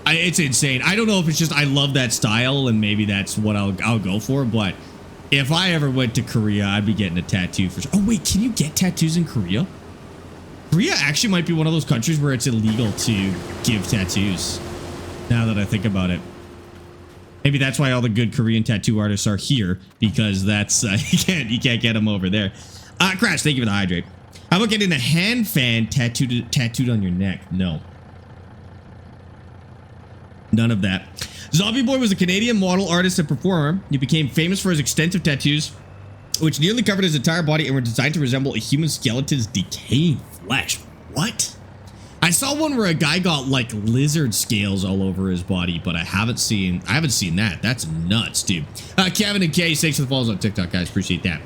Speaker 1: it's insane. I don't know if it's just I love that style and maybe that's what I'll go for, but if I ever went to Korea, I'd be getting a tattoo for sure. Oh wait, can you get tattoos in Korea? Korea actually might be one of those countries where it's illegal to give tattoos. Now that I think about it, maybe that's why all the good Korean tattoo artists are here, because that's you can't get them over there. Crash, thank you for the hydrate. How about getting a hand fan tattooed on your neck? No. None of that. Zombie Boy was a Canadian model, artist, and performer. He became famous for his extensive tattoos, which nearly covered his entire body and were designed to resemble a human skeleton's decaying flesh. What? I saw one where a guy got like lizard scales all over his body, but I haven't seen that. That's nuts, dude. Kevin and Kay, thanks for the follows on TikTok, guys. Appreciate that.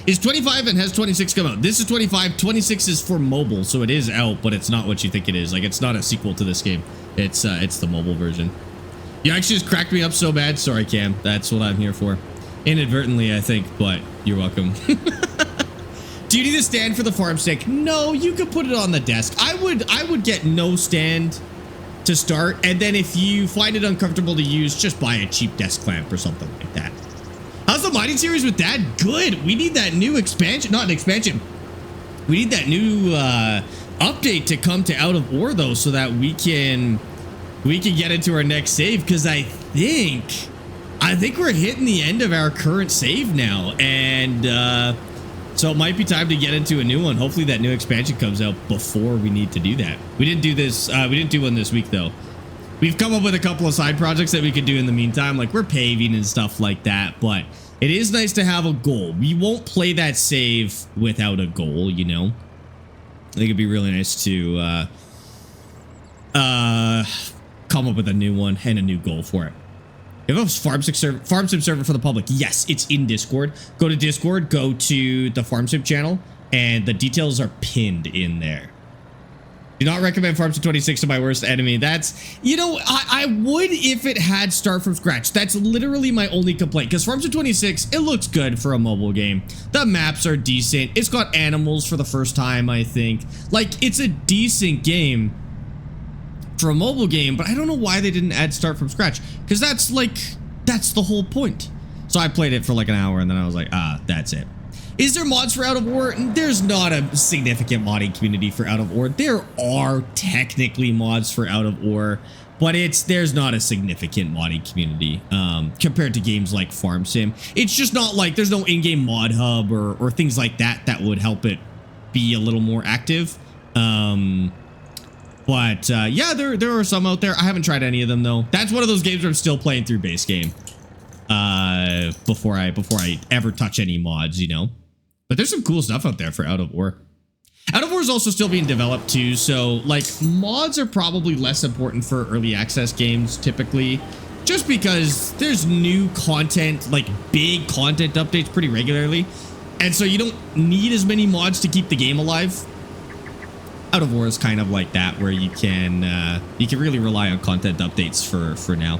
Speaker 1: Is 25 and has 26 come out? This is 25. 26 is for mobile, so it is out, but it's not what you think it is. Like, it's not a sequel to this game. It's the mobile version. You actually just cracked me up so bad. Sorry, Cam. That's what I'm here for. Inadvertently, I think, but you're welcome. Do you need a stand for the farm stick? No, you could put it on the desk. I would get no stand to start, and then if you find it uncomfortable to use, just buy a cheap desk clamp or something like that. How's the mining series with that? Good. We need that new expansion. Not an expansion. We need that new update to come to Out of Ore, though, so that we can get into our next save, because I think we're hitting the end of our current save now, and so it might be time to get into a new one. Hopefully that new expansion comes out before we need to do that. We didn't do this. We didn't do one this week, though. We've come up with a couple of side projects that we could do in the meantime, like we're paving and stuff like that, but it is nice to have a goal. We won't play that save without a goal, you know? I think it'd be really nice to come up with a new one and a new goal for it. You have a farm sim server for the public? Yes, it's in Discord. Go to Discord, go to the farm sim channel, and the details are pinned in there. Do not recommend Farm Sim 26 to my worst enemy. That's, you know, I would if it had start from scratch. That's literally my only complaint, because Farm Sim 26, it looks good for a mobile game. The maps are decent. It's got animals for the first time, I think. Like, it's a decent game for a mobile game, but I don't know why they didn't add start from scratch, because that's the whole point. So I played it for like an hour, and then I was like, that's it. Is there mods for Out of Ore? There's not a significant modding community for Out of Ore. There are technically mods for Out of Ore, but there's not a significant modding community compared to games like Farm Sim. It's just not like there's no in-game mod hub or things like that that would help it be a little more active. Yeah, there are some out there. I haven't tried any of them though. That's one of those games where I'm still playing through base game before I ever touch any mods, you know. But there's some cool stuff out there for Out of Ore. Out of Ore is also still being developed too, so like mods are probably less important for early access games typically, just because there's new content, like big content updates pretty regularly, and so you don't need as many mods to keep the game alive. Out of Ore is kind of like that, where you can really rely on content updates for now.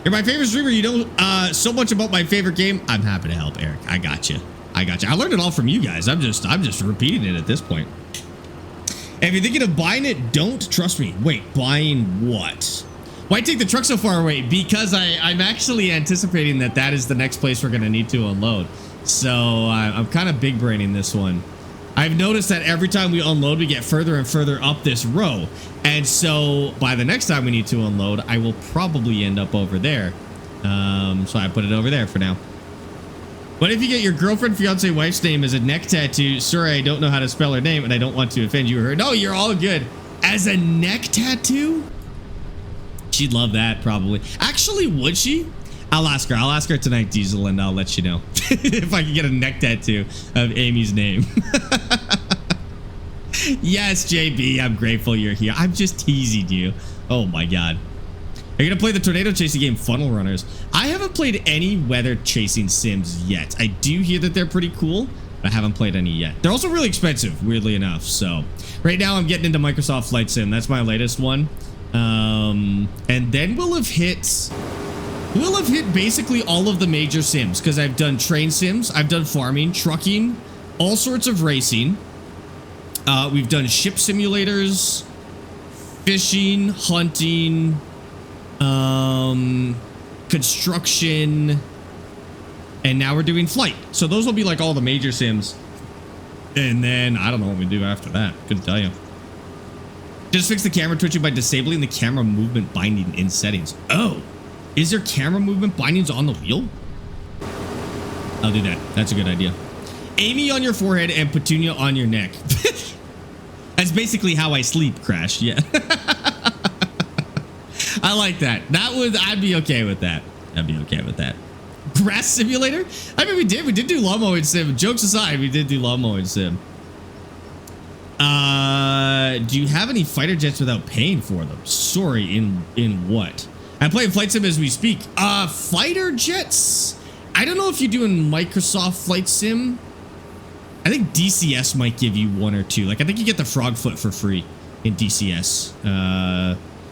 Speaker 1: You're my favorite streamer. You know so much about my favorite game. I'm happy to help, Eric. I got you. I learned it all from you guys. I'm just repeating it at this point. If you're thinking of buying it, don't trust me. Wait, buying what? Why take the truck so far away? Because I'm actually anticipating that is the next place we're going to need to unload. So I'm kind of big braining this one. I've noticed that every time we unload, we get further and further up this row. And so by the next time we need to unload, I will probably end up over there. So I put it over there for now. What if you get your girlfriend, fiance, wife's name as a neck tattoo? Sorry, I don't know how to spell her name and I don't want to offend you or her. No, you're all good. As a neck tattoo? She'd love that, probably. Actually, would she? I'll ask her. I'll ask her tonight, Diesel, and I'll let you know if I can get a neck tattoo of Amy's name. Yes, JB, I'm grateful you're here. I'm just teasing you. Oh my God. Are you gonna play the tornado chasing game Funnel Runners? I haven't played any weather chasing sims yet. I do hear that they're pretty cool, but I haven't played any yet. They're also really expensive, weirdly enough. So right now I'm getting into Microsoft Flight Sim. That's my latest one. And then we'll have hit basically all of the major sims, because I've done train sims, I've done farming, trucking, all sorts of racing. We've done ship simulators, fishing, hunting, construction, and now we're doing flight. So those will be like all the major sims. And then I don't know what we do after that. Couldn't tell you. Just fix the camera twitching by disabling the camera movement binding in settings. Oh, is there camera movement bindings on the wheel? I'll do that. That's a good idea. Amy on your forehead and Petunia on your neck. That's basically how I sleep, Crash. Yeah. I like that. I'd be okay with that. I'd be okay with that. Grass simulator? I mean, we did do lawn mowing sim. Jokes aside, we did do lawn mowing sim. Do you have any fighter jets without paying for them? Sorry, in what? I'm playing flight sim as we speak. Fighter jets? I don't know if you're doing Microsoft Flight Sim. I think DCS might give you one or two. Like, I think you get the frog foot for free in DCS.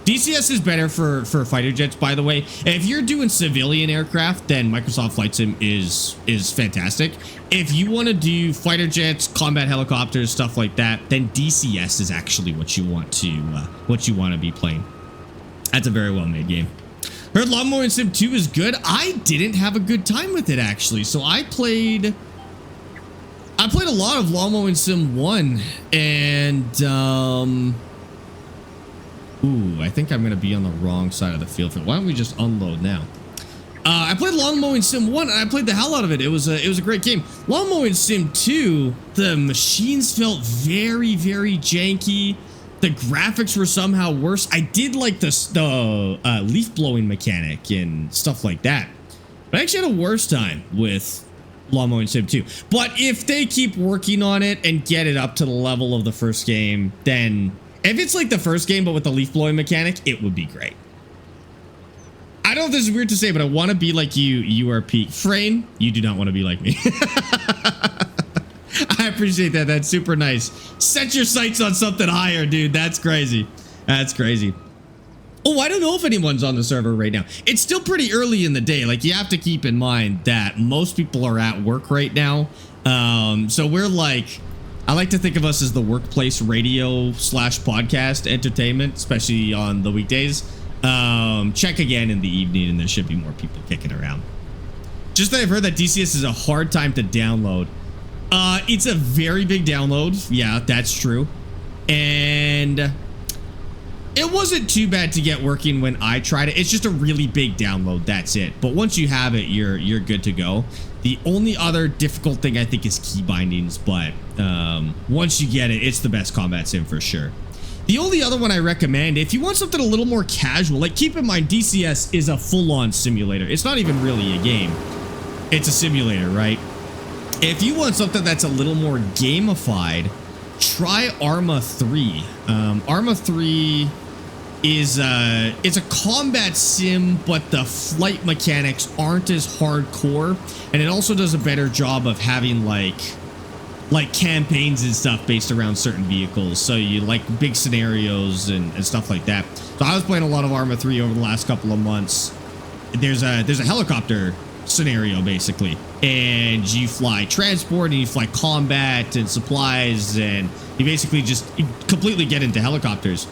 Speaker 1: DCS is better for fighter jets, by the way. If you're doing civilian aircraft, then Microsoft Flight Sim is fantastic. If you want to do fighter jets, combat helicopters, stuff like that, then DCS is actually what you want to be playing. That's a very well made game. Heard Lawn Mowing Sim 2 is good. I didn't have a good time with it, actually. So I played a lot of Lawn Mowing Sim 1, and ooh, I think I'm gonna be on the wrong side of the field for it. Why don't we just unload now? I played Lawn Mowing Sim 1 and I played the hell out of it. It was a great game. Lawn Mowing Sim 2, the machines felt very, very janky. The graphics were somehow worse. I did like the leaf blowing mechanic and stuff like that, but I actually had a worse time with Lawn Mowing Sim 2. But if they keep working on it and get it up to the level of the first game, then if it's like the first game but with the leaf blowing mechanic, it would be great. I don't know if this is weird to say, but I want to be like you. You are peak. Frame, you do not want to be like me. I appreciate that. That's super nice. Set your sights on something higher, dude. That's crazy. That's crazy. Oh, I don't know if anyone's on the server right now. It's still pretty early in the day. Like, you have to keep in mind that most people are at work right now. So we're like, I like to think of us as the workplace radio / podcast entertainment, especially on the weekdays. Check again in the evening and there should be more people kicking around. Just that I've heard that DCS is a hard time to download. It's a very big download. Yeah, that's true. And it wasn't too bad to get working when I tried it. It's just a really big download. That's it. But once you have it, you're good to go. The only other difficult thing I think is key bindings, but once you get it, it's the best combat sim for sure. The only other one I recommend, if you want something a little more casual, like, keep in mind DCS is a full-on simulator. It's not even really a game. It's a simulator, right? If you want something that's a little more gamified, try Arma 3. Arma 3 is it's a combat sim, but the flight mechanics aren't as hardcore, and it also does a better job of having like campaigns and stuff based around certain vehicles. So you like big scenarios and stuff like that. So I was playing a lot of Arma 3 over the last couple of months. There's a helicopter scenario basically, and you fly transport and you fly combat and supplies, and you basically just completely get into helicopters.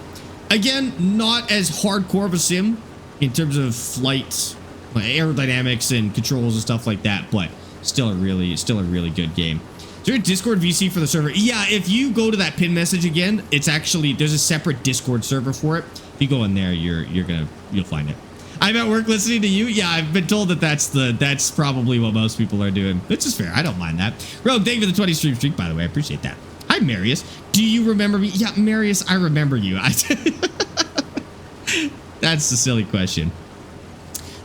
Speaker 1: Again, not as hardcore of a sim in terms of flight, like aerodynamics and controls and stuff like that, but still a really good game. there a Discord VC for the server? Yeah, if you go to that pin message again, it's actually, there's a separate Discord server for it. If you go in there, you'll find it. I'm at work listening to you. Yeah, I've been told that that's probably what most people are doing. Which is fair. I don't mind that. Rogue, thank you for the 20 streak, by the way. I appreciate that. Hi, Marius. Do you remember me? Yeah, Marius, I remember you. That's a silly question.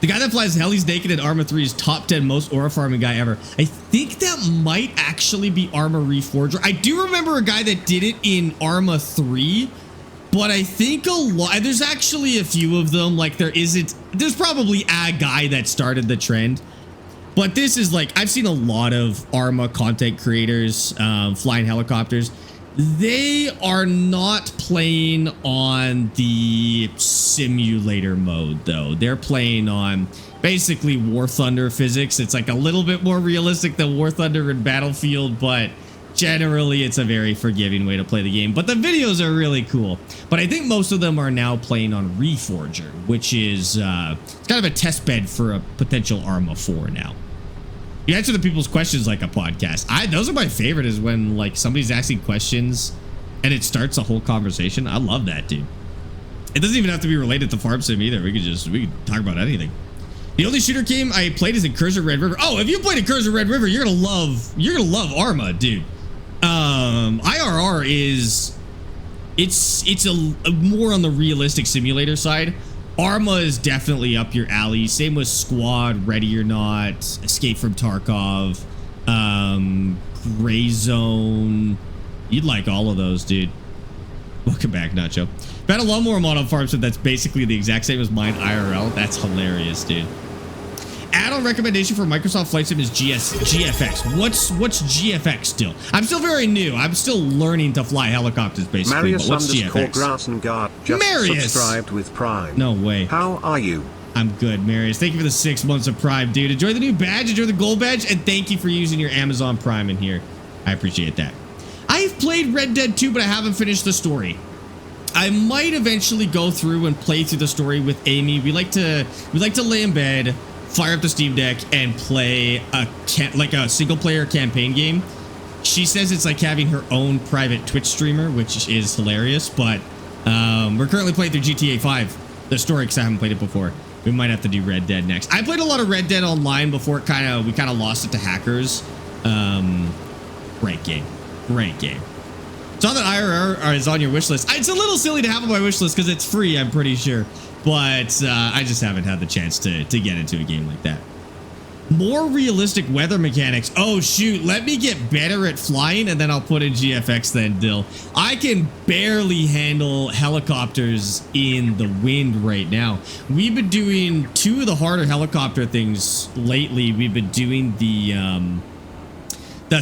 Speaker 1: The guy that flies Heli's naked in Arma 3 is top 10 most aura farming guy ever. I think that might actually be Arma Reforger. I do remember a guy that did it in Arma 3, but I think a lot, there's actually a few of them. Like there's probably a guy that started the trend, but this is like, I've seen a lot of Arma content creators flying helicopters. They are not playing on the simulator mode though. They're playing on basically War Thunder physics. It's like a little bit more realistic than War Thunder and Battlefield, but generally it's a very forgiving way to play the game. But the videos are really cool. But I think most of them are now playing on Reforger, which is it's kind of a test bed for a potential Arma 4 now. You answer the people's questions like a podcast. Those are my favorite, is when like somebody's asking questions and it starts a whole conversation. I love that, dude. It doesn't even have to be related to Farm Sim either. We could talk about anything. The only shooter game I played is in Cursor Red River. Oh, if you played in Cursor Red River, you're gonna love Arma, dude. IRR is it's a more on the realistic simulator side. Arma is definitely up your alley. Same with Squad, Ready or Not, Escape from Tarkov, Gray Zone. You'd like all of those, dude. Welcome back, Nacho. Found a lawnmower mod on Farm Sim that's basically the exact same as mine IRL. That's hilarious, dude. Add-on recommendation for Microsoft Flight Sim is GFX. What's GFX still? I'm still very new. I'm still learning to fly helicopters, basically.
Speaker 2: Marius
Speaker 1: but what's
Speaker 2: _
Speaker 1: GFX?
Speaker 2: Grassengard just
Speaker 1: Marius!
Speaker 2: subscribed with Prime.
Speaker 1: No way.
Speaker 2: How are you?
Speaker 1: I'm good, Marius. Thank you for the 6 months of Prime, dude. Enjoy the new badge, enjoy the gold badge, and thank you for using your Amazon Prime in here. I appreciate that. I've played Red Dead 2, but I haven't finished the story. I might eventually go through and play through the story with Amy. We like to lay in bed, fire up the Steam Deck, and play a single player campaign game. She says it's like having her own private Twitch streamer, which is hilarious. But we're currently playing through GTA 5, the story, because I haven't played it before. We might have to do Red Dead next. I played a lot of Red Dead Online before we kind of lost it to hackers. Great game. Saw that IRR is on your wish list. It's a little silly to have on my wish list because it's free, I'm pretty sure. But I just haven't had the chance to get into a game like that. More realistic weather mechanics. Oh, shoot. Let me get better at flying, and then I'll put in GFX then, Dill. I can barely handle helicopters in the wind right now. We've been doing 2 of the harder helicopter things lately. We've been doing the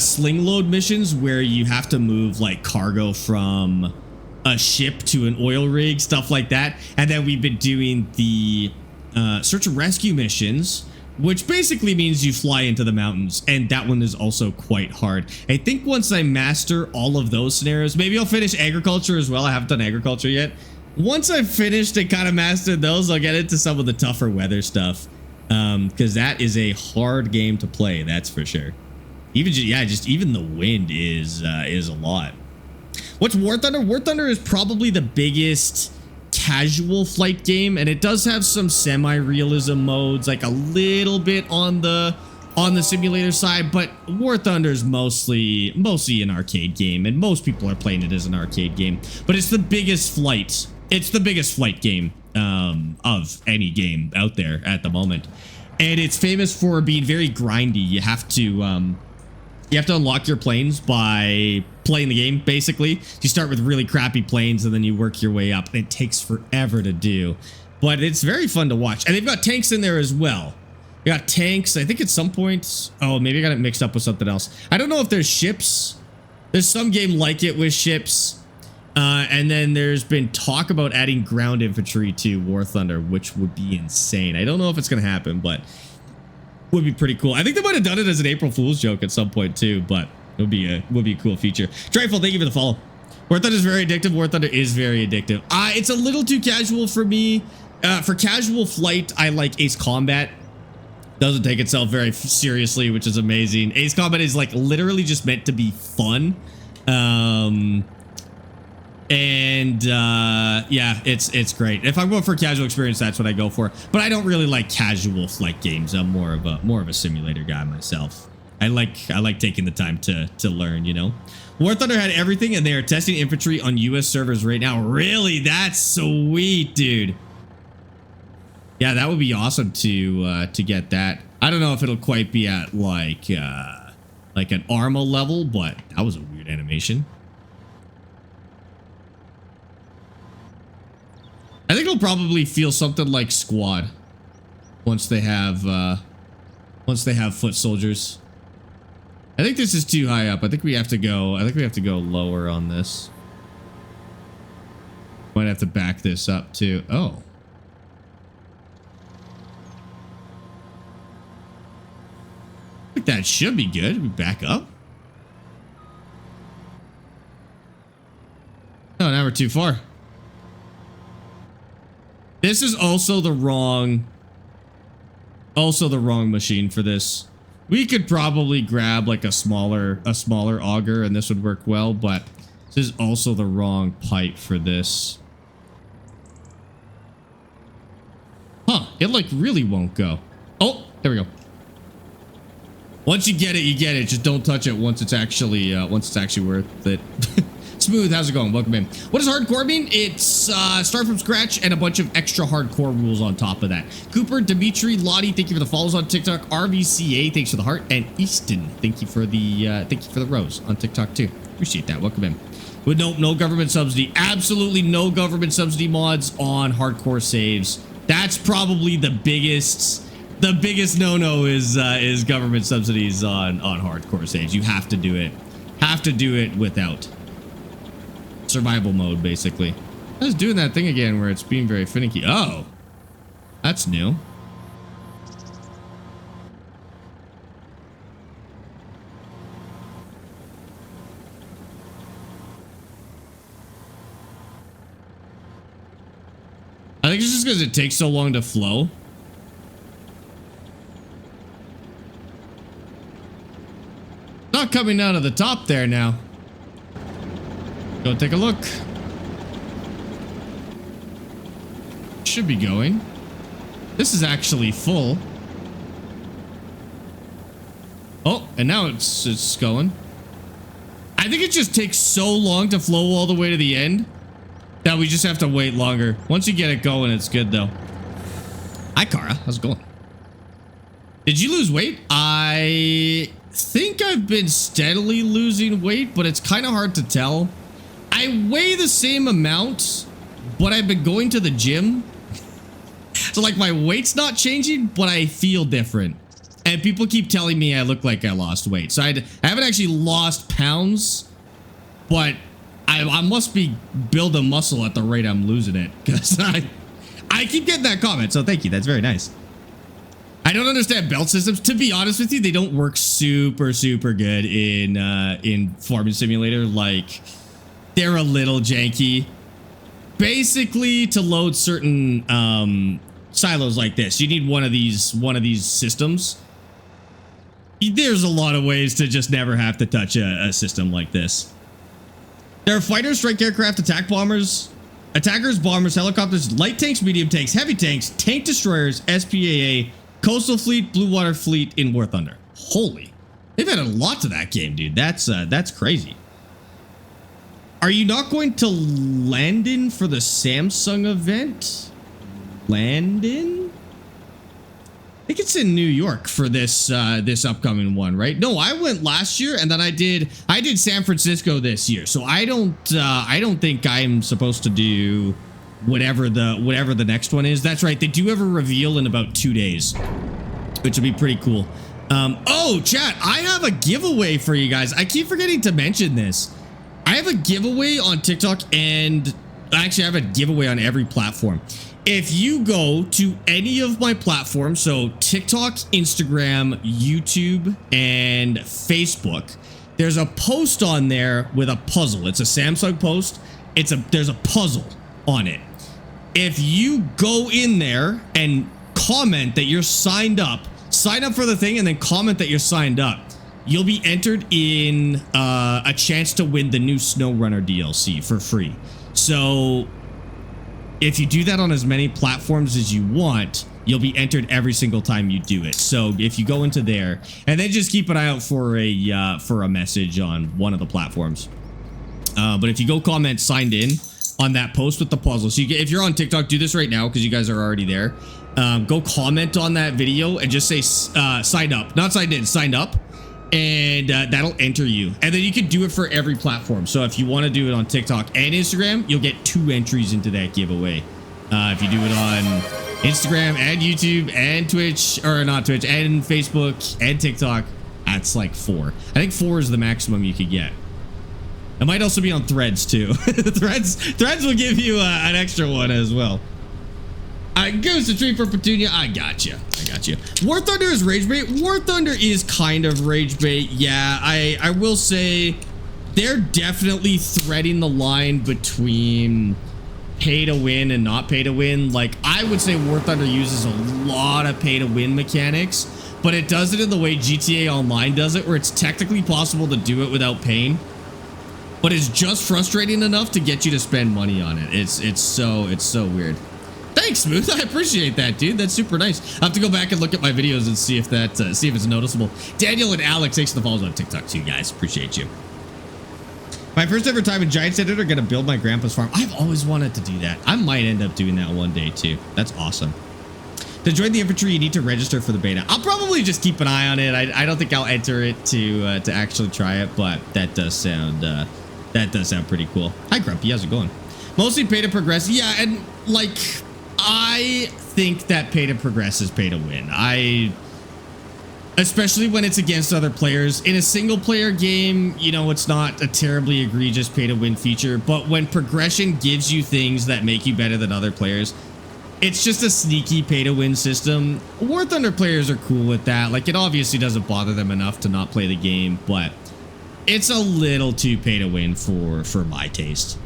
Speaker 1: sling load missions where you have to move like cargo from a ship to an oil rig, stuff like that. And then we've been doing the search and rescue missions, which basically means you fly into the mountains, and that one is also quite hard. I think once I master all of those scenarios, maybe I'll finish agriculture as well. I haven't done agriculture yet. Once I've finished and kind of mastered those, I'll get into some of the tougher weather stuff, because that is a hard game to play, that's for sure. Even the wind is a lot. What's War Thunder? War Thunder is probably the biggest casual flight game, and it does have some semi-realism modes, like a little bit on the simulator side, but War Thunder is mostly an arcade game, and most people are playing it as an arcade game. But it's the biggest flight. It's the biggest flight game of any game out there at the moment, and it's famous for being very grindy. You have to unlock your planes by playing the game, basically. You start with really crappy planes, and then you work your way up. And it takes forever to do, but it's very fun to watch. And they've got tanks in there as well. You got tanks, I think at some point. Oh, maybe I got it mixed up with something else. I don't know if there's ships. There's some game like it with ships. And then there's been talk about adding ground infantry to War Thunder, which would be insane. I don't know if it's going to happen, but would be pretty cool. I think they might have done it as an April Fool's joke at some point too, but it would be a cool feature. Trifle, thank you for the follow. War Thunder is very addictive. War Thunder is very addictive. It's a little too casual for me. For casual flight, I like Ace Combat. Doesn't take itself very seriously, which is amazing. Ace Combat is like literally just meant to be fun. Yeah, it's great. If I'm going for a casual experience, that's what I go for. But I don't really like casual flight games. I'm more of a simulator guy myself. I like taking the time to learn, you know. War Thunder had everything, and they are testing infantry on US servers right now. Really? That's sweet, dude. Yeah, that would be awesome to get that. I don't know if it'll quite be at like an Arma level, but that was a weird animation. I think it'll probably feel something like Squad once they have foot soldiers. I think this is too high up. I think we have to go lower on this. Might have to back this up too. Oh. I think that should be good. We back up. Oh, now we're too far. This is also the wrong machine for this. We could probably grab like a smaller auger and this would work well, but this is also the wrong pipe for this. Huh, it like really won't go. Oh, there we go. Once you get it, you get it. Just don't touch it once it's actually worth it. Smooth, how's it going? Welcome in. What does hardcore mean? It's start from scratch and a bunch of extra hardcore rules on top of that. Cooper, Dimitri, Lottie, thank you for the follows on TikTok. RVCA, thanks for the heart, and Easton, thank you for the rose on TikTok too. Appreciate that. Welcome in. With no government subsidy, absolutely no government subsidy mods on hardcore saves. That's probably the biggest no-no is government subsidies on hardcore saves. You have to do it. Have to do it without. Survival mode, basically. I was doing that thing again where it's being very finicky. Oh, that's new. I think it's just because it takes so long to flow. Not coming out of the top there now. Go take a look. Should be going. This is actually full. Oh, and now it's going. I think it just takes so long to flow all the way to the end that we just have to wait longer. Once you get it going, it's good though. Hi, Kara. How's it going? Did you lose weight? I think I've been steadily losing weight, but it's kind of hard to tell. I weigh the same amount, but I've been going to the gym. So like my weight's not changing, but I feel different. And people keep telling me I look like I lost weight. So I haven't actually lost pounds, but I must be building muscle at the rate I'm losing it. Because I keep getting that comment, so thank you. That's very nice. I don't understand belt systems. To be honest with you, they don't work super good in Farming Simulator. Like, they're a little janky. Basically, to load certain silos like this, you need one of these systems. There's a lot of ways to just never have to touch a system like this. There are fighters, strike aircraft, attack bombers, attackers, bombers, helicopters, light tanks, medium tanks, heavy tanks, tank destroyers, SPAA, coastal fleet, blue water fleet in War Thunder. Holy, they've added a lot to that game, dude. That's crazy. Are you not going to Landon for the Samsung event? Landon? I think it's in New York for this this upcoming one, right? No, I went last year, and then I did San Francisco this year. So I don't think I'm supposed to do whatever the next one is. That's right. They do have a reveal in about 2 days, which would be pretty cool. Oh, chat, I have a giveaway for you guys. I keep forgetting to mention this. I have a giveaway on TikTok, and actually I have a giveaway on every platform. If you go to any of my platforms, so TikTok, Instagram, YouTube, and Facebook, there's a post on there with a puzzle. It's a Samsung post. There's a puzzle on it. If you go in there and comment that you're signed up, sign up for the thing and then comment that you're signed up. You'll be entered in a chance to win the new SnowRunner DLC for free. So if you do that on as many platforms as you want, you'll be entered every single time you do it. So if you go into there, and then just keep an eye out for a message on one of the platforms. But if you go comment signed in on that post with the puzzle, so if you're on TikTok, do this right now because you guys are already there. Go comment on that video and just say signed up, not signed in, signed up. And that'll enter you. And then you can do it for every platform. So if you want to do it on TikTok and Instagram, you'll get 2 entries into that giveaway. If you do it on Instagram and YouTube and Twitch, or not Twitch, and Facebook and TikTok, that's like 4. I think 4 is the maximum you could get. It might also be on Threads too. Threads will give you an extra one as well. Goes to Tree for Petunia. I got you. War Thunder is rage bait. War Thunder is kind of rage bait. Yeah, I will say they're definitely threading the line between pay to win and not pay to win. Like, I would say War Thunder uses a lot of pay to win mechanics, but it does it in the way GTA Online does it, where it's technically possible to do it without paying, but it's just frustrating enough to get you to spend money on it. It's so weird. Thanks, Smooth. I appreciate that, dude. That's super nice. I have to go back and look at my videos and see if that see if it's noticeable. Daniel and Alex, thanks for the follows on TikTok too, guys. Appreciate you. My first ever time in Giants Editor, gonna build my grandpa's farm. I've always wanted to do that. I might end up doing that one day too. That's awesome. To join the infantry, you need to register for the beta. I'll probably just keep an eye on it. I don't think I'll enter it to actually try it, but that does sound pretty cool. Hi, Grumpy. How's it going? Mostly pay to progress. Yeah, and like, I think that pay to progress is pay to win. Especially when it's against other players. In a single player game, you know, it's not a terribly egregious pay to win feature, but when progression gives you things that make you better than other players, it's just a sneaky pay to win system. War Thunder players are cool with that. Like, it obviously doesn't bother them enough to not play the game, but it's a little too pay to win for my taste.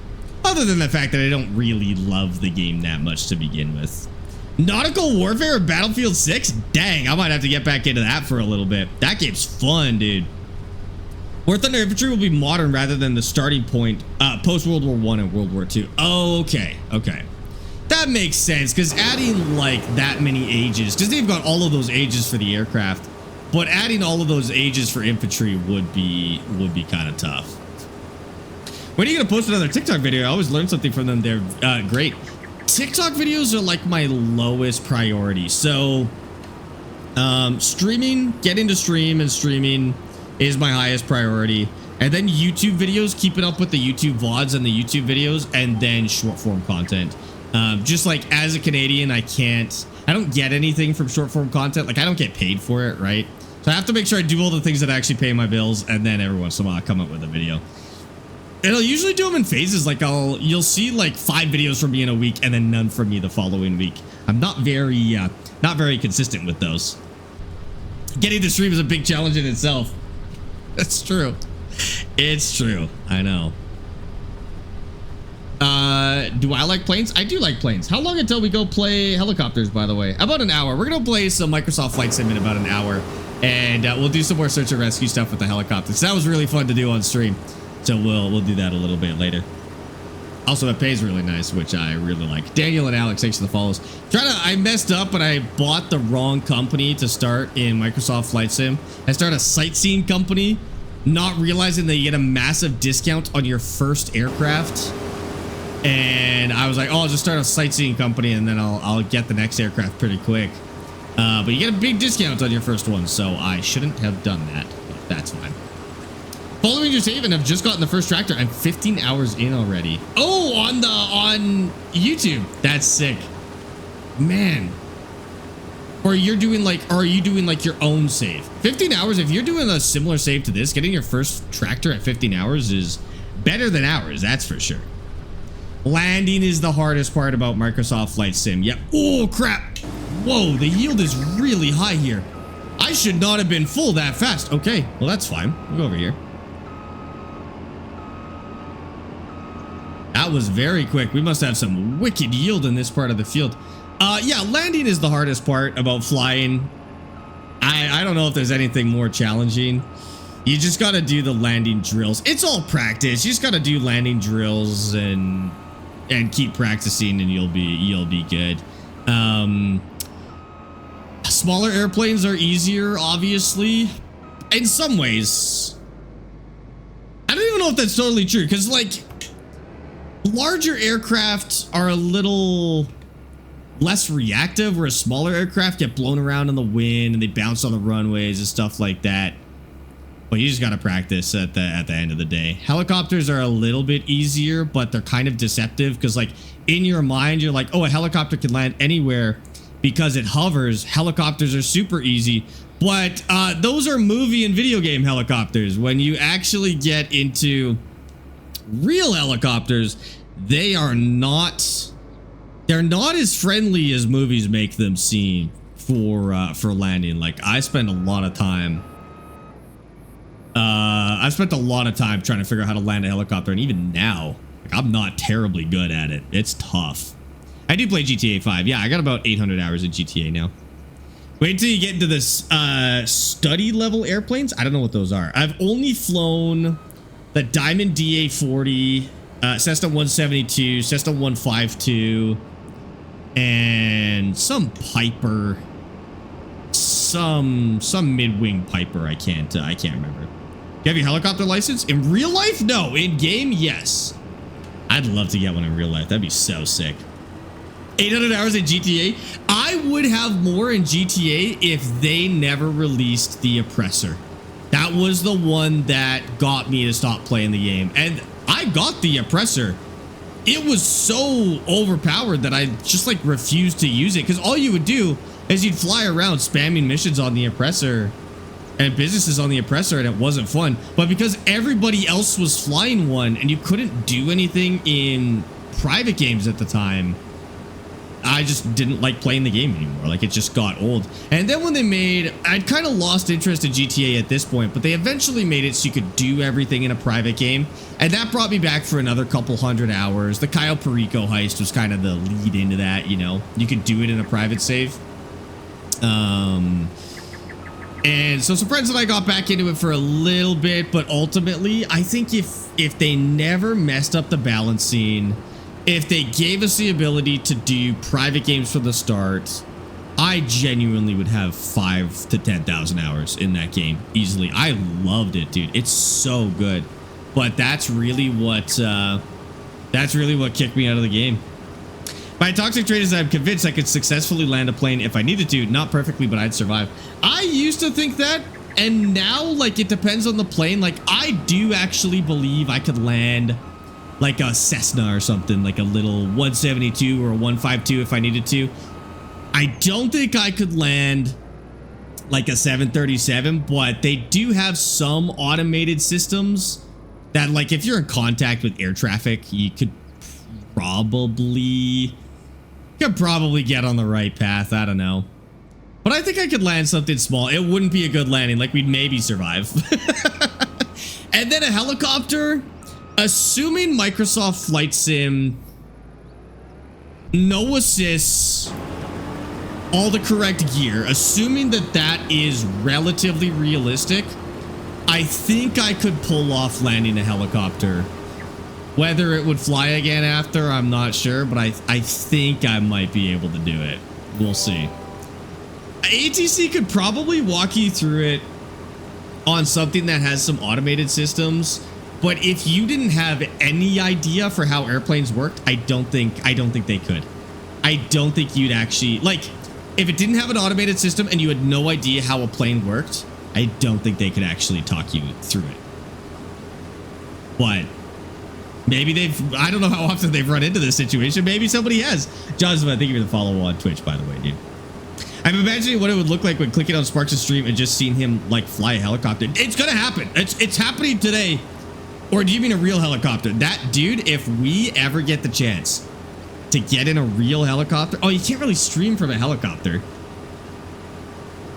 Speaker 1: Other than the fact that I don't really love the game that much to begin with. Nautical Warfare Battlefield 6? Dang, I might have to get back into that for a little bit. That game's fun, dude. War Thunder Infantry will be modern rather than the starting point post World War I and World War II. Oh, okay. That makes sense, because adding like that many ages, because they've got all of those ages for the aircraft, but adding all of those ages for infantry would be kind of tough. When are you gonna post another TikTok video? I always learn something from them. They're great. TikTok videos are like my lowest priority. So streaming, getting to stream and streaming is my highest priority. And then YouTube videos, keeping up with the YouTube VODs and the YouTube videos, and then short form content. Just like as a Canadian, I don't get anything from short form content. Like, I don't get paid for it, right? So I have to make sure I do all the things that actually pay my bills, and then every once in a while I come up with a video. And I'll usually do them in phases. Like, you'll see like 5 videos from me in a week and then none from me the following week. I'm not very consistent with those. Getting to stream is a big challenge in itself. That's true. It's true. I know. Do I like planes? I do like planes. How long until we go play helicopters, by the way? About an hour. We're going to play some Microsoft Flight Sim in about an hour. And we'll do some more search and rescue stuff with the helicopters. That was really fun to do on stream. So we'll do that a little bit later. Also, it pays really nice, which I really like. Daniel and Alex, thanks for the follows. I messed up and I bought the wrong company to start in Microsoft Flight Sim. I started a sightseeing company, not realizing that you get a massive discount on your first aircraft. And I was like, oh, I'll just start a sightseeing company and then I'll get the next aircraft pretty quick. But you get a big discount on your first one, so I shouldn't have done that. But that's fine. Following your save and have just gotten the first tractor. I'm 15 hours in already. Oh, on YouTube. That's sick. Man. Or are you doing like your own save? 15 hours, if you're doing a similar save to this, getting your first tractor at 15 hours is better than ours, that's for sure. Landing is the hardest part about Microsoft Flight Sim. Yep. Oh, crap. Whoa, the yield is really high here. I should not have been full that fast. Okay, well, that's fine. We'll go over here. That was very quick. We must have some wicked yield in this part of the field. Yeah, landing is the hardest part about flying. I don't know if there's anything more challenging. You just got to do the landing drills. It's all practice. You just got to do landing drills and keep practicing, and you'll be good. Smaller airplanes are easier, obviously, in some ways. I don't even know if that's totally true, because like larger aircraft are a little less reactive, whereas smaller aircraft get blown around in the wind and they bounce on the runways and stuff like that. But you just got to practice at the end of the day. Helicopters are a little bit easier, but they're kind of deceptive, because like in your mind, you're like, oh, a helicopter can land anywhere because it hovers. Helicopters are super easy, but those are movie and video game helicopters. When you actually get into real helicopters, they're not as friendly as movies make them seem for landing. Like I spent a lot of time trying to figure out how to land a helicopter, and even now, like, I'm not terribly good at it. It's tough. I do play GTA 5. Yeah, I got about 800 hours in GTA now. Wait till you get into this study level airplanes. I don't know what those are. I've only flown the Diamond DA-40, Cessna 172, Cessna 152, and some Piper, some mid-wing Piper. I can't remember. Do you have your helicopter license? In real life? No. In game? Yes. I'd love to get one in real life. That'd be so sick. 800 hours in GTA. I would have more in GTA if they never released the Oppressor. That was the one that got me to stop playing the game. And I got the Oppressor. It was so overpowered that I just like refused to use it, because all you would do is you'd fly around spamming missions on the Oppressor and businesses on the Oppressor, and it wasn't fun. But because everybody else was flying one and you couldn't do anything in private games at the time, I just didn't like playing the game anymore. Like, it just got old. And then when they made, I'd kind of lost interest in GTA at this point, but they eventually made it so you could do everything in a private game, and that brought me back for another couple hundred hours. The Cayo Perico heist was kind of the lead into that, you know. You could do it in a private save. And so some friends and I got back into it for a little bit, but ultimately, I think if they never messed up the balancing, if they gave us the ability to do private games from the start, I genuinely would have 5,000 to 10,000 hours in that game easily. I loved it, dude. It's so good. But that's really what kicked me out of the game. By toxic traders, I'm convinced I could successfully land a plane if I needed to. Not perfectly, but I'd survive. I used to think that, and now, like, it depends on the plane. Like, I do actually believe I could land like a Cessna or something, like a little 172 or a 152 if I needed to. I don't think I could land like a 737, but they do have some automated systems that, like, if you're in contact with air traffic, you could probably get on the right path. I don't know. But I think I could land something small. It wouldn't be a good landing. Like, we'd maybe survive. And then a helicopter, assuming Microsoft Flight Sim, no assists, all the correct gear, assuming that that is relatively realistic, I think I could pull off landing a helicopter. Whether it would fly again after, I'm not sure, but I think I might be able to do it. We'll see. ATC could probably walk you through it on something that has some automated systems, but if you didn't have any idea for how airplanes worked, I don't think they could. I don't think you'd actually, like, if it didn't have an automated system and you had no idea how a plane worked, I don't think they could actually talk you through it. But maybe I don't know how often they've run into this situation. Maybe somebody has. Joseph, thank you for the follow on Twitch, by the way, dude. I'm imagining what it would look like when clicking on Sparks' stream and just seeing him, like, fly a helicopter. It's gonna happen. It's happening today. Or do you mean a real helicopter? That dude, if we ever get the chance to get in a real helicopter. Oh, you can't really stream from a helicopter.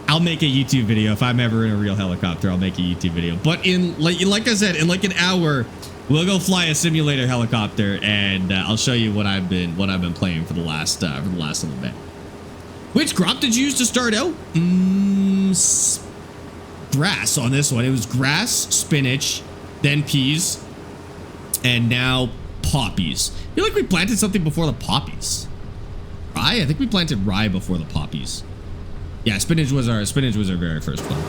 Speaker 1: I'll make a YouTube video. If I'm ever in a real helicopter, I'll make a YouTube video. But in, like I said, in like an hour, we'll go fly a simulator helicopter, and I'll show you what I've been playing for the last little bit. Which crop did you use to start out? Grass on this one. It was grass, spinach, then peas, and now poppies. I feel like we planted something before the poppies. Rye? I think we planted rye before the poppies. Yeah, spinach was our very first one.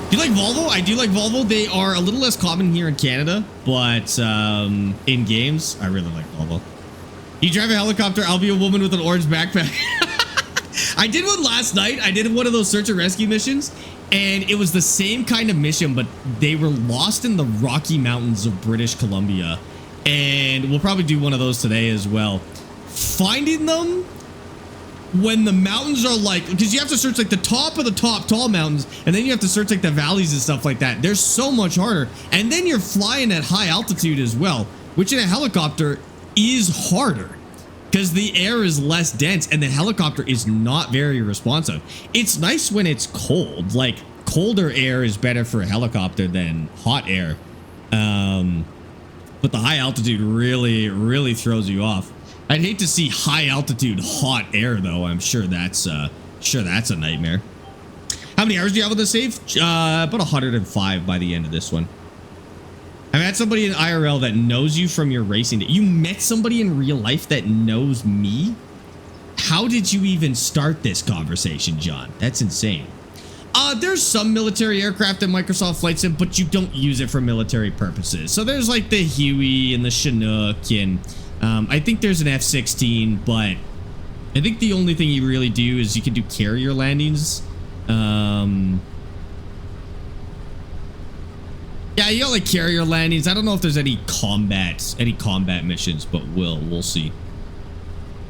Speaker 1: Do you like Volvo? I do like Volvo. They are a little less common here in Canada, but in games, I really like Volvo. You drive a helicopter, I'll be a woman with an orange backpack. I did one last night. I did one of those search and rescue missions, and it was the same kind of mission, but they were lost in the Rocky Mountains of British Columbia. And we'll probably do one of those today as well. Finding them when the mountains are like, because you have to search like the top of the tall mountains, and then you have to search like the valleys and stuff like that. They're so much harder. And then you're flying at high altitude as well, which in a helicopter is harder because the air is less dense and the helicopter is not very responsive. It's nice when it's cold. Like colder air is better for a helicopter than hot air. But the high altitude really throws you off. I'd hate to see high altitude hot air though. I'm sure that's a nightmare. How many hours do you have on the save? About 105 by the end of this one. I met somebody in IRL that knows you from your racing day. You met somebody in real life that knows me? How did you even start this conversation, John? That's insane. There's some military aircraft in Microsoft Flight Sim, but you don't use it for military purposes. So there's like the Huey and the Chinook, and I think there's an F-16, but I think the only thing you really do is you can do carrier landings. Yeah, you got like carrier landings. I don't know if there's any combat missions, but we'll see.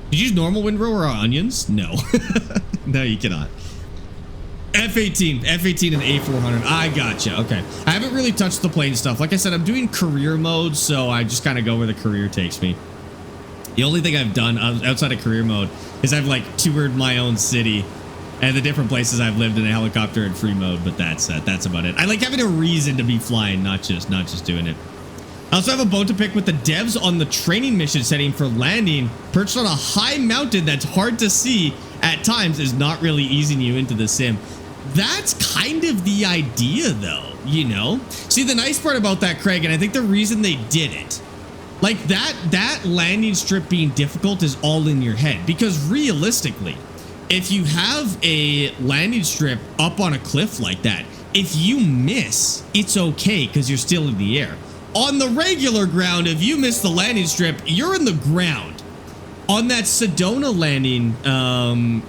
Speaker 1: Did you use normal windrow or onions? No. No, you cannot. F-18 and A400. I gotcha. Okay. I haven't really touched the plane stuff. Like I said, I'm doing career mode, so I just kind of go where the career takes me. The only thing I've done outside of career mode is I've like toured my own city and the different places I've lived in a helicopter in free mode, but that's about it. I like having a reason to be flying, not just doing it. I also have a bone to pick with the devs on the training mission setting for landing perched on a high mountain that's hard to see at times is not really easing you into the sim. That's kind of the idea though, you know? See, the nice part about that, Craig, and I think the reason they did it, like that landing strip being difficult is all in your head, because realistically, if you have a landing strip up on a cliff like that, if you miss, it's okay because you're still in the air. On the regular ground, if you miss the landing strip, you're in the ground. On that Sedona landing,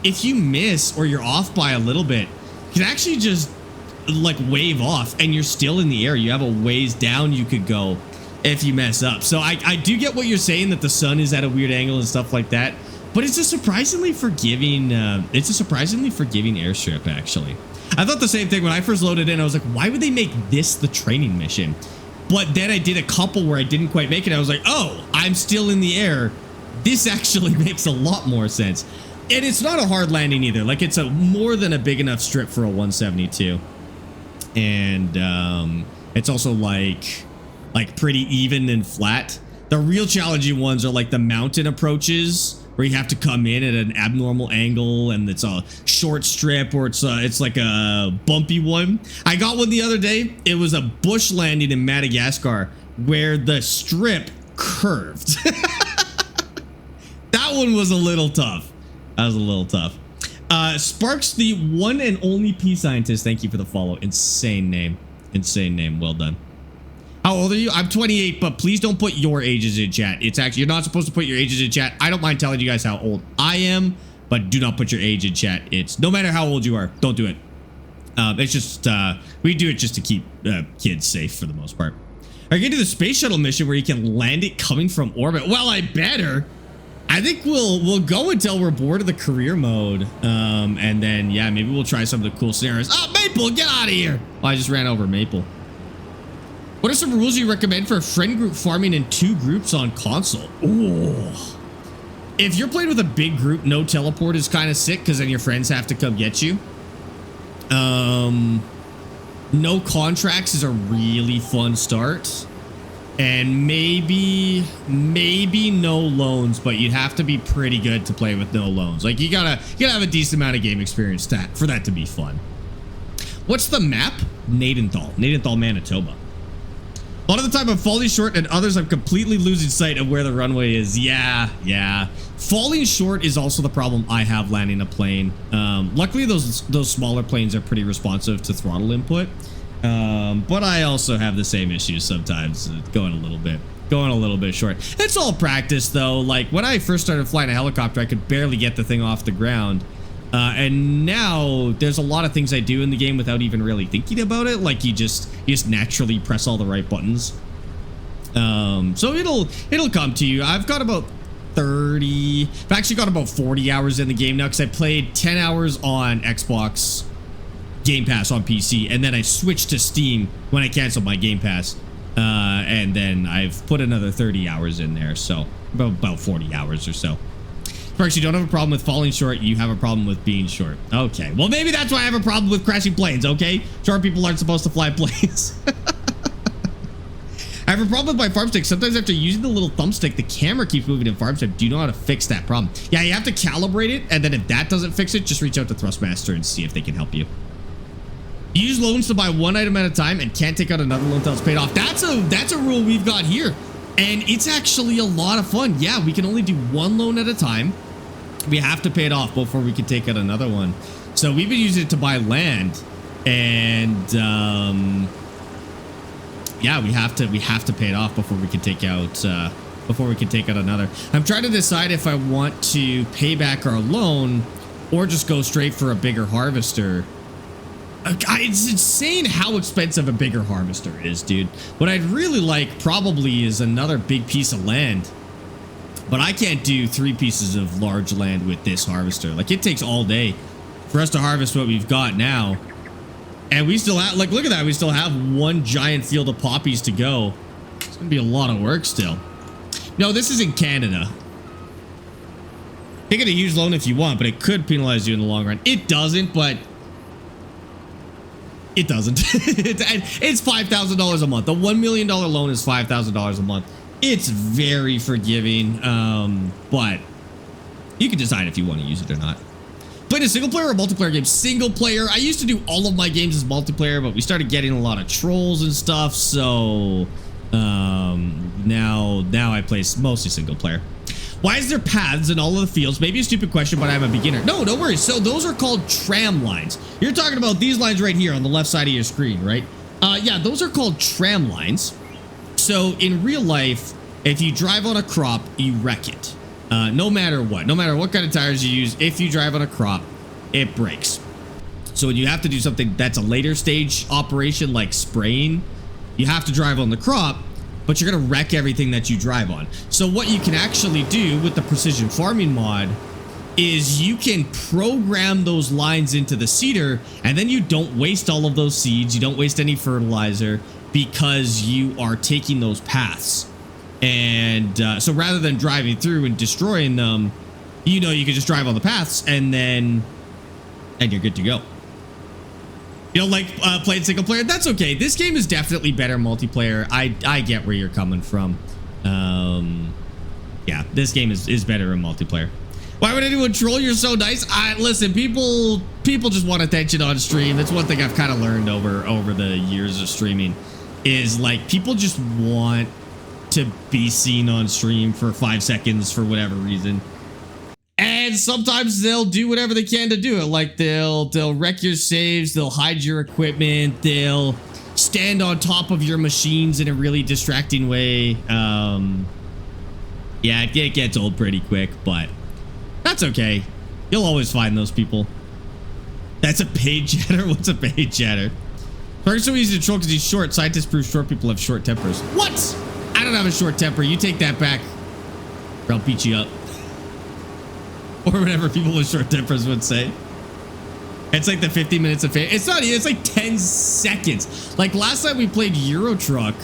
Speaker 1: if you miss or you're off by a little bit, you can actually just like wave off and you're still in the air. You have a ways down you could go if you mess up. So I do get what you're saying, that the sun is at a weird angle and stuff like that, but it's a surprisingly forgiving airstrip, actually. I thought the same thing when I first loaded in. I was like, why would they make this the training mission? But then I did a couple where I didn't quite make it. I was like, oh, I'm still in the air. This actually makes a lot more sense. And it's not a hard landing either. Like, it's a more than a big enough strip for a 172. And it's also like pretty even and flat. The real challenging ones are like the mountain approaches, where you have to come in at an abnormal angle, and it's a short strip, or it's like a bumpy one. I got one the other day. It was a bush landing in Madagascar where the strip curved. That one was a little tough. That was a little tough. Sparx, the one and only pea scientist. Thank you for the follow. Insane name. Insane name. Well done. How old are you? I'm 28, but please don't put your ages in chat. It's actually, you're not supposed to put your ages in chat. I don't mind telling you guys how old I am, but do not put your age in chat. It's no matter how old you are, don't do it. It's just, we do it just to keep kids safe for the most part. Are you gonna do the space shuttle mission where you can land it coming from orbit? Well, I better. I think we'll go until we're bored of the career mode. And then, yeah, maybe we'll try some of the cool scenarios. Oh, Maple, get out of here. Oh, I just ran over Maple. What are some rules you recommend for friend group farming in 2 groups on console? Oh, if you're playing with a big group, no teleport is kind of sick, because then your friends have to come get you. No contracts is a really fun start. And maybe no loans, but you'd have to be pretty good to play with no loans. Like you gotta have a decent amount of game experience for that to be fun. What's the map? Nadenthal, Manitoba. A lot of the time I'm falling short, and others I'm completely losing sight of where the runway is. Yeah. Falling short is also the problem I have landing a plane. Luckily those smaller planes are pretty responsive to throttle input. But I also have the same issues sometimes, going a little bit short. It's all practice though. Like when I first started flying a helicopter, I could barely get the thing off the ground. And now there's a lot of things I do in the game without even really thinking about it. Like you just naturally press all the right buttons. So it'll come to you. I've got about 30, I've actually got about 40 hours in the game now, because I played 10 hours on Xbox Game Pass on PC, and then I switched to Steam when I canceled my Game Pass. And then I've put another 30 hours in there, so about 40 hours or so. Sparx, you don't have a problem with falling short, you have a problem with being short. Okay, well maybe that's why I have a problem with crashing planes, okay? Short people aren't supposed to fly planes. I have a problem with my farm stick. Sometimes after using the little thumbstick, the camera keeps moving in farm stick. Do you know how to fix that problem? Yeah, you have to calibrate it, and then if that doesn't fix it, just reach out to Thrustmaster and see if they can help you. Use loans to buy one item at a time and can't take out another loan until it's paid off. That's a rule we've got here. And it's actually a lot of fun. Yeah, we can only do one loan at a time. We have to pay it off before we can take out another one. So we've been using it to buy land, and yeah, we have to pay it off before we can take out another. I'm trying to decide if I want to pay back our loan or just go straight for a bigger harvester. It's insane how expensive a bigger harvester is, dude. What I'd really like probably is another big piece of land. But I can't do 3 pieces of large land with this harvester. Like, it takes all day for us to harvest what we've got now. And we still have, like, look at that. We still have one giant field of poppies to go. It's going to be a lot of work still. No, this is in Canada. Take it a huge loan if you want, but it could penalize you in the long run. It doesn't, but... It doesn't. It's $5,000 a month. The $1 million loan is $5,000 a month. It's very forgiving, but you can decide if you want to use it or not. Playing a single player or multiplayer game? Single player. I used to do all of my games as multiplayer, but we started getting a lot of trolls and stuff, so now I play mostly single player. Why is there paths in all of the fields? Maybe a stupid question, but I'm a beginner. No, no worries. So those are called tram lines. You're talking about these lines right here on the left side of your screen, right? Yeah, those are called tram lines. So in real life, if you drive on a crop, you wreck it. No matter what kind of tires you use, if you drive on a crop, it breaks. So when you have to do something that's a later stage operation like spraying, you have to drive on the crop, but you're going to wreck everything that you drive on. So what you can actually do with the precision farming mod is you can program those lines into the seeder, and then you don't waste all of those seeds. You don't waste any fertilizer because you are taking those paths. And so rather than driving through and destroying them, you know, you can just drive on the paths and you're good to go. You don't like playing single player? That's okay. This game is definitely better multiplayer. I get where you're coming from. Yeah, this game is better in multiplayer. Why would anyone troll? You're so nice. Listen, people just want attention on stream. That's one thing I've kind of learned over the years of streaming, is like people just want to be seen on stream for 5 seconds for whatever reason. And sometimes they'll do whatever they can to do it. Like they'll wreck your saves, they'll hide your equipment, they'll stand on top of your machines in a really distracting way. Yeah, it gets old pretty quick, but that's okay. You'll always find those people. That's a paid chatter? What's a paid chatter? Sparx so easy to troll because he's short. Scientists prove short people have short tempers. What? I don't have a short temper. You take that back, or I'll beat you up. Or whatever people with short tempers would say. It's like the 50 minutes of fame. It's not, it's like 10 seconds. Like last time we played Euro Truck.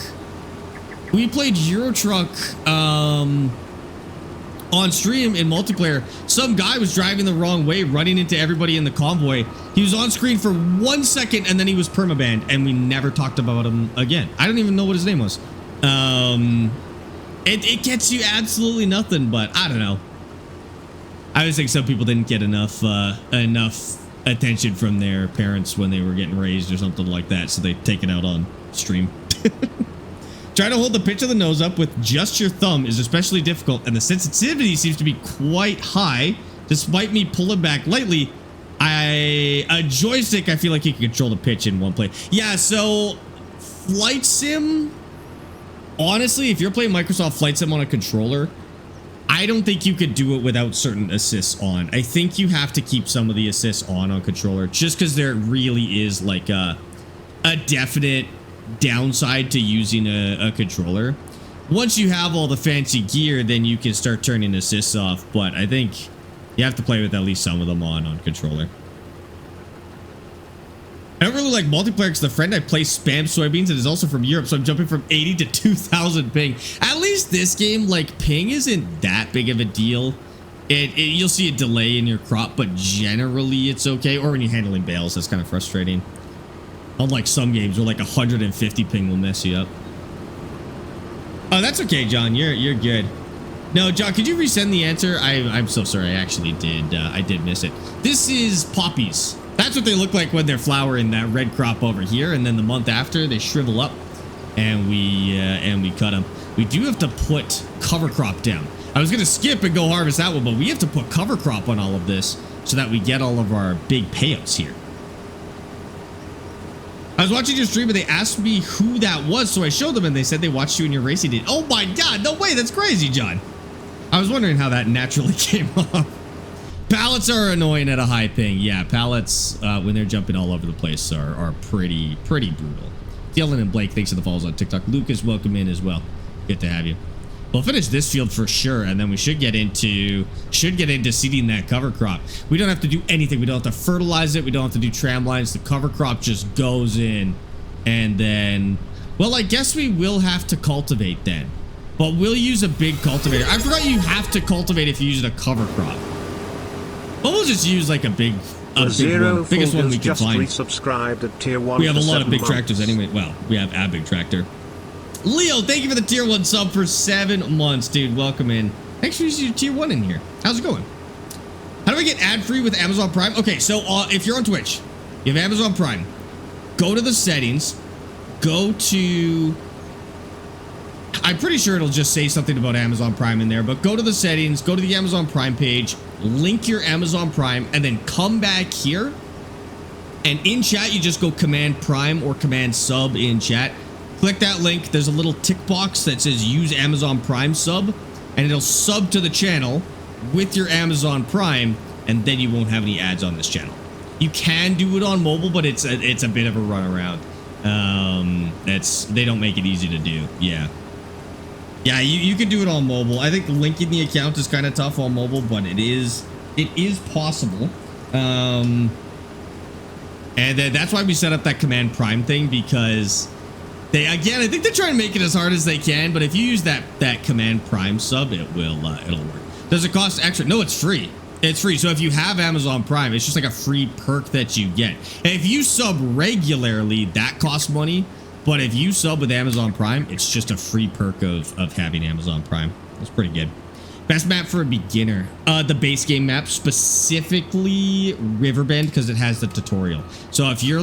Speaker 1: We played Euro Truck on stream in multiplayer. Some guy was driving the wrong way, running into everybody in the convoy. He was on screen for 1 second and then he was permabanned, and we never talked about him again. I don't even know what his name was. It gets you absolutely nothing, but I don't know. I always think some people didn't get enough attention from their parents when they were getting raised or something like that, so they take it out on stream. Trying to hold the pitch of the nose up with just your thumb is especially difficult, and the sensitivity seems to be quite high. Despite me pulling back lightly, a joystick, I feel like you can control the pitch in one play. Yeah, so Flight Sim, honestly, if you're playing Microsoft Flight Sim on a controller, I don't think you could do it without certain assists on. I think you have to keep some of the assists on controller, just because there really is like a definite downside to using a controller. Once you have all the fancy gear, then you can start turning assists off, but I think you have to play with at least some of them on controller. I don't really like multiplayer because the friend I play spams soybeans and is also from Europe, so I'm jumping from 80 to 2000 ping. At least this game, like, ping isn't that big of a deal. You'll see a delay in your crop, but generally it's okay. Or when you're handling bales, that's kind of frustrating. Unlike some games where like 150 ping will mess you up. Oh, that's okay, John. You're good. No, John, could you resend the answer? I'm so sorry. I actually did. I did miss it. This is poppies. That's what they look like when they're flowering, that red crop over here, and then the month after they shrivel up, and we cut them. We do have to put cover crop down. I was gonna skip and go harvest that one, but we have to put cover crop on all of this so that we get all of our big payouts here. I was watching your stream and they asked me who that was, so I showed them and they said they watched you in your racing date. Oh my god, no way, that's crazy, John. I was wondering how that naturally came up. Pallets are annoying at a high ping. Yeah, pallets, when they're jumping all over the place, are pretty brutal. Dylan and Blake, thanks for the follows on TikTok. Lucas, welcome in as well. Good to have you. We'll finish this field for sure, and then we should get into seeding that cover crop. We don't have to do anything. We don't have to fertilize it. We don't have to do tram lines. The cover crop just goes in, and then, well, I guess we will have to cultivate then. But we'll use a big cultivator. I forgot you have to cultivate if you use a cover crop. But we'll just use like a big one. Biggest one we can find.
Speaker 2: Resubscribed at tier 1
Speaker 1: we have a lot of big
Speaker 2: months.
Speaker 1: tractors anyway. Well, we have a big tractor. Leo, thank you for the tier 1 sub for 7 months, dude. Welcome in. Thanks for using your tier 1 in here. How's it going? How do I get ad-free with Amazon Prime? Okay, so if you're on Twitch, you have Amazon Prime, go to the settings, go to... I'm pretty sure it'll just say something about Amazon Prime in there, but go to the settings, go to the Amazon Prime page, link your Amazon Prime, and then come back here. And in chat, you just go Command Prime or Command Sub in chat. Click that link. There's a little tick box that says use Amazon Prime sub, and it'll sub to the channel with your Amazon Prime, and then you won't have any ads on this channel. You can do it on mobile, but it's a bit of a runaround. They don't make it easy to do. Yeah, you can do it on mobile. I think linking the account is kind of tough on mobile, but it is possible. And that's why we set up that Command Prime thing, because I think they're trying to make it as hard as they can, but if you use that Command Prime sub, it'll work. Does it cost extra? No, it's free. It's free. So if you have Amazon Prime, it's just like a free perk that you get. And if you sub regularly, that costs money. But if you sub with Amazon Prime, it's just a free perk of having Amazon Prime. That's pretty good. Best map for a beginner. The base game map, specifically Riverbend, because it has the tutorial. So if you're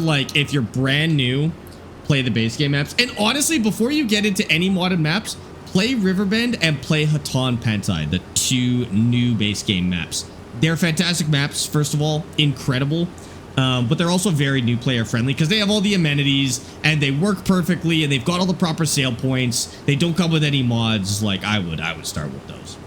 Speaker 1: brand new, play the base game maps. And honestly, before you get into any modded maps, play Riverbend and play Hatan Pantai, the 2 new base game maps. They're fantastic maps, first of all, incredible. But they're also very new player friendly because they have all the amenities and they work perfectly and they've got all the proper sale points. They don't come with any mods like I would start with those.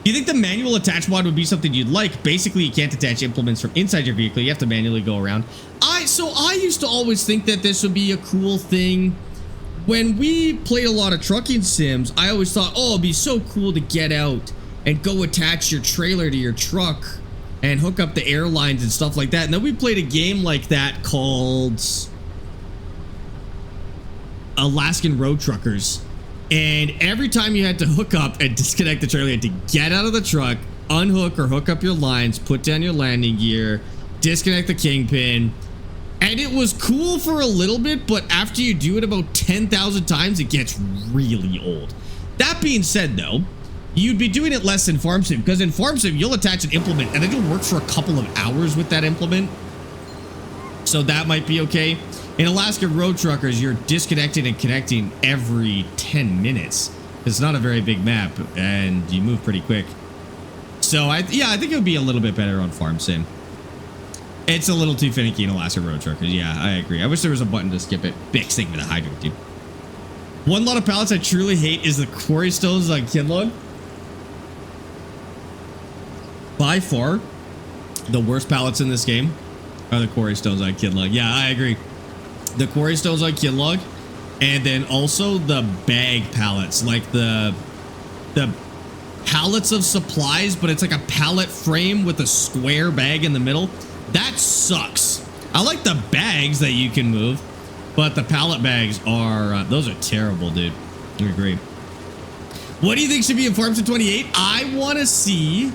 Speaker 1: Do you think the manual attach mod would be something you'd like? Basically, you can't attach implements from inside your vehicle. You have to manually go around. I used to always think that this would be a cool thing. When we played a lot of trucking sims, I always thought, oh, it'd be so cool to get out and go attach your trailer to your truck and hook up the airlines and stuff like that. And then we played a game like that called Alaskan Road Truckers. And every time you had to hook up and disconnect the trailer, you had to get out of the truck, unhook or hook up your lines, put down your landing gear, disconnect the kingpin, And it was cool for a little bit, but after you do it about 10,000 times, it gets really old. That being said, though, you'd be doing it less in Farm Sim, because in Farm Sim, you'll attach an implement, and it'll work for a couple of hours with that implement. So that might be okay. In Alaska Road Truckers, you're disconnecting and connecting every 10 minutes. It's not a very big map, and you move pretty quick. So, I think it would be a little bit better on Farm Sim. It's a little too finicky in Alaska Road Truckers. Yeah, I agree. I wish there was a button to skip it. Big thing with the Hydro team. One lot of pallets I truly hate is the quarry stones on Kinlog. By far, the worst pallets in this game are the quarry stones on Kinlog. Yeah, I agree. The quarry stones on Kinlog, and then also the bag pallets, like the pallets of supplies, but it's like a pallet frame with a square bag in the middle. That sucks. I like the bags that you can move, but the pallet bags are, those are terrible, dude. I agree. What do you think should be in Farm Sim 28? I want to see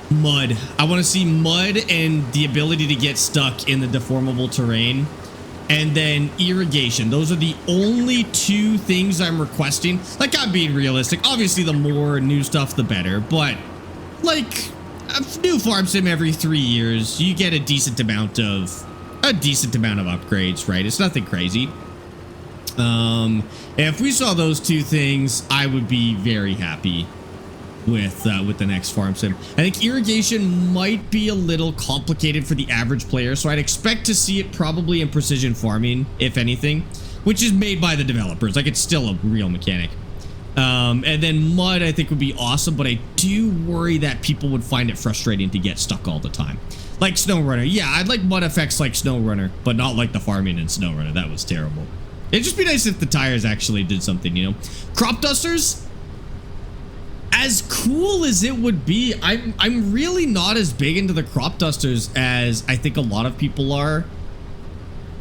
Speaker 1: mud. I want to see mud and the ability to get stuck in the deformable terrain. And then irrigation. Those are the only two things I'm requesting. Like, I'm being realistic. Obviously, the more new stuff, the better. But, like, a new Farm Sim every 3 years, you get a decent amount of upgrades, right? It's nothing crazy. If we saw those two things, I would be very happy with the next Farm Sim. I think irrigation might be a little complicated for the average player, so I'd expect to see it probably in precision farming, if anything, which is made by the developers. Like, it's still a real mechanic. And then mud, I think, would be awesome, but I do worry that people would find it frustrating to get stuck all the time. Like SnowRunner. Yeah, I'd like mud effects like SnowRunner, but not like the farming in SnowRunner. That was terrible. It'd just be nice if the tires actually did something, you know? Crop dusters? As cool as it would be, I'm really not as big into the crop dusters as I think a lot of people are,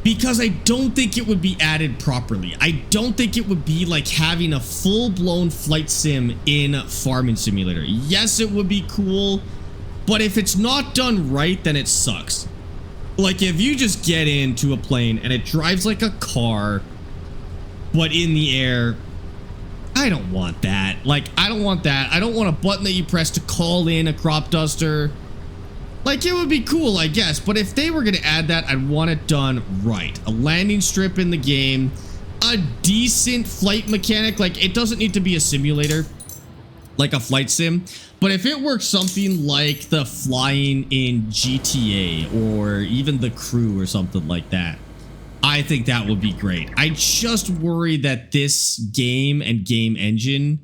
Speaker 1: because I don't think it would be added properly. I don't think it would be like having a full-blown flight sim in Farming Simulator. Yes, it would be cool, but if it's not done right, then it sucks. Like, if you just get into a plane and it drives like a car, but in the air, I don't want that. Like, I don't want that. I don't want a button that you press to call in a crop duster. Like, it would be cool, I guess, but if they were going to add that, I'd want it done right. A landing strip in the game, a decent flight mechanic. Like, it doesn't need to be a simulator, like a flight sim, but if it works something like the flying in GTA or even The Crew or something like that, I think that would be great. I just worry that this game and game engine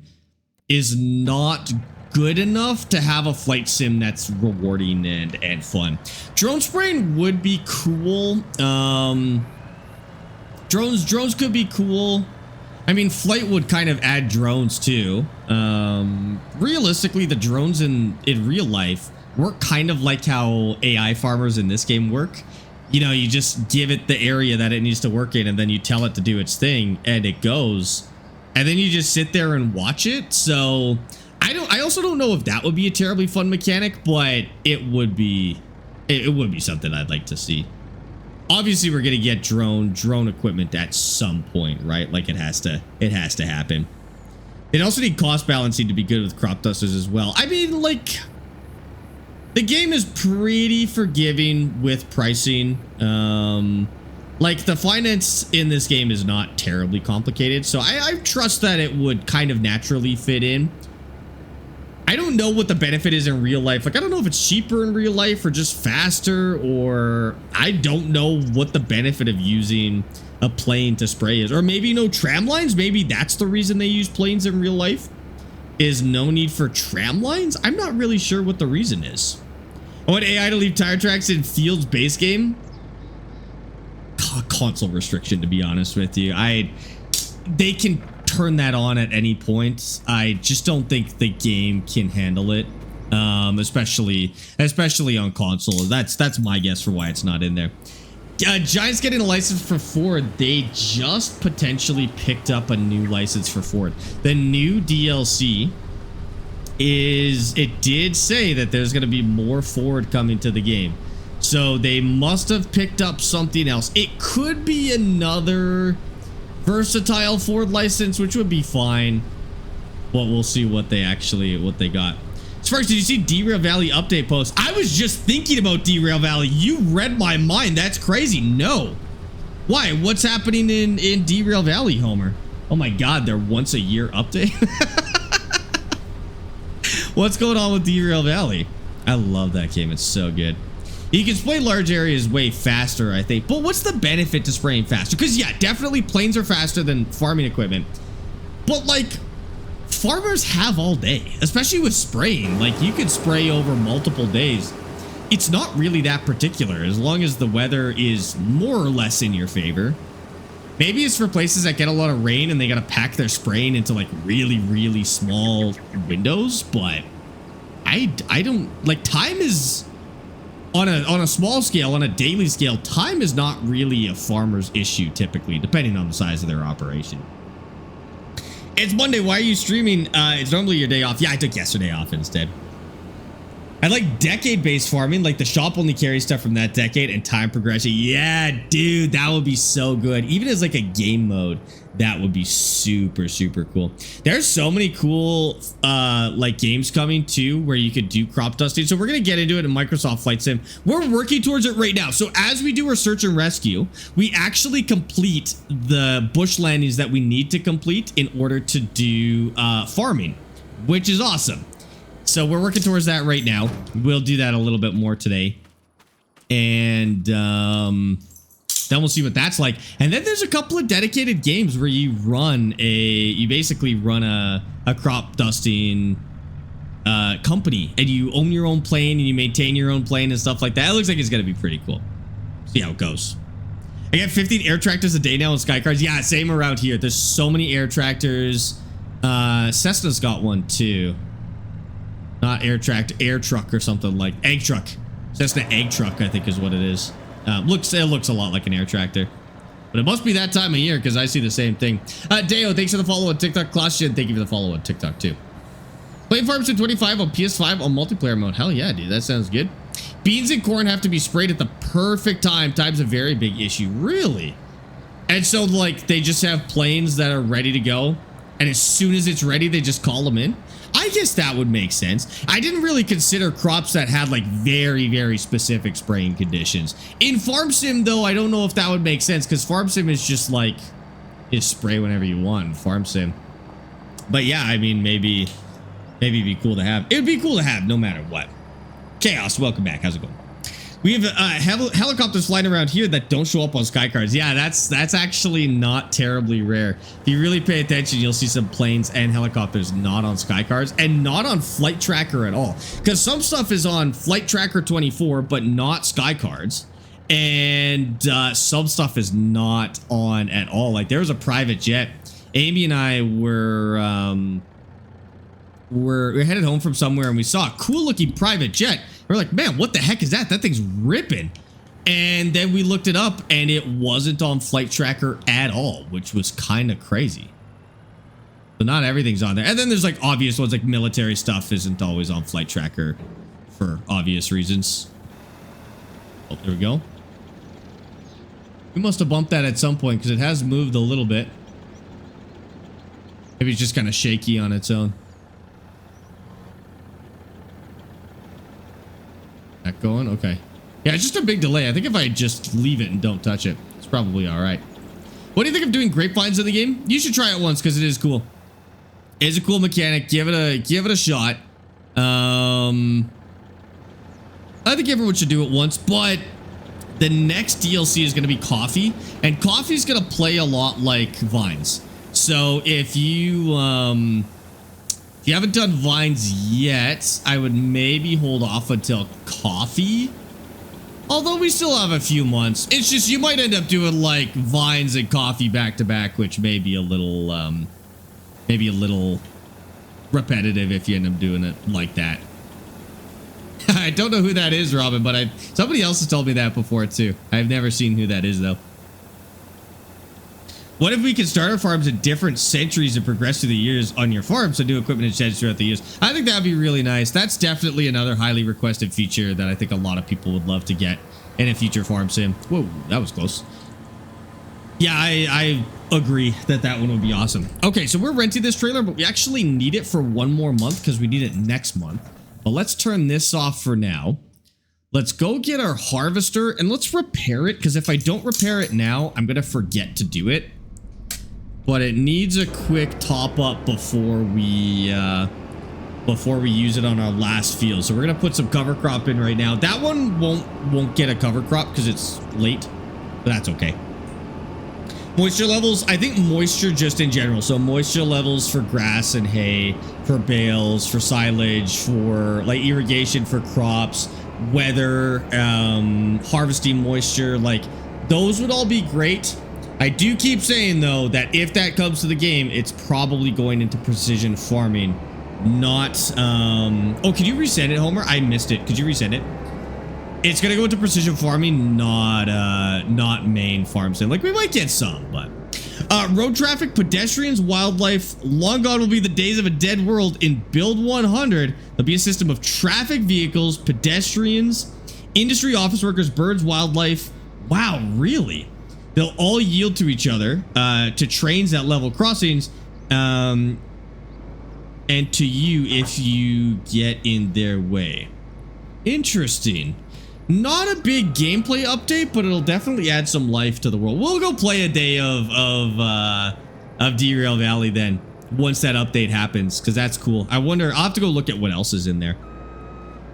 Speaker 1: is not good enough to have a flight sim that's rewarding and fun. Drone spraying would be cool. Drones could be cool. I mean, flight would kind of add drones too. Realistically, the drones in real life work kind of like how AI farmers in this game work. You know, you just give it the area that it needs to work in, and then you tell it to do its thing, and it goes. And then you just sit there and watch it. So I also don't know if that would be a terribly fun mechanic, but it would be something I'd like to see. Obviously, we're gonna get drone equipment at some point, right? Like, it has to happen. It also need cost balancing to be good with crop dusters as well. I mean, like, the game is pretty forgiving with pricing. Like, the finance in this game is not terribly complicated, so I trust that it would kind of naturally fit in. I don't know what the benefit is in real life. Like, I don't know if it's cheaper in real life or just faster, or I don't know what the benefit of using a plane to spray is. Or maybe no tram lines. Maybe that's the reason they use planes in real life, is no need for tram lines. I'm not really sure what the reason is. I want AI to leave tire tracks in Field's base game. Console restriction, to be honest with you. They can turn that on at any point. I just don't think the game can handle it, especially on console. That's my guess for why it's not in there. Giants getting a license for Ford. They just potentially picked up a new license for Ford. The new DLC it did say that there's going to be more Ford coming to the game. So they must have picked up something else. It could be another versatile Ford license, which would be fine. But we'll see what they got. Sparx, did you see Derail Valley update post? I was just thinking about Derail Valley. You read my mind. That's crazy. No. Why? What's happening in Derail Valley, Homer? Oh my God, their once a year update. What's going on with Derail Valley? I love that game. It's so good. You can spray large areas way faster, I think. But what's the benefit to spraying faster? Because yeah, definitely planes are faster than farming equipment. But like, farmers have all day, especially with spraying. Like, you could spray over multiple days. It's not really that particular as long as the weather is more or less in your favor. Maybe it's for places that get a lot of rain and they got to pack their spraying into like really, really small windows. But I don't like, time is on a small scale, on a daily scale. Time is not really a farmer's issue typically, depending on the size of their operation. It's Monday. Why are you streaming? It's normally your day off. Yeah, I took yesterday off instead. I like decade-based farming. Like the shop only carries stuff from that decade and time progression. Yeah, dude, that would be so good. Even as like a game mode, that would be super, super cool. There's so many cool like games coming too where you could do crop dusting. So we're going to get into it in Microsoft Flight Sim. We're working towards it right now. So as we do our search and rescue, we actually complete the bush landings that we need to complete in order to do farming, which is awesome. So we're working towards that right now. We'll do that a little bit more today. And then we'll see what that's like. And then there's a couple of dedicated games where you basically run a crop dusting company. And you own your own plane and you maintain your own plane and stuff like that. It looks like it's going to be pretty cool. See how it goes. I get 15 air tractors a day now on Skycars. Yeah, same around here. There's so many air tractors. Cessna's got one too. Not air tractor, air truck or something like egg truck. Cessna egg truck, I think is what it is. It looks a lot like an air tractor, but it must be that time of year because I see the same thing. Deo, thanks for the follow on TikTok. Classian, thank you for the follow on TikTok too. Playing Farm Sim 25 on PS5 on multiplayer mode. Hell yeah, dude, that sounds good. Beans and corn have to be sprayed at the perfect time. Time's a very big issue, really. And so like they just have planes that are ready to go, and as soon as it's ready, they just call them in. I guess that would make sense. I didn't really consider crops that had like very, very specific spraying conditions. In Farm Sim, though, I don't know if that would make sense because Farm Sim is just like, just spray whenever you want in Farm Sim. But yeah, I mean, maybe it'd be cool to have. It would be cool to have no matter what. Chaos, welcome back. How's it going? We have helicopters flying around here that don't show up on Skycars. Yeah, that's actually not terribly rare. If you really pay attention, you'll see some planes and helicopters not on Skycars and not on Flight Tracker at all. Because some stuff is on Flight Tracker 24, but not Skycars. And some stuff is not on at all. Like there was a private jet. Amy and I were headed home from somewhere and we saw a cool looking private jet. We're like, man, what the heck is that? That thing's ripping. And then we looked it up and it wasn't on Flight Tracker at all, which was kind of crazy. So not everything's on there. And then there's like obvious ones, like military stuff isn't always on Flight Tracker for obvious reasons. Oh, there we go. We must have bumped that at some point because it has moved a little bit. Maybe it's just kind of shaky on its own. That going? Okay. Yeah, it's just a big delay. I think if I just leave it and don't touch it, it's probably all right. What do you think of doing grapevines in the game? You should try it once because it is cool. It is a cool mechanic. Give it a shot. I think everyone should do it once, but the next DLC is going to be coffee, and coffee is going to play a lot like vines. So if you haven't done vines yet, I would maybe hold off until coffee. Although we still have a few months. It's just you might end up doing like vines and coffee back to back, which may be a little repetitive if you end up doing it like that. I don't know who that is, Robin, but somebody else has told me that before too. I've never seen who that is though. What if we could start our farms at different centuries and progress through the years on your farm, so new equipment and sheds throughout the years? I think that would be really nice. That's definitely another highly requested feature that I think a lot of people would love to get in a future farm sim. Whoa, that was close. Yeah, I agree that that one would be awesome. Okay, so we're renting this trailer, but we actually need it for 1 more month because we need it next month. But let's turn this off for now. Let's go get our harvester and let's repair it, because if I don't repair it now, I'm going to forget to do it. But it needs a quick top up before we use it on our last field. So we're going to put some cover crop in right now. That one won't get a cover crop because it's late, but that's okay. Moisture levels, I think moisture just in general. So moisture levels for grass and hay, for bales, for silage, for like irrigation for crops, weather, harvesting moisture, like those would all be great. I do keep saying though that if that comes to the game, it's probably going into precision farming, not oh, could you resend it, Homer? I missed it. Could you resend it? It's gonna go into precision farming, not main farm sim. Like we might get some, but road traffic, pedestrians, wildlife. Long gone will be the days of a dead world. In build 100, there'll be a system of traffic vehicles, pedestrians, industry, office workers, birds, wildlife. Wow, really? They'll all yield to each other, to trains at level crossings, and to you if you get in their way. Interesting. Not a big gameplay update, but it'll definitely add some life to the world. We'll go play a day of Derail Valley then, once that update happens, because that's cool. I wonder, I'll have to go look at what else is in there.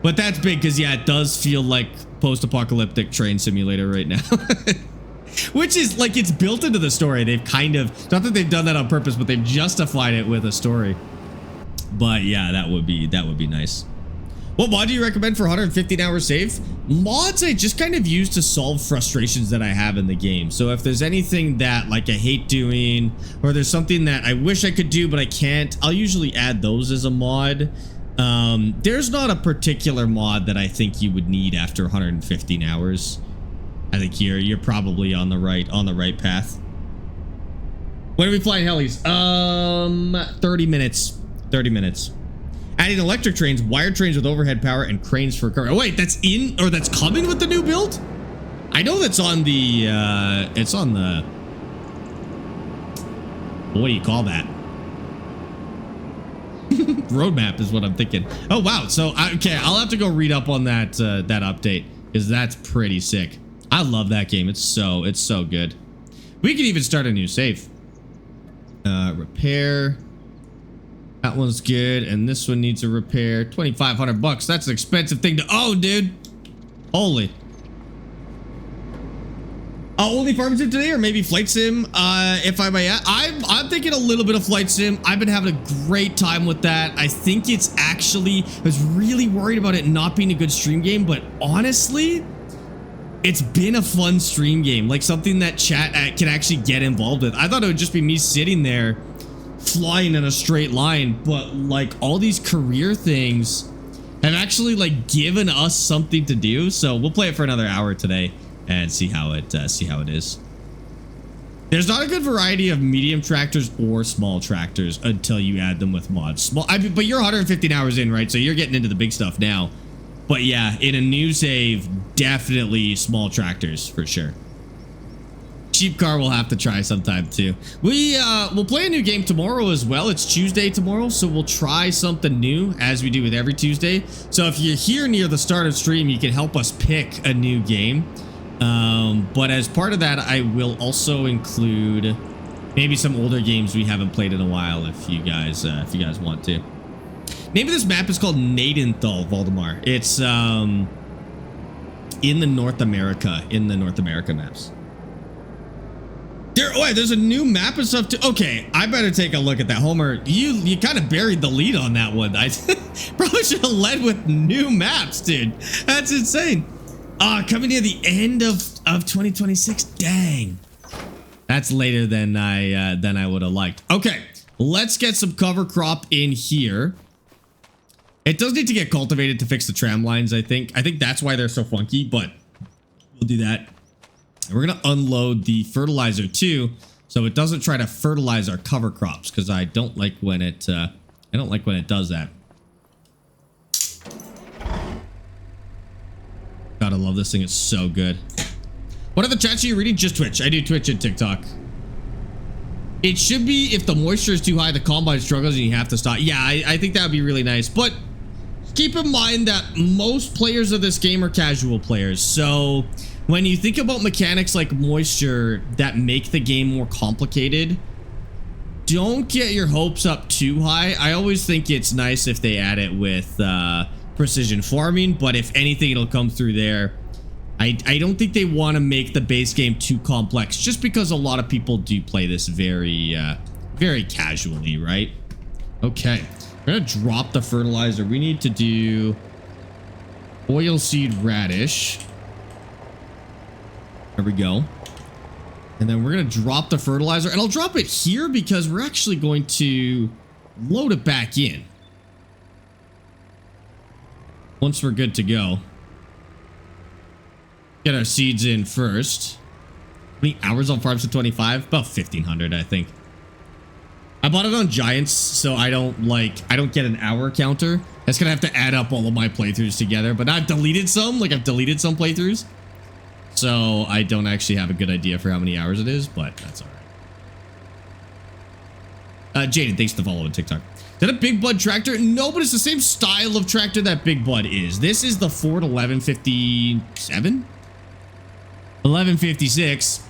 Speaker 1: But that's big, because yeah, it does feel like post-apocalyptic train simulator right now. Which is like, it's built into the story. They've kind of, not that they've done that on purpose, but they've justified it with a story. But yeah, that would be nice. What mod do you recommend for 115-hour save? Mods I just kind of use to solve frustrations that I have in the game. So if there's anything that like I hate doing, or there's something that I wish I could do but I can't, I'll usually add those as a mod. There's not a particular mod that I think you would need after 115 hours. I think you're probably on the right path. When are we flying helis? 30 minutes. 30 minutes. Adding electric trains, wired trains with overhead power, and cranes for car. Oh wait, that's coming with the new build? I know that's on the it's on the, what do you call that? Roadmap is what I'm thinking. Oh wow, so okay, I'll have to go read up on that that update, because that's pretty sick. I love that game. It's so good. We could even start a new save. Repair. That one's good, and this one needs a repair. 2,500 bucks. That's an expensive thing to own, dude. Holy. Only farm sim today, or maybe flight sim, if I may add. I'm thinking a little bit of flight sim. I've been having a great time with that. I think it's actually, I was really worried about it not being a good stream game, but honestly, it's been a fun stream game. Like something that chat can actually get involved with. I thought it would just be me sitting there flying in a straight line, but like all these career things have actually like given us something to do. So we'll play it for another hour today and see how it is. There's not a good variety of medium tractors or small tractors until you add them with mods. But you're 115 hours in, right? So you're getting into the big stuff now. But yeah, in a new save, definitely small tractors for sure. Cheap car we'll have to try sometime too. We'll play a new game tomorrow as well. It's Tuesday tomorrow, so we'll try something new as we do with every Tuesday. So if you're here near the start of stream, you can help us pick a new game. But as part of that, I will also include maybe some older games we haven't played in a while if you guys want to. Name of this map is called Nadenthal, Valdemar. It's in the North America maps. There's a new map and stuff too. Okay, I better take a look at that. Homer, you kind of buried the lead on that one. I probably should have led with new maps, dude. That's insane. Coming near the end of 2026. Dang. That's later than I would have liked. Okay, let's get some cover crop in here. It does need to get cultivated to fix the tram lines, I think. I think that's why they're so funky, but we'll do that. And we're going to unload the fertilizer too. so it doesn't try to fertilize our cover crops, because I don't like when it does that. God, I love this thing. It's so good. What other chats are you reading? Just Twitch. I do Twitch and TikTok. It should be if the moisture is too high, the combine struggles and you have to stop. Yeah, I think that would be really nice. But keep in mind that most players of this game are casual players. So when you think about mechanics like moisture that make the game more complicated, don't get your hopes up too high. I always think it's nice if they add it with precision farming, but if anything, it'll come through there. I don't think they want to make the base game too complex, just because a lot of people do play this very casually, right? Okay, we're gonna drop the fertilizer. We need to do oilseed radish. There we go. And then we're gonna drop the fertilizer, and I'll drop it here because we're actually going to load it back in once we're good to go. Get our seeds in first. How many hours on farms to 25? About 1,500, I think. I bought it on Giants, so I don't get an hour counter. That's gonna have to add up all of my playthroughs together. But I've deleted some, I've deleted some playthroughs, so I don't actually have a good idea for how many hours it is, but that's all right. Jaden, thanks for the follow on TikTok. Is that a Big Bud tractor? No, but it's the same style of tractor that Big Bud is. This is the Ford 1157? 1156.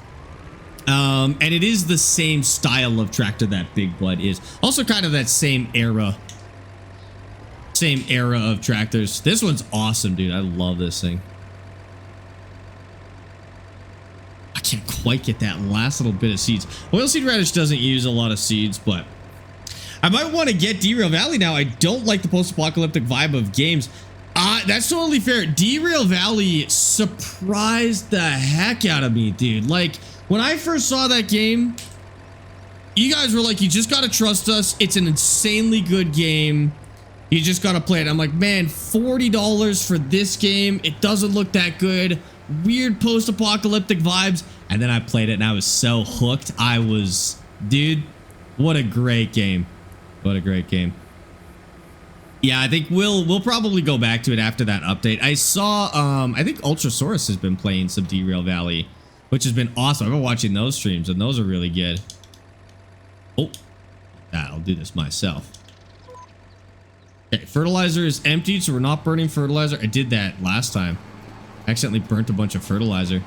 Speaker 1: And it is the same style of tractor that Big Bud is. Also kind of that same era of tractors. This one's awesome, dude. I love this thing. I can't quite get that last little bit of seeds. Oilseed radish doesn't use a lot of seeds, but I might want to get Derail Valley now. I don't like the post-apocalyptic vibe of games. That's totally fair. Derail Valley surprised the heck out of me, dude. Like, when I first saw that game, you guys were like, you just got to trust us. It's an insanely good game. You just got to play it. I'm like, man, $40 for this game. It doesn't look that good. Weird post-apocalyptic vibes. And then I played it and I was so hooked. Dude, what a great game. What a great game. Yeah, I think we'll probably go back to it after that update. I saw, I think Ultrasaurus has been playing some Derail Valley, which has been awesome. I've been watching those streams, and those are really good. Oh, I'll do this myself. Okay, fertilizer is emptied, so we're not burning fertilizer. I did that last time. I accidentally burnt a bunch of fertilizer.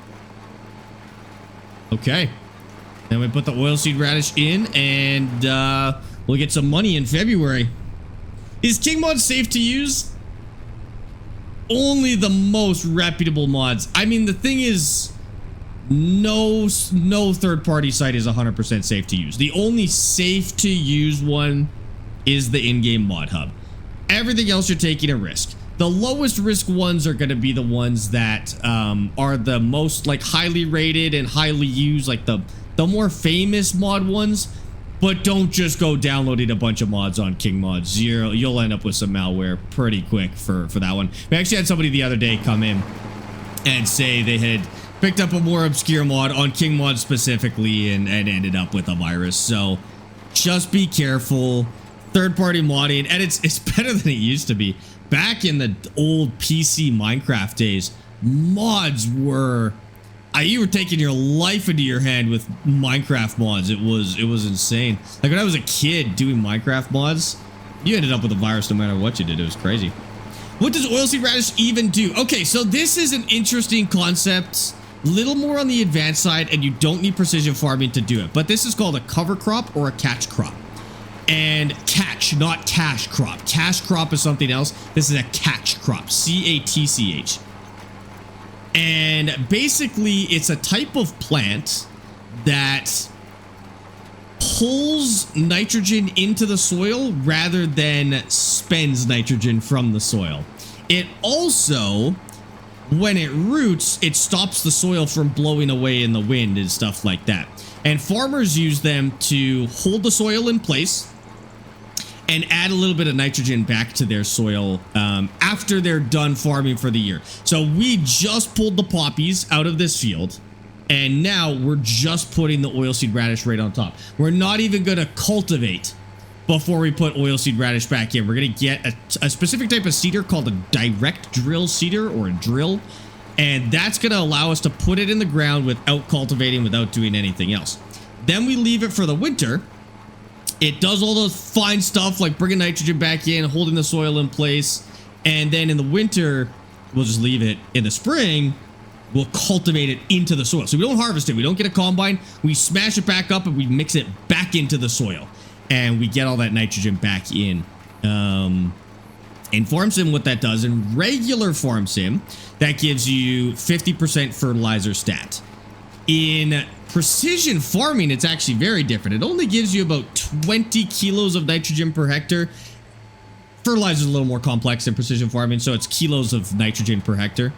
Speaker 1: Okay. Then we put the oilseed radish in, and we'll get some money in February. Is King Mod safe to use? Only the most reputable mods. I mean, the thing is, no third-party site is 100% safe to use. The only safe to use one is the in-game mod hub. Everything else, you're taking a risk. The lowest risk ones are going to be the ones that are the most highly rated and highly used, like the more famous mod ones. But don't just go downloading a bunch of mods on King Mod 0. You'll end up with some malware pretty quick for that one. We actually had somebody the other day come in and say they had picked up a more obscure mod on King Mod specifically and ended up with a virus. So just be careful. Third-party modding, and it's better than it used to be. Back in the old PC Minecraft days, mods were... you were taking your life into your hand with Minecraft mods. It was insane. Like when I was a kid doing Minecraft mods, you ended up with a virus no matter what you did. It was crazy. What does oilseed radish even do? Okay, so this is an interesting concept. Little more on the advanced side, and you don't need precision farming to do it. But this is called a cover crop or a catch crop. And catch, not cash crop. Cash crop is something else. This is a catch crop. C-A-T-C-H. And basically, it's a type of plant that pulls nitrogen into the soil rather than spends nitrogen from the soil. It also, when it roots, it stops the soil from blowing away in the wind and stuff like that. And farmers use them to hold the soil in place and add a little bit of nitrogen back to their soil after they're done farming for the year. So we just pulled the poppies out of this field, And now we're just putting the oilseed radish right on top. We're not even going to cultivate before we put oilseed radish back in. We're going to get a specific type of seeder called a direct drill seeder, or a drill. And that's going to allow us to put it in the ground without cultivating, without doing anything else. Then we leave it for the winter. It does all those fine stuff like bringing nitrogen back in, holding the soil in place. And then in the winter, we'll just leave it. In the spring, we'll cultivate it into the soil. So we don't harvest it. We don't get a combine. We smash it back up and we mix it back into the soil. And we get all that nitrogen back in. In Farm Sim, what that does, in regular Farm Sim, that gives you 50% fertilizer stat. In precision farming, it's actually very different. It only gives you about 20 kilos of nitrogen per hectare. Fertilizer is a little more complex than precision farming, so it's kilos of nitrogen per hectare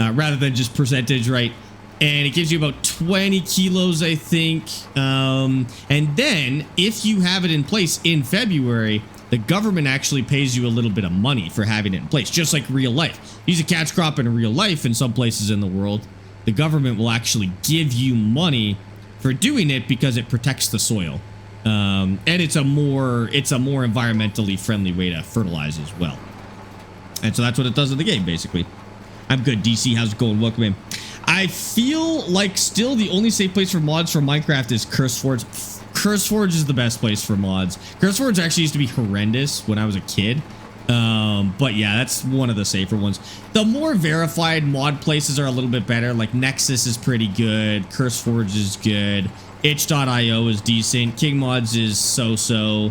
Speaker 1: rather than just percentage, right? And it gives you about 20 kilos, I think. And then if you have it in place in February, the government actually pays you a little bit of money for having it in place, just like real life. Use a catch crop in real life in some places in the world. The government will actually give you money for doing it because it protects the soil. And it's a more environmentally friendly way to fertilize as well. And so that's what it does in the game, basically. I'm good, DC. How's it going? Welcome in. I feel like still the only safe place for mods for Minecraft is CurseForge. CurseForge is the best place for mods. CurseForge actually used to be horrendous when I was a kid. But yeah, that's one of the safer ones. The more verified mod places are a little bit better. Like Nexus is pretty good. CurseForge is good. itch.io is decent. King Mods is so-so.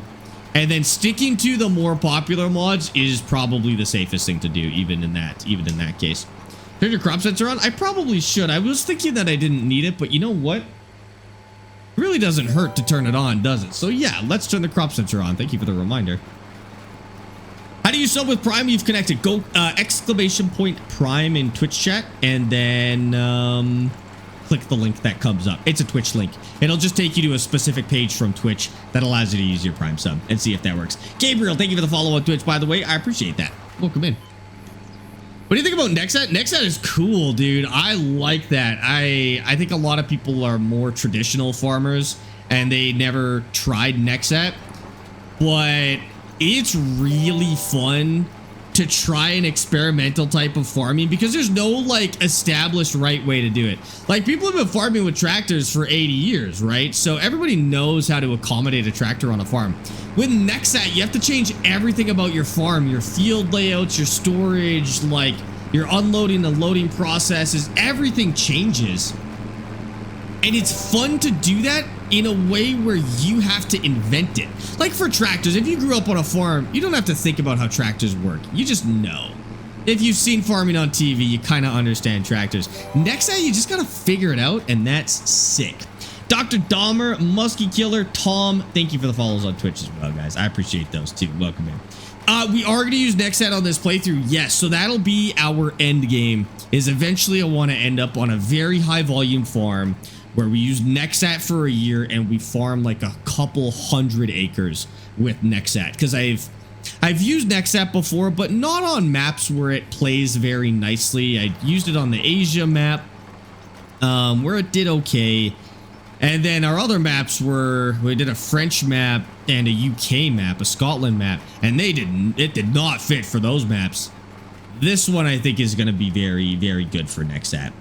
Speaker 1: And then sticking to the more popular mods is probably the safest thing to do, even in that case. Turn your crop sensor on? I probably should. I was thinking that I didn't need it, but you know what? It really doesn't hurt to turn it on, does it? So yeah, let's turn the crop sensor on. Thank you for the reminder. How do you sub with Prime? You've connected. Go exclamation point Prime in Twitch chat, and then click the link that comes up. It's a Twitch link. It'll just take you to a specific page from Twitch that allows you to use your Prime sub and see if that works. Gabriel, thank you for the follow on Twitch, by the way. I appreciate that. Welcome in. What do you think about Nexat? Nexat is cool, dude. I like that. I think a lot of people are more traditional farmers and they never tried Nexat, but it's really fun to try an experimental type of farming because there's no like established right way to do it. Like people have been farming with tractors for 80 years, right? So everybody knows how to accommodate a tractor on a farm. With Nexat, you have to change everything about your farm, your field layouts, your storage, like your unloading and loading processes, everything changes. And it's fun to do that in a way where you have to invent it. Like for tractors, if you grew up on a farm, you don't have to think about how tractors work. You just know. If you've seen farming on TV, you kind of understand tractors. Nexat, you just got to figure it out, and that's sick. Dr. Dahmer, Muskie Killer, Tom, thank you for the follows on Twitch as well, guys. I appreciate those too. Welcome in. We are going to use Nexat on this playthrough. Yes, so that'll be our end game, is eventually I want to end up on a very high volume farm where we use Nexat for a year and we farm like a couple hundred acres with Nexat. Because I've used Nexat before, but not on maps where it plays very nicely. I used it on the Asia map, where it did okay. And then our other maps were, we did a French map and a UK map, a Scotland map, and it did not fit for those maps. This one I think is going to be very, very good for Nexat.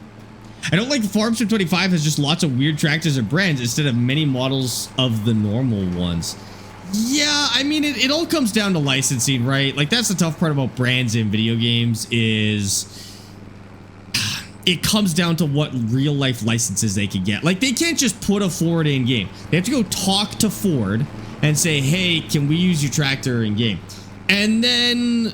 Speaker 1: I don't like the Farm Sim 25 has just lots of weird tractors and brands instead of many models of the normal ones. Yeah, I mean, it all comes down to licensing, right? Like that's the tough part about brands in video games is it comes down to what real life licenses they can get. Like they can't just put a Ford in game. They have to go talk to Ford and say, hey, can we use your tractor in game? And then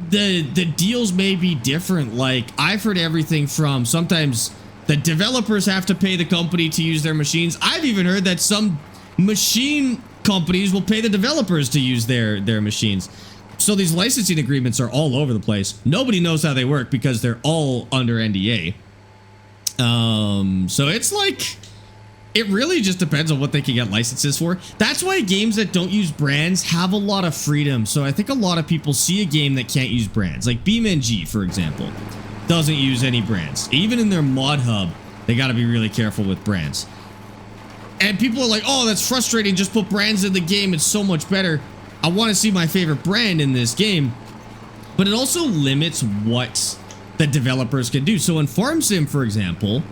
Speaker 1: the deals may be different. Like I've heard everything from sometimes the developers have to pay the company to use their machines. I've even heard that some machine companies will pay the developers to use their machines. So these licensing agreements are all over the place. Nobody knows how they work because they're all under NDA. So it's like, it really just depends on what they can get licenses for. That's why games that don't use brands have a lot of freedom. So I think a lot of people see a game that can't use brands. Like BeamNG, for example, doesn't use any brands. Even in their mod hub, They got to be really careful with brands. And people are like, oh, that's frustrating. Just put brands in the game. It's so much better. I want to see my favorite brand in this game. But it also limits what the developers can do. So in Farm Sim, for example,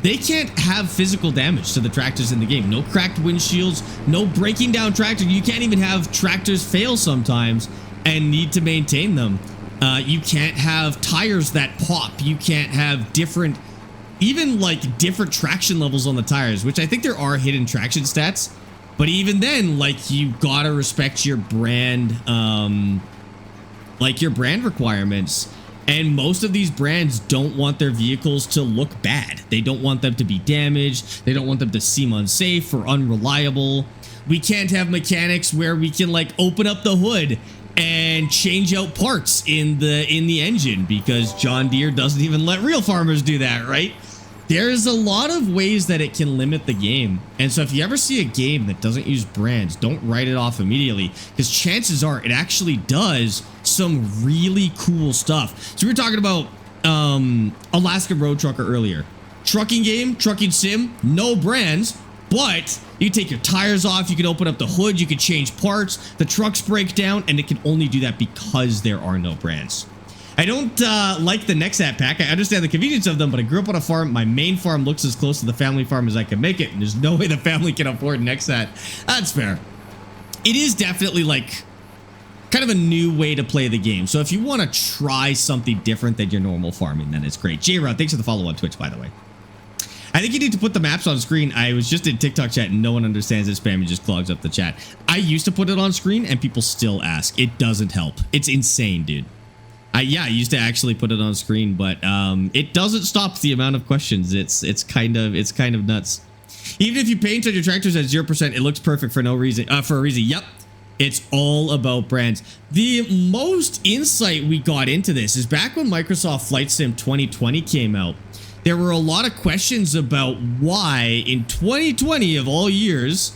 Speaker 1: they can't have physical damage to the tractors in the game. No cracked windshields, no breaking down tractors. You can't even have tractors fail sometimes and need to maintain them. You can't have tires that pop. You can't have different, even like different traction levels on the tires, which I think there are hidden traction stats. But even then, like, you gotta respect your brand, like your brand requirements. And most of these brands don't want their vehicles to look bad. They don't want them to be damaged. They don't want them to seem unsafe or unreliable. We can't have mechanics where we can like open up the hood and change out parts in the engine, because John Deere doesn't even let real farmers do that, right? There's a lot of ways that it can limit the game. And so if you ever see a game that doesn't use brands, don't write it off immediately, because chances are it actually does some really cool stuff. So we were talking about Alaskan Road Trucker earlier. Trucking game, trucking sim, no brands, but you can take your tires off, you can open up the hood, you can change parts, the trucks break down, and it can only do that because there are no brands. I don't like the Nexat pack. I understand the convenience of them, but I grew up on a farm. My main farm looks as close to the family farm as I can make it, and there's no way the family can afford Nexat. That's fair. It is definitely like kind of a new way to play the game. So if you want to try something different than your normal farming, then it's great. J-Rod, thanks for the follow on Twitch, by the way. I think you need to put the maps on screen. I was just in TikTok chat and no one understands it. Spam and just clogs up the chat. I used to put it on screen and people still ask. It doesn't help. It's insane, dude. Yeah, I used to actually put it on screen, but it doesn't stop the amount of questions. It's kind of nuts. Even if you paint on your tractors at 0%, it looks perfect for no reason. For a reason. Yep. It's all about brands. The most insight we got into this is back when Microsoft Flight Sim 2020 came out. There were a lot of questions about why in 2020 of all years,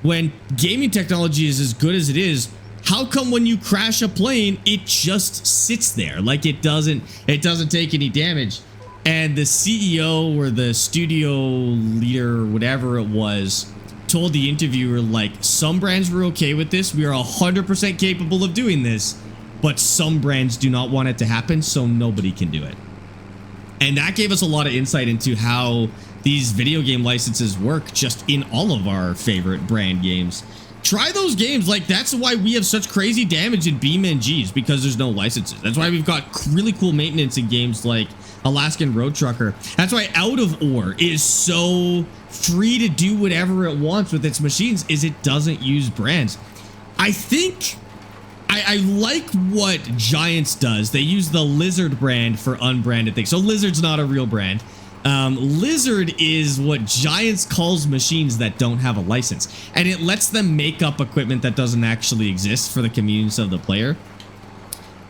Speaker 1: when gaming technology is as good as it is, how come when you crash a plane, it just sits there? Like it doesn't take any damage. And the CEO or the studio leader, or whatever it was, told the interviewer, like, some brands were okay with this. We are 100% capable of doing this, but some brands do not want it to happen, so nobody can do it. And that gave us a lot of insight into how these video game licenses work just in all of our favorite brand games. Try those games. Like, that's why we have such crazy damage in BeamNGs, because there's no licenses. That's why we've got really cool maintenance in games like Alaskan Road Trucker. That's why Out of Ore is so free to do whatever it wants with its machines, is it doesn't use brands. I think I like what Giants does. They use the Lizard brand for unbranded things. So Lizard's not a real brand. Lizard is what Giants calls machines that don't have a license, and it lets them make up equipment that doesn't actually exist for the convenience of the player.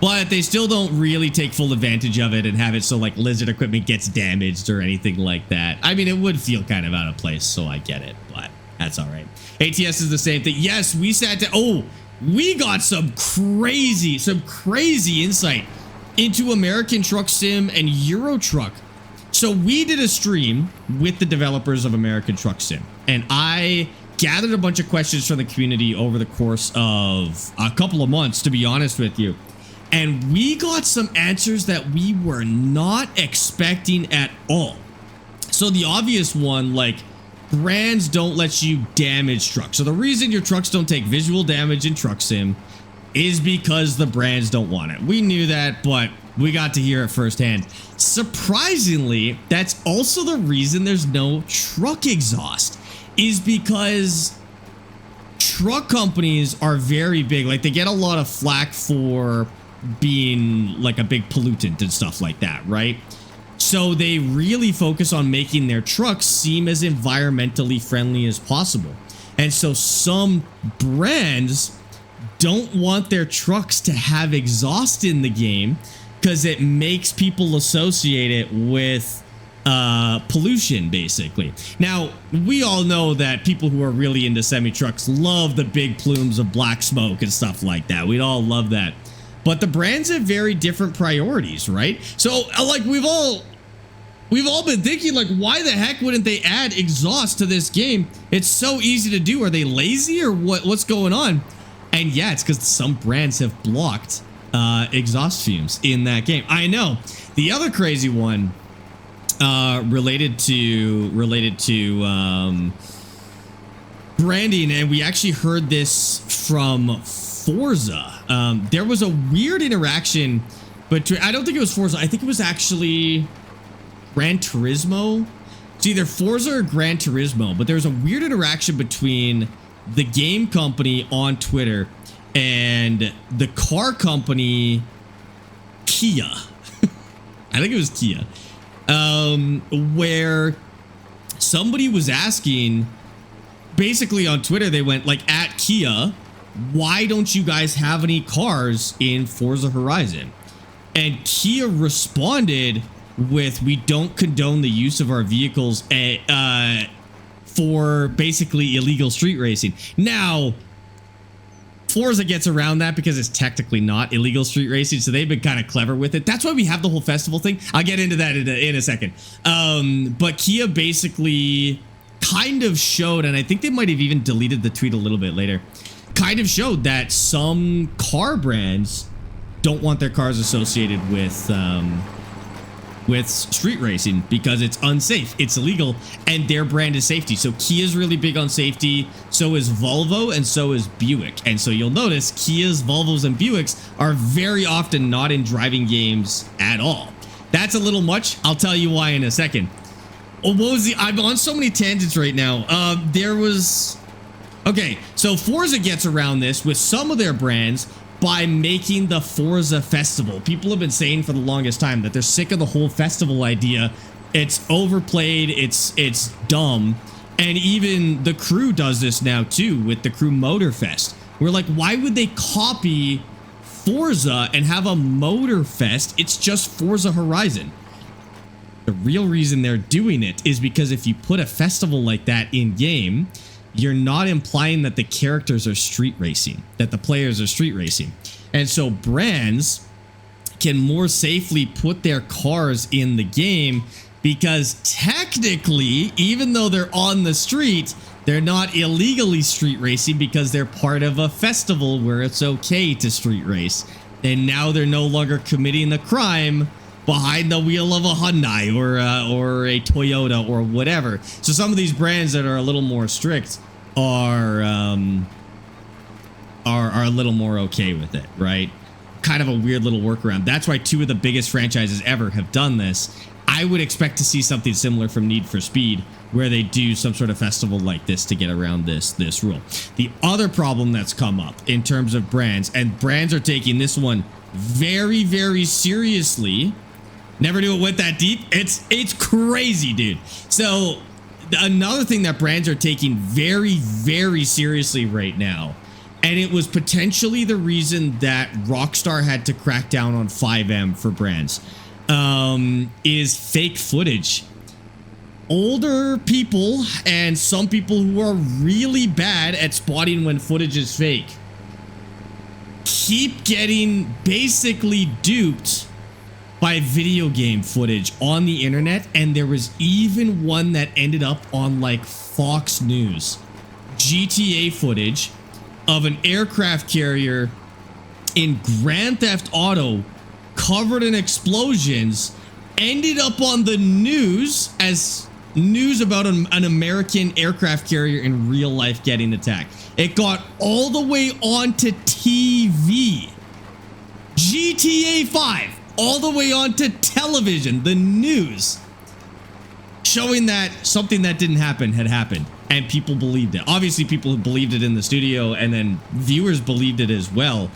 Speaker 1: But they still don't really take full advantage of it and have it so like Lizard equipment gets damaged or anything like that. I mean, it would feel kind of out of place, so I get it, but that's all right. ATS is the same thing. Yes, we sat down. Oh, we got some crazy insight into American Truck Sim and Euro Truck. So we did a stream with the developers of American Truck Sim, and I gathered a bunch of questions from the community over the course of a couple of months, to be honest with you. And we got some answers that we were not expecting at all. So the obvious one, like, brands don't let you damage trucks. So the reason your trucks don't take visual damage in Truck Sim is because the brands don't want it. We knew that, but we got to hear it firsthand. Surprisingly, that's also the reason there's no truck exhaust, is because truck companies are very big. Like, they get a lot of flack for being like a big pollutant and stuff like that, right? So they really focus on making their trucks seem as environmentally friendly as possible. And so some brands don't want their trucks to have exhaust in the game because it makes people associate it with pollution, basically. Now, we all know that people who are really into semi-trucks love the big plumes of black smoke and stuff like that. We'd all love that. But the brands have very different priorities, right? So, like, we've all we've all been thinking, like, why the heck wouldn't they add exhaust to this game? It's so easy to do. Are they lazy or what's going on? And yeah, it's because some brands have blocked exhaust fumes in that game. I know. The other crazy one related to branding, and we actually heard this from Forza. There was a weird interaction between, I don't think it was Forza, I think it was actually Gran Turismo. It's either Forza or Gran Turismo, but there was a weird interaction between the game company on Twitter and the car company Kia. I think it was Kia. Where somebody was asking, basically on Twitter, they went like, at Kia, why don't you guys have any cars in Forza Horizon? And Kia responded with, we don't condone the use of our vehicles for basically illegal street racing. Now, Forza gets around that because it's technically not illegal street racing, so they've been kind of clever with it. That's why we have the whole festival thing. I'll get into that in a second. But Kia basically kind of showed, and I think they might have even deleted the tweet a little bit later, kind of showed that some car brands don't want their cars associated with street racing because it's unsafe, it's illegal, and their brand is safety. So Kia's really big on safety, so is Volvo, and so is Buick. And so you'll notice Kias, Volvos, and Buicks are very often not in driving games at all. That's a little much. I'll tell you why in a second. Oh, what was I'm on so many tangents right now. Okay, so Forza gets around this with some of their brands by making the Forza Festival. People have been saying for the longest time that they're sick of the whole festival idea. It's overplayed, it's dumb. And even the Crew does this now too with the Crew Motorfest. We're like, why would they copy Forza and have a Motorfest? It's just Forza Horizon. The real reason they're doing it is because if you put a festival like that in game, you're not implying that the characters are street racing, that the players are street racing. And so brands can more safely put their cars in the game because technically, even though they're on the street, they're not illegally street racing because they're part of a festival where it's okay to street race. And now they're no longer committing the crime behind the wheel of a Hyundai or a Toyota or whatever. So some of these brands that are a little more strict are a little more okay with it, right? Kind of a weird little workaround. That's why two of the biggest franchises ever have done this. I would expect to see something similar from Need for Speed, where they do some sort of festival like this to get around this rule. The other problem that's come up in terms of brands, and brands are taking this one very, very seriously. Never knew it went that deep. It's crazy, dude. So another thing that brands are taking very, very seriously right now, and it was potentially the reason that Rockstar had to crack down on 5M for brands, is fake footage. Older people and some people who are really bad at spotting when footage is fake keep getting basically duped by video game footage on the internet. And there was even one that ended up on like Fox News. GTA footage of an aircraft carrier in Grand Theft Auto covered in explosions ended up on the news as news about an American aircraft carrier in real life getting attacked. It got all the way onto TV. GTA 5 all the way onto television, the news, showing that something that didn't happen had happened, and people believed it. Obviously, people believed it in the studio, and then viewers believed it as well.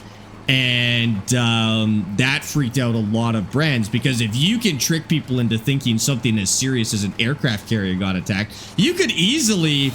Speaker 1: And that freaked out a lot of brands, because if you can trick people into thinking something as serious as an aircraft carrier got attacked, you could easily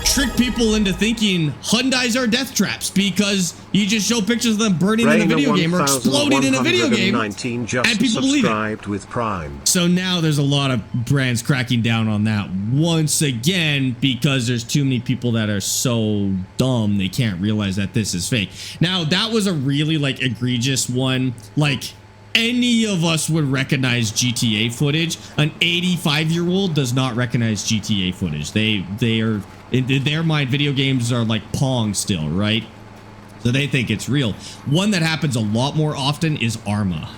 Speaker 1: trick people into thinking Hyundais are death traps because you just show pictures of them burning in a video game or exploding in a video game, and people believe it.
Speaker 2: With Prime.
Speaker 1: So now there's a lot of brands cracking down on that once again, because there's too many people that are so dumb they can't realize that this is fake. Now that was a really like egregious one. Like any of us would recognize GTA footage. An 85-year-old does not recognize GTA footage. They are, in their mind, video games are like Pong still, right? So they think it's real. One that happens a lot more often is Arma.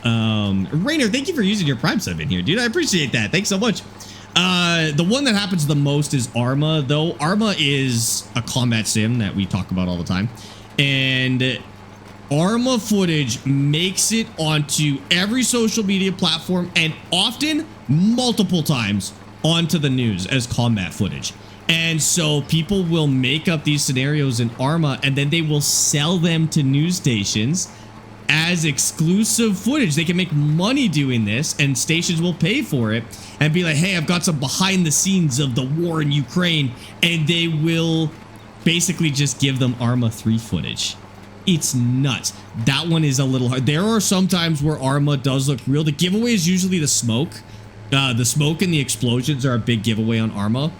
Speaker 1: Rainer, thank you for using your Prime sub in here, dude. I appreciate that. Thanks so much. The one that happens the most is Arma, though. Arma is a combat sim that we talk about all the time. And Arma footage makes it onto every social media platform and often multiple times onto the news as combat footage. And so people will make up these scenarios in Arma and then they will sell them to news stations as exclusive footage. They can make money doing this and stations will pay for it and be like, hey, I've got some behind the scenes of the war in Ukraine. And they will basically just give them Arma 3 footage. It's nuts. That one is a little hard. There are some times where Arma does look real. The giveaway is usually the smoke. The smoke and the explosions are a big giveaway on Arma.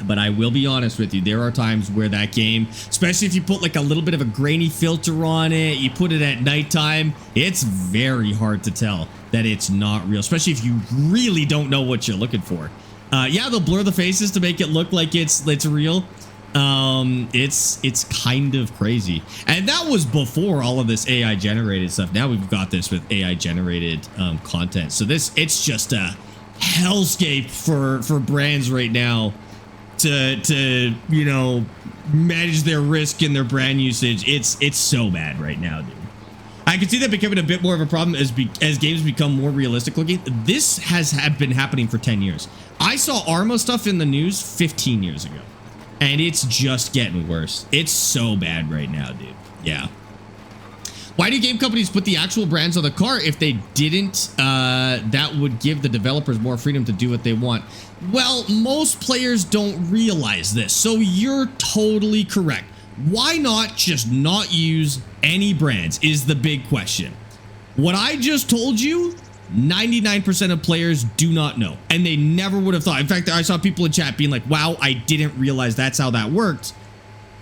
Speaker 1: But I will be honest with you, there are times where that game, especially if you put like a little bit of a grainy filter on it, you put it at nighttime, it's very hard to tell that it's not real, especially if you really don't know what you're looking for. Yeah, they'll blur the faces to make it look like it's real. It's kind of crazy. And that was before all of this AI generated stuff. Now we've got this with AI generated content. So it's just a hellscape for brands right now to you know, manage their risk and their brand usage. It's so bad right now, dude. I can see that becoming a bit more of a problem as games become more realistic looking. This has been happening for 10 years. I saw Arma stuff in the news 15 years ago, and it's just getting worse. It's so bad right now, dude. Yeah. Why do game companies put the actual brands on the car? If they didn't, that would give the developers more freedom to do what they want. Well, most players don't realize this, so you're totally correct. Why not just not use any brands is the big question. What I just told you, 99% of players do not know, and they never would have thought. In fact, I saw people in chat being like, wow, I didn't realize that's how that worked.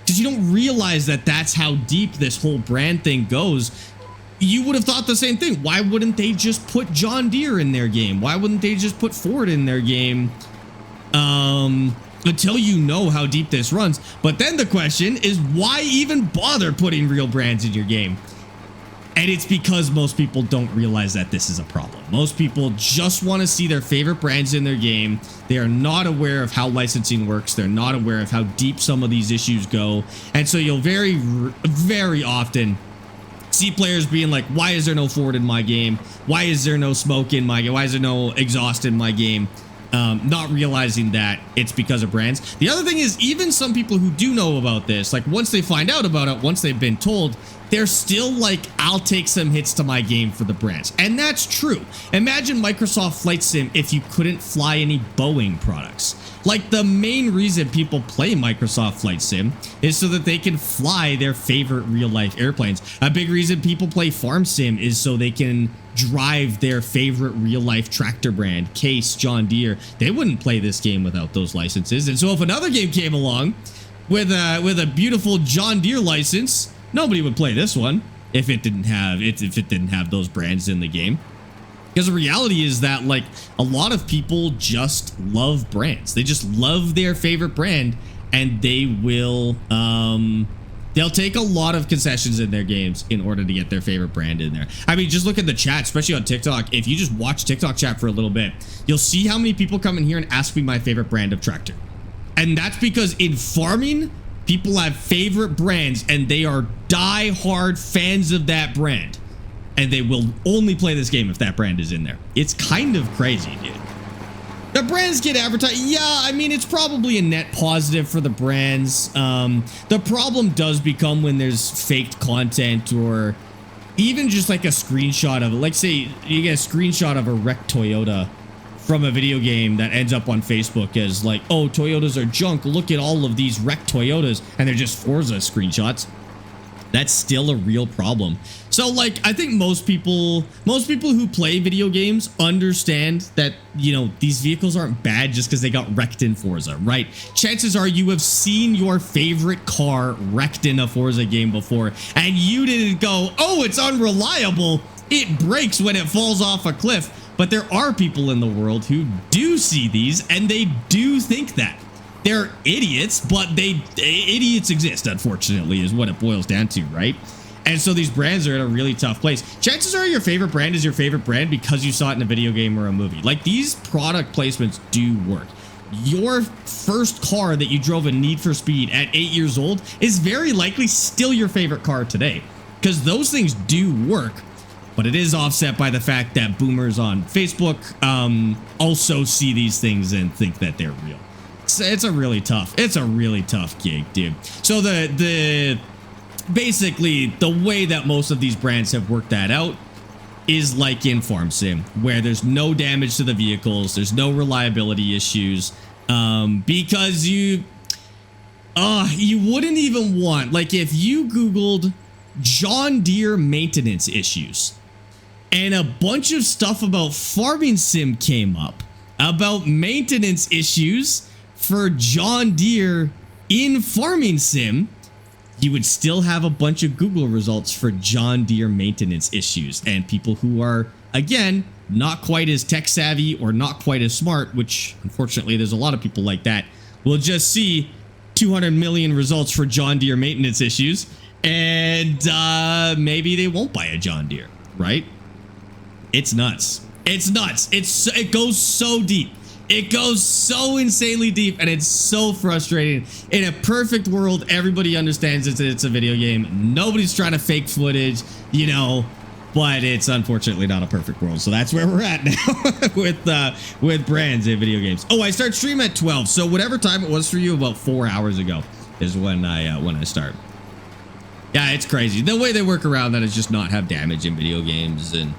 Speaker 1: Because you don't realize that that's how deep this whole brand thing goes. You would have thought the same thing. Why wouldn't they just put John Deere in their game? Why wouldn't they just put Ford in their game? Until you know how deep this runs. But then the question is, why even bother putting real brands in your game? And it's because most people don't realize that this is a problem. Most people just want to see their favorite brands in their game. They are not aware of how licensing works. They're not aware of how deep some of these issues go. And so you'll very often see players being like, why is there no Ford in my game? Why is there no smoke in my game? Why is there no exhaust in my game? Not realizing that it's because of brands. The other thing is, even some people who do know about this, like once they find out about it, once they've been told, they're still like, I'll take some hits to my game for the brands. And that's true. Imagine Microsoft Flight Sim if you couldn't fly any Boeing products. Like, the main reason people play Microsoft Flight Sim is so that they can fly their favorite real-life airplanes. A big reason people play Farm Sim is so they can drive their favorite real-life tractor brand, Case, John Deere. They wouldn't play this game without those licenses. And so if another game came along with a beautiful John Deere license, nobody would play this one if it didn't have those brands in the game. Because the reality is that, like, a lot of people just love brands. They just love their favorite brand, and they will they'll take a lot of concessions in their games in order to get their favorite brand in there. I mean, just look at the chat, especially on TikTok. If you just watch TikTok chat for a little bit, you'll see how many people come in here and ask me my favorite brand of tractor. And that's because in farming, people have favorite brands, and they are die-hard fans of that brand. And they will only play this game if that brand is in there. It's kind of crazy, dude. The brands get advertised. Yeah, I mean, it's probably a net positive for the brands. The problem does become when there's faked content, or even just like a screenshot of it. Like, say you get a screenshot of a wrecked Toyota from a video game that ends up on Facebook as like, oh, Toyotas are junk. Look at all of these wrecked Toyotas. And they're just Forza screenshots. That's still a real problem. So, like, I think most people who play video games understand that, you know, these vehicles aren't bad just because they got wrecked in Forza, right? Chances are you have seen your favorite car wrecked in a Forza game before, and you didn't go, oh, it's unreliable. it breaks when it falls off a cliff. But there are people in the world who do see these and they do think that. They're idiots, but idiots exist, unfortunately, is what it boils down to, right? And so these brands are in a really tough place. Chances are your favorite brand is your favorite brand because you saw it in a video game or a movie. Like, these product placements do work. Your first car that you drove in Need for Speed at 8 years old is very likely still your favorite car today, because those things do work. But it is offset by the fact that boomers on Facebook also see these things and think that they're real. It's a really tough gig, dude. So basically the way that most of these brands have worked that out is like in Farm Sim, where there's no damage to the vehicles, there's no reliability issues, because you wouldn't even want, like, if you Googled John Deere maintenance issues, and a bunch of stuff about Farming Sim came up, about maintenance issues for John Deere in Farming Sim, you would still have a bunch of Google results for John Deere maintenance issues. And people who are, again, not quite as tech savvy or not quite as smart, which unfortunately there's a lot of people like that, will just see 200 million results for John Deere maintenance issues, and maybe they won't buy a John Deere, right? It's nuts. It's nuts. It goes so deep. It goes so insanely deep, and it's so frustrating. In a perfect world, everybody understands it's a video game. Nobody's trying to fake footage, you know, but it's unfortunately not a perfect world. So that's where we're at now with brands in video games. Oh, I start stream at 12. So whatever time it was for you, about 4 hours ago is when I start. Yeah, it's crazy. The way they work around that is just not have damage in video games. And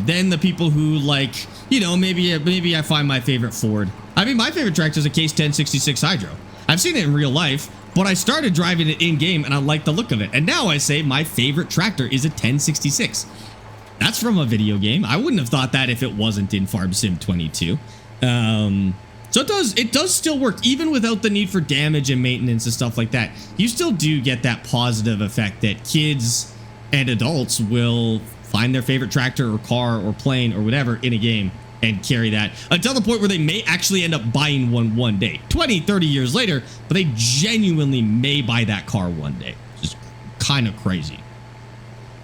Speaker 1: then the people who, like, you know, maybe I find my favorite Ford. I mean, my favorite tractor is a Case 1066 Hydro. I've seen it in real life, but I started driving it in game and I like the look of it. And now I say my favorite tractor is a 1066. That's from a video game. I wouldn't have thought that if it wasn't in Farm Sim 22. So it does still work, even without the need for damage and maintenance and stuff like that. You still do get that positive effect that kids and adults will find their favorite tractor or car or plane or whatever in a game and carry that until the point where they may actually end up buying one day, 20, 30 years later, but they genuinely may buy that car one day. Just kind of crazy.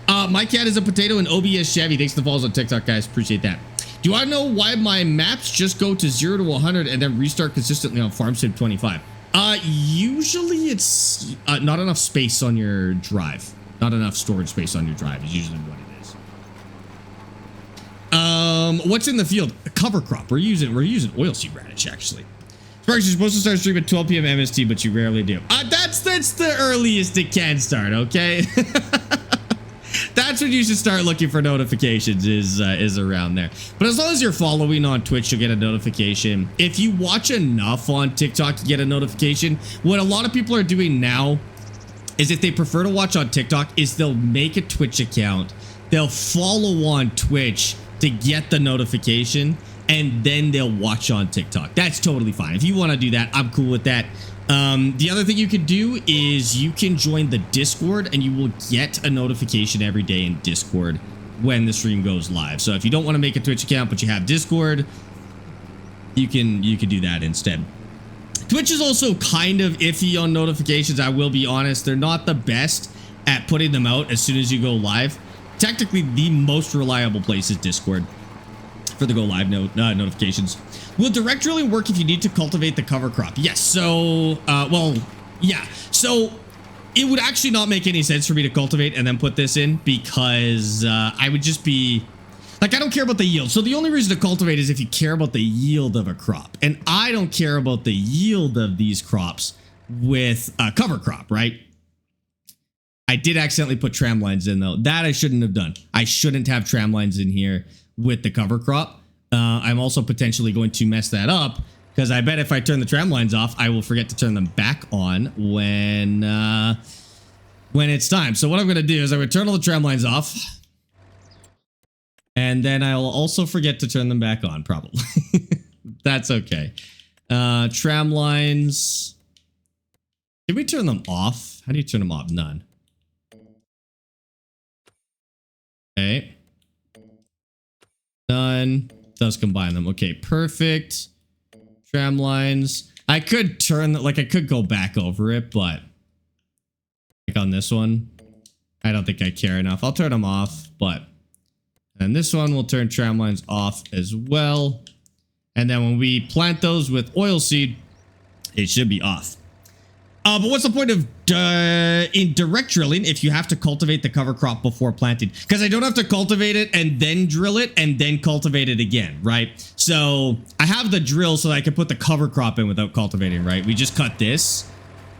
Speaker 1: My cat is a potato and OBS Chevy. Thanks for the follows on TikTok, guys. Appreciate that. Do I know why my maps just go to 0 to 100 and then restart consistently on Farm Sim 25? Usually it's not enough space on your drive. Not enough storage space on your drive is usually what it is. What's in the field? A cover crop. We're using oilseed radish, actually. Sparx, you're supposed to start streaming at 12 p.m. MST, but you rarely do. That's the earliest it can start, okay? That's when you should start looking for notifications, is around there. But as long as you're following on Twitch, you'll get a notification. If you watch enough on TikTok to get a notification, what a lot of people are doing now is, if they prefer to watch on TikTok, is they'll make a Twitch account, they'll follow on Twitch to get the notification, and then they'll watch on TikTok. That's totally fine. If you want to do that, I'm cool with that. The other thing you can do is you can join the Discord, and you will get a notification every day in Discord when the stream goes live. So if you don't want to make a Twitch account but you have Discord, you can do that instead. Twitch is also kind of iffy on notifications. I will be honest, they're not the best at putting them out as soon as you go live. Technically, the most reliable place is Discord for the go live notifications. Will direct drilling work if you need to cultivate the cover crop? Yes. So, well, yeah. So it would actually not make any sense for me to cultivate and then put this in, because I would just be like, I don't care about the yield. So the only reason to cultivate is if you care about the yield of a crop. And I don't care about the yield of these crops with a cover crop, right? I did accidentally put tram lines in, though. That I shouldn't have done. I shouldn't have tram lines in here with the cover crop. I'm also potentially going to mess that up, because I bet if I turn the tram lines off, I will forget to turn them back on when it's time. So what I'm going to do is I'm going to turn all the tram lines off, and then I'll also forget to turn them back on, probably. That's okay. Tram lines. Did we turn them off? How do you turn them off? None. Okay. one does combine them. Okay, perfect. Tram lines. I could turn, like I could go back over it, but like on this one, I don't think I care enough. I'll turn them off, but and this one will turn tram lines off as well. And then when we plant those with oilseed, it should be off. But what's the point of in direct drilling if you have to cultivate the cover crop before planting? Because I don't have to cultivate it and then drill it and then cultivate it again, right? So I have the drill so that I can put the cover crop in without cultivating, right? We just cut this.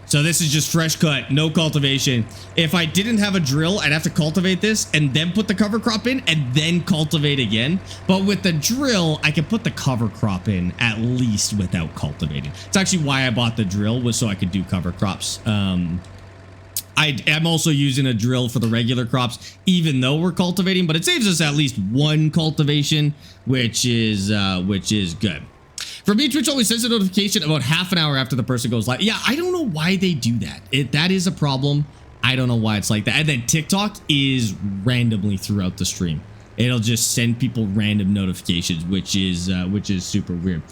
Speaker 1: So this is just fresh cut, no cultivation. If I didn't have a drill, I'd have to cultivate this and then put the cover crop in and then cultivate again. But with the drill, I can put the cover crop in at least without cultivating. It's actually why I bought the drill, was so I could do cover crops. I'm also using a drill for the regular crops, even though we're cultivating, but it saves us at least one cultivation, which is good. For me, Twitch always sends a notification about half an hour after the person goes live. Yeah, I don't know why they do that. That is a problem. I don't know why it's like that. And then TikTok is randomly throughout the stream. It'll just send people random notifications, which is super weird.